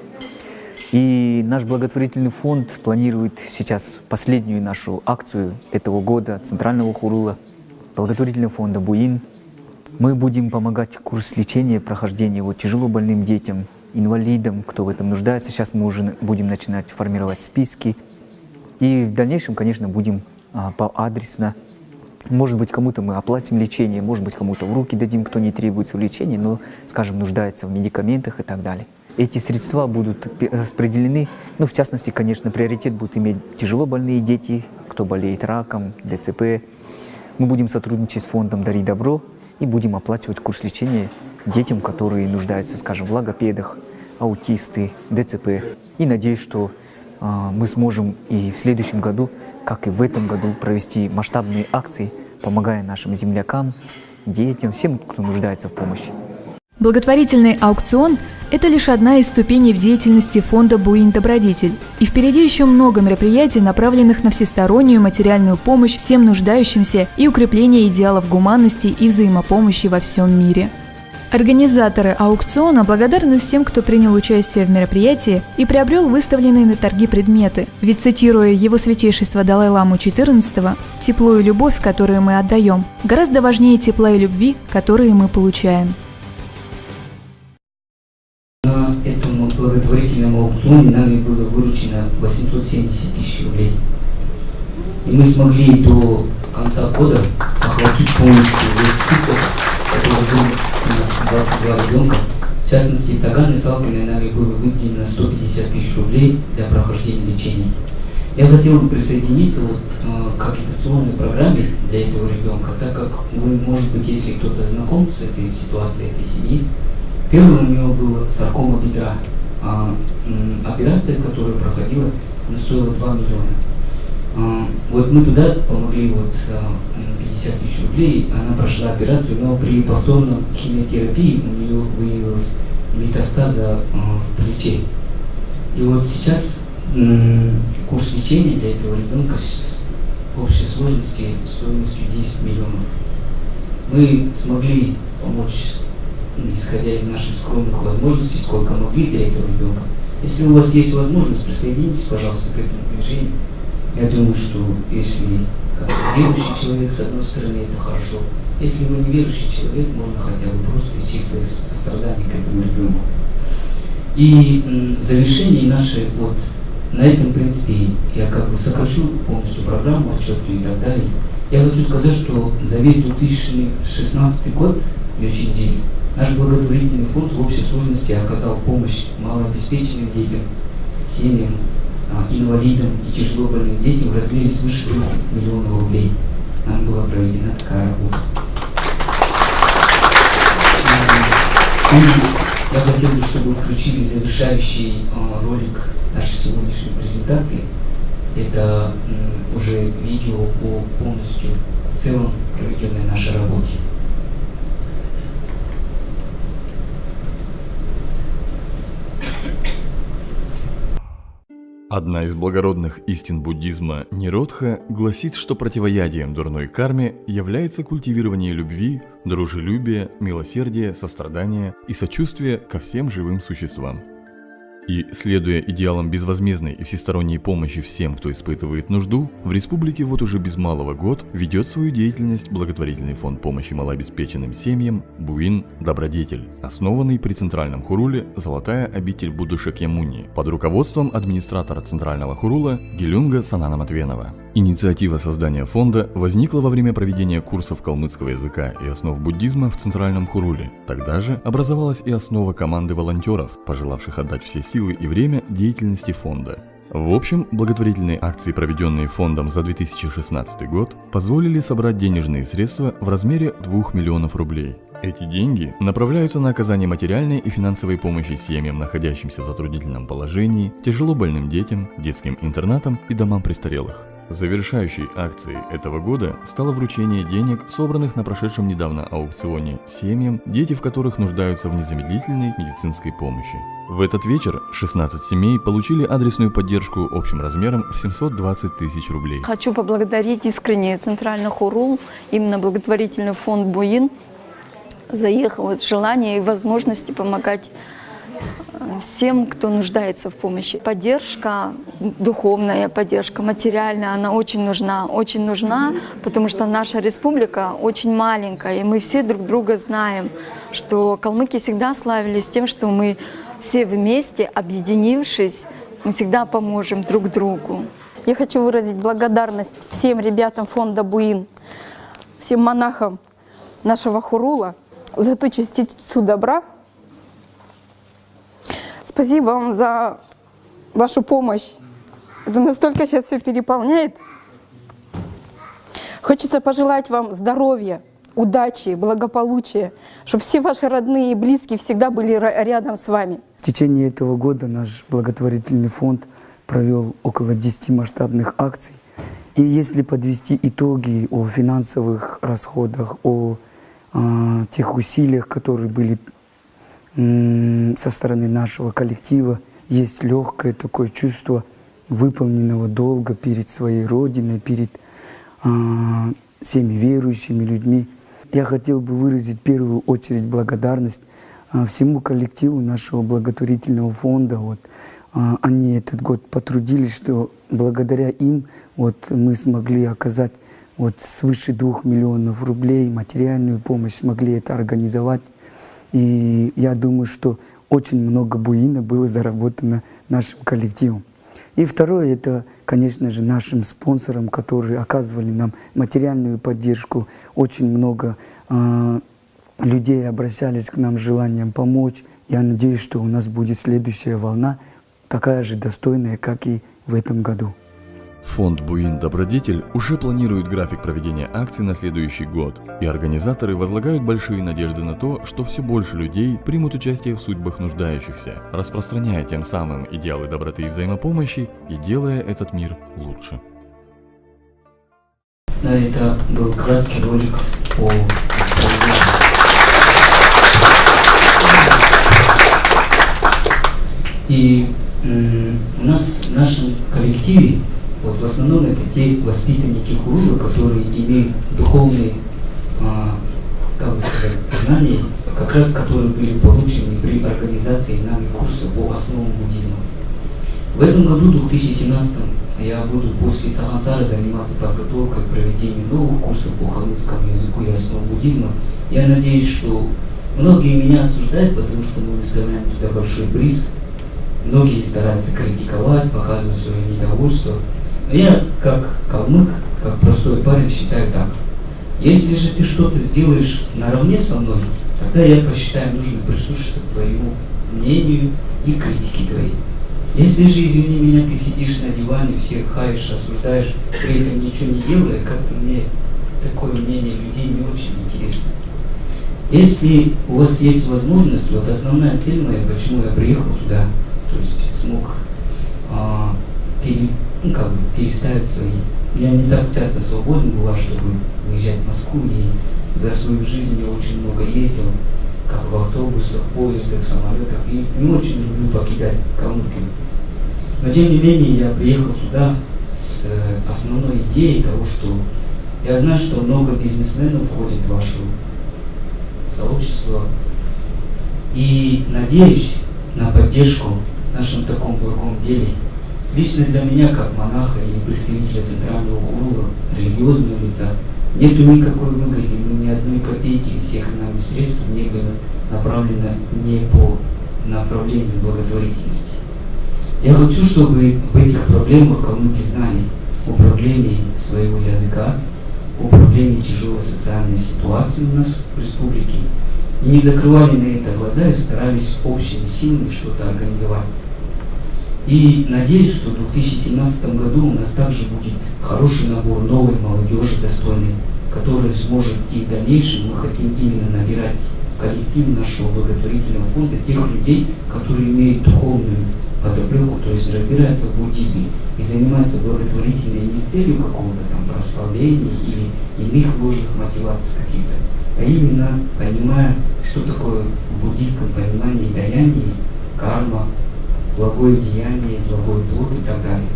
И наш благотворительный фонд планирует сейчас последнюю нашу акцию этого года Центрального Хурула, благотворительного фонда «Буин». Мы будем помогать курс лечения, прохождения тяжелобольным детям, инвалидам, кто в этом нуждается. Сейчас мы уже будем начинать формировать списки. И в дальнейшем, конечно, будем поадресно. Может быть, кому-то мы оплатим лечение, может быть, кому-то в руки дадим, кто не требуется лечения, но, скажем, нуждается в медикаментах и так далее. Эти средства будут распределены, в частности, конечно, приоритет будут иметь тяжелобольные дети, кто болеет раком, ДЦП. Мы будем сотрудничать с фондом «Дари добро» и будем оплачивать курс лечения детям, которые нуждаются, скажем, в логопедах, аутисты, ДЦП. И надеюсь, что мы сможем и в следующем году, как и в этом году, провести масштабные акции, помогая нашим землякам, детям, всем, кто нуждается в помощи. Благотворительный аукцион – это лишь одна из ступеней в деятельности фонда «Буин Добродетель». И впереди еще много мероприятий, направленных на всестороннюю материальную помощь всем нуждающимся и укрепление идеалов гуманности и взаимопомощи во всем мире. Организаторы аукциона благодарны всем, кто принял участие в мероприятии и приобрел выставленные на торги предметы. Ведь, цитируя его Святейшество Далай-ламу 14-го, «Тепло и любовь, которые мы отдаем, гораздо важнее тепла и любви, которые мы получаем». На этом благотворительном аукционе нами было выручено 870 тысяч рублей. И мы смогли до конца года охватить полностью весь список, который был у нас 22 ребенка. В частности, Цаган и Салкиной нами было выделено 150 тысяч рублей для прохождения лечения. Я хотел бы присоединиться к агитационной программе для этого ребенка, так как вы, может быть, если кто-то знаком с этой ситуацией, этой семьи, первым у него была саркома бедра. Операция, которая проходила, она стоила 2 миллиона. Мы туда помогли 50 тысяч рублей, она прошла операцию, но при повторном химиотерапии у нее выявилась метастаза в плече. И сейчас курс лечения для этого ребенка с общей сложности стоимостью 10 миллионов. Мы смогли помочь, исходя из наших скромных возможностей, сколько могли для этого ребенка. Если у вас есть возможность, присоединитесь, пожалуйста, к этому движению. Я думаю, что если как верующий человек, с одной стороны, это хорошо. Если вы не верующий человек, можно хотя бы просто чисто из сострадания к этому ребенку. И в завершении нашей, на этом, в принципе, я сокращу полностью программу отчетную и так далее. Я хочу сказать, что за весь 2016 год, Мёчин-Дин, наш благотворительный фонд в общей сложности оказал помощь малообеспеченным детям, семьям, инвалидам и тяжелобольным детям в размере свыше 2 миллионов рублей. Нам была проведена такая работа. И я хотел бы, чтобы вы включили завершающий ролик нашей сегодняшней презентации. Это уже видео о полностью в целом проведенной нашей работе. Одна из благородных истин буддизма, ниродха, гласит, что противоядием дурной карме является культивирование любви, дружелюбия, милосердия, сострадания и сочувствия ко всем живым существам. И, следуя идеалам безвозмездной и всесторонней помощи всем, кто испытывает нужду, в республике вот уже без малого год ведет свою деятельность благотворительный фонд помощи малообеспеченным семьям «Буин Добродетель», основанный при Центральном Хуруле «Золотая обитель Будды Шакьямуни» под руководством администратора Центрального Хурула Гелюнга Санана-Матвенова. Инициатива создания фонда возникла во время проведения курсов калмыцкого языка и основ буддизма в Центральном Хуруле. Тогда же образовалась и основа команды волонтеров, пожелавших отдать все силы и время деятельности фонда. В общем, благотворительные акции, проведенные фондом за 2016 год, позволили собрать денежные средства в размере 2 миллионов рублей. Эти деньги направляются на оказание материальной и финансовой помощи семьям, находящимся в затруднительном положении, тяжело больным детям, детским интернатам и домам престарелых. Завершающей акцией этого года стало вручение денег, собранных на прошедшем недавно аукционе семьям, дети в которых нуждаются в незамедлительной медицинской помощи. В этот вечер 16 семей получили адресную поддержку общим размером в 720 тысяч рублей. Хочу поблагодарить искренне Центральный Хурул, именно благотворительный фонд «Буин», за их желание и возможности помогать всем, кто нуждается в помощи. Поддержка, духовная поддержка, материальная, она очень нужна, потому что наша республика очень маленькая, и мы все друг друга знаем, что калмыки всегда славились тем, что мы все вместе, объединившись, мы всегда поможем друг другу. Я хочу выразить благодарность всем ребятам фонда «Буин», всем монахам нашего Хурула за ту частицу добра. Спасибо вам за вашу помощь. Это настолько сейчас все переполняет. Хочется пожелать вам здоровья, удачи, благополучия, чтобы все ваши родные и близкие всегда были рядом с вами. В течение этого года наш благотворительный фонд провел около 10 масштабных акций. И если подвести итоги о финансовых расходах, о тех усилиях, которые были со стороны нашего коллектива, есть легкое такое чувство выполненного долга перед своей родиной, перед всеми верующими людьми. Я хотел бы выразить в первую очередь благодарность всему коллективу нашего благотворительного фонда. Они этот год потрудились, что благодаря им мы смогли оказать свыше 2 миллионов рублей материальную помощь, смогли это организовать. И я думаю, что очень много буина было заработано нашим коллективом. И второе, это, конечно же, нашим спонсорам, которые оказывали нам материальную поддержку. Очень много людей обращались к нам с желанием помочь. Я надеюсь, что у нас будет следующая волна, такая же достойная, как и в этом году. Фонд «Буин Добродетель» уже планирует график проведения акций на следующий год, и организаторы возлагают большие надежды на то, что все больше людей примут участие в судьбах нуждающихся, распространяя тем самым идеалы доброты и взаимопомощи и делая этот мир лучше. Да, это был краткий ролик о И у нас в нашем коллективе в основном это те воспитанники Хурула, которые имеют духовные, знания, как раз которые были получены при организации нами курса по основам буддизма. В этом году, 2017, я буду после Цахансара заниматься подготовкой к проведению новых курсов по калмыцкому языку и основам буддизма. Я надеюсь, что многие меня осуждают, потому что мы выставляем туда большой приз. Многие стараются критиковать, показывать свое недовольство. Но я, как калмык, как простой парень, считаю так. Если же ты что-то сделаешь наравне со мной, тогда я посчитаю нужно прислушаться к твоему мнению и критике твоей. Если же, извини меня, ты сидишь на диване, всех хаешь, осуждаешь, при этом ничего не делая, как-то мне такое мнение людей не очень интересно. Если у вас есть возможность, основная цель моя, почему я приехал сюда, то есть смог переставить свои. Я не так часто свободен была, чтобы выезжать в Москву, и за свою жизнь я очень много ездил, как в автобусах, поездах, самолетах, и не очень люблю покидать Калмыкию. Но тем не менее я приехал сюда с основной идеей того, что я знаю, что много бизнесменов входит в ваше сообщество, и надеюсь на поддержку в нашем таком благом деле. Лично для меня, как монаха или представителя Центрального Хурула, религиозного лица, нету никакой выгоды, ни одной копейки из всех нами средств не было направлено не по направлению благотворительности. Я хочу, чтобы об этих проблемах калмыки знали, о проблеме своего языка, о проблеме тяжелой социальной ситуации у нас в республике, и не закрывали на это глаза и старались общими силами что-то организовать. И надеюсь, что в 2017 году у нас также будет хороший набор новой молодежи достойной, которая сможет и в дальнейшем, мы хотим именно набирать в коллектив нашего благотворительного фонда тех людей, которые имеют духовную подоплеку, то есть разбираются в буддизме и занимаются благотворительной не с целью какого-то там прославления или иных ложных мотиваций каких-то, а именно понимая, что такое в буддийском понимании даяние, карма, благое деяние, благой плод и так далее.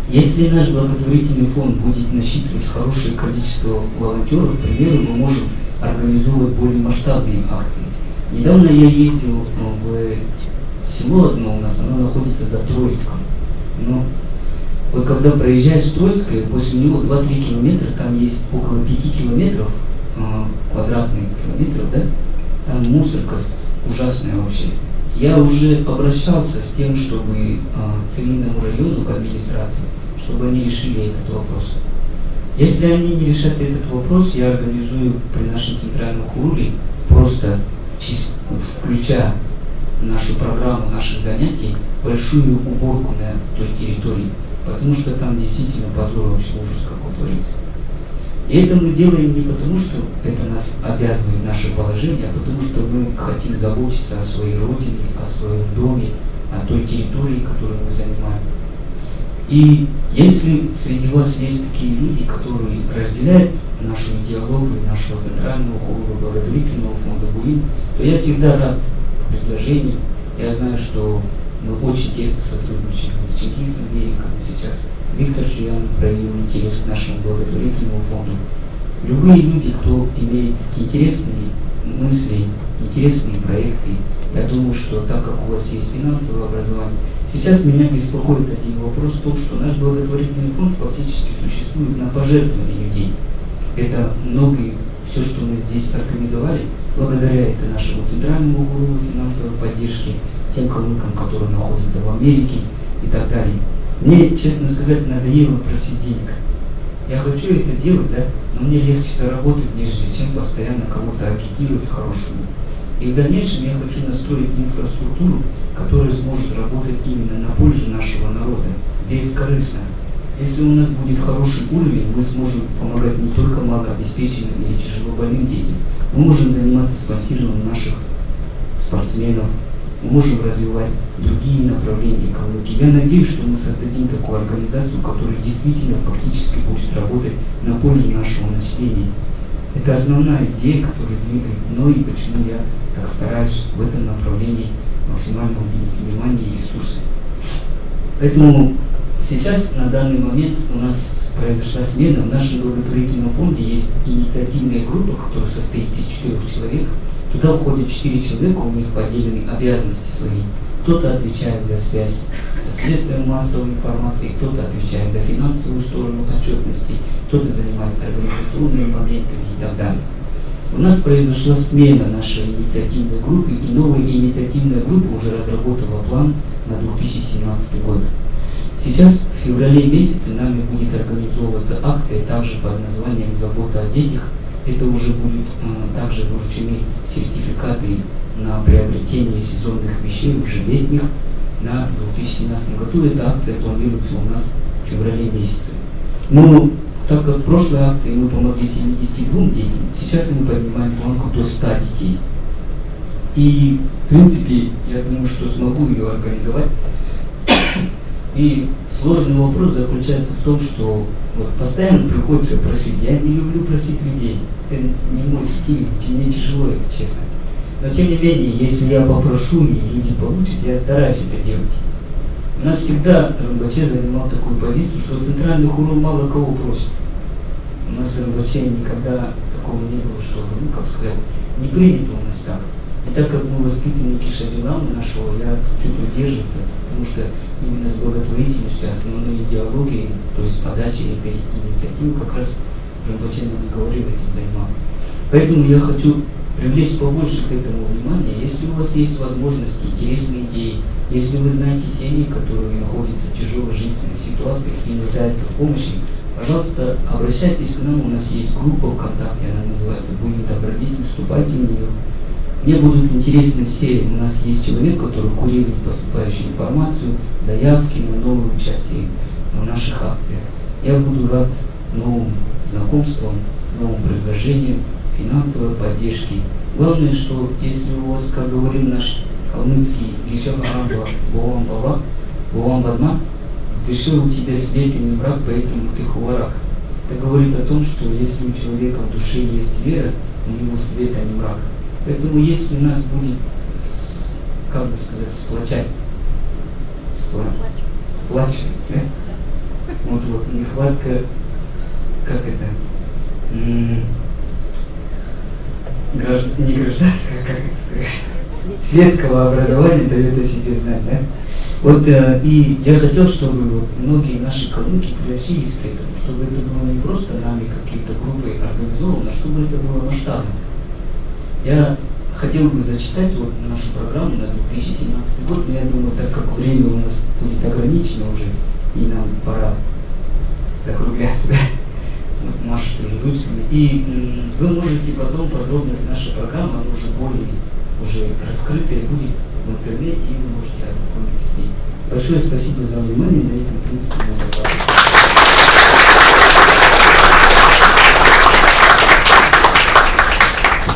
Если наш благотворительный фонд будет насчитывать хорошее количество волонтеров, к примеру, мы можем организовывать более масштабные акции. Недавно я ездил в село одно у нас, оно находится за Троицком. Но вот когда проезжаешь с Троицкой, после него 2-3 километра, там есть около 5 километров, квадратных километров, да? Там мусорка ужасная вообще. Я уже обращался с тем, чтобы цивильному району, к администрации, чтобы они решили этот вопрос. Если они не решат этот вопрос, я организую при нашем Центральном Хуруле, просто включая нашу программу наших занятий, большую уборку на той территории, потому что там действительно позор, вообще ужас какой творится. И это мы делаем не потому, что это нас обязывает наше положение, а потому что мы хотим заботиться о своей родине, о своем доме, о той территории, которую мы занимаем. И если среди вас есть такие люди, которые разделяют нашу идеологию, нашего Центрального Хурула, благотворительного фонда БУИН, то я всегда рад предложению. Я знаю, что мы очень тесно сотрудничаем с Чингисом Великим сейчас. Виктор Чуян проявил интерес к нашему благотворительному фонду. Любые люди, кто имеет интересные мысли, интересные проекты, я думаю, что так как у вас есть финансовое образование, сейчас меня беспокоит один вопрос в том, что наш благотворительный фонд фактически существует на пожертвования людей. Это многие, все, что мы здесь организовали, благодаря это нашему Центральному Хурулу финансовой поддержке, тем калмыкам, которые находятся в Америке и так далее. Мне, честно сказать, надоело просить денег. Я хочу это делать, да, но мне легче заработать, нежели чем постоянно кого-то агитировать хорошему. И в дальнейшем я хочу настроить инфраструктуру, которая сможет работать именно на пользу нашего народа, бескорыстно. Если у нас будет хороший уровень, мы сможем помогать не только малообеспеченным или тяжелобольным детям, мы можем заниматься спонсированием наших спортсменов, мы можем развивать другие направления Калмыкии. Я надеюсь, что мы создадим такую организацию, которая действительно фактически будет работать на пользу нашего населения. Это основная идея, которая двигает мной, и почему я так стараюсь в этом направлении максимально уделить внимание и ресурсы. Поэтому сейчас, на данный момент, у нас произошла смена. В нашем благотворительном фонде есть инициативная группа, которая состоит из 4 человек. Туда входят 4 человека, у них поделены обязанности свои. Кто-то отвечает за связь со средствами массовой информации, кто-то отвечает за финансовую сторону отчетности, кто-то занимается организационными моментами и так далее. У нас произошла смена нашей инициативной группы, и новая инициативная группа уже разработала план на 2017 год. Сейчас в феврале месяце нами будет организовываться акция также под названием «Забота о детях». Это уже будет также вручены сертификаты на приобретение сезонных вещей, уже летних, на 2017 году. Эта акция планируется у нас в феврале месяце. Но так как в прошлой акции мы помогли 72 детям, сейчас мы поднимаем планку до 100 детей. И в принципе, я думаю, что смогу ее организовать. И сложный вопрос заключается в том, что вот постоянно приходится просить. Я не люблю просить людей. Это не мой стиль, мне тяжело это, честно. Но тем не менее, если я попрошу и люди получат, я стараюсь это делать. У нас всегда Ринпоче занимал такую позицию, что Центральный Хурул мало кого просит. У нас в Ринпоче никогда такого не было, что, ну, как сказать, не принято у нас так. И так как мы воспитанники Далай-ламы нашего, я хочу придерживаться, потому что именно с благотворительностью, основной идеологией, то есть подачей этой инициативы, как раз Ринпоче нам и говорил этим заниматься. Поэтому я хочу привлечь побольше к этому внимания. Если у вас есть возможности, интересные идеи, если вы знаете семьи, которые находятся в тяжелой жизненной ситуации и нуждаются в помощи, пожалуйста, обращайтесь к нам. У нас есть группа ВКонтакте, она называется «Будет добродетель», вступайте в нее. Мне будут интересны все. У нас есть человек, который курирует поступающую информацию, заявки на новое участие в наших акциях. Я буду рад новым знакомствам, новым предложениям, финансовой поддержки. Главное, что если у вас, как говорил наш калмыцкий вещам Бовам Бадма, в душе у тебя свет и не враг, поэтому ты хуварак. Это говорит о том, что если у человека в душе есть вера, у него свет, а не враг. Поэтому если нас будет, как бы сказать, сплачивать, да? Вот нехватка, как это, не гражданского, как это сказать, светского образования дает о себе знать, да? Вот и я хотел, чтобы вот многие наши калмыки приобщились к этому, чтобы это было не просто нами какие-то группы организовано, а чтобы это было масштабно. Я хотел бы зачитать вот нашу программу на 2017 год, но я думаю, так как время у нас будет ограничено уже, и нам пора закругляться, да? Вот Маша тоже ручками. И вы можете потом подробность нашей программы, она уже более раскрытая будет в интернете, и вы можете ознакомиться с ней. Большое спасибо за внимание, на этом, в принципе,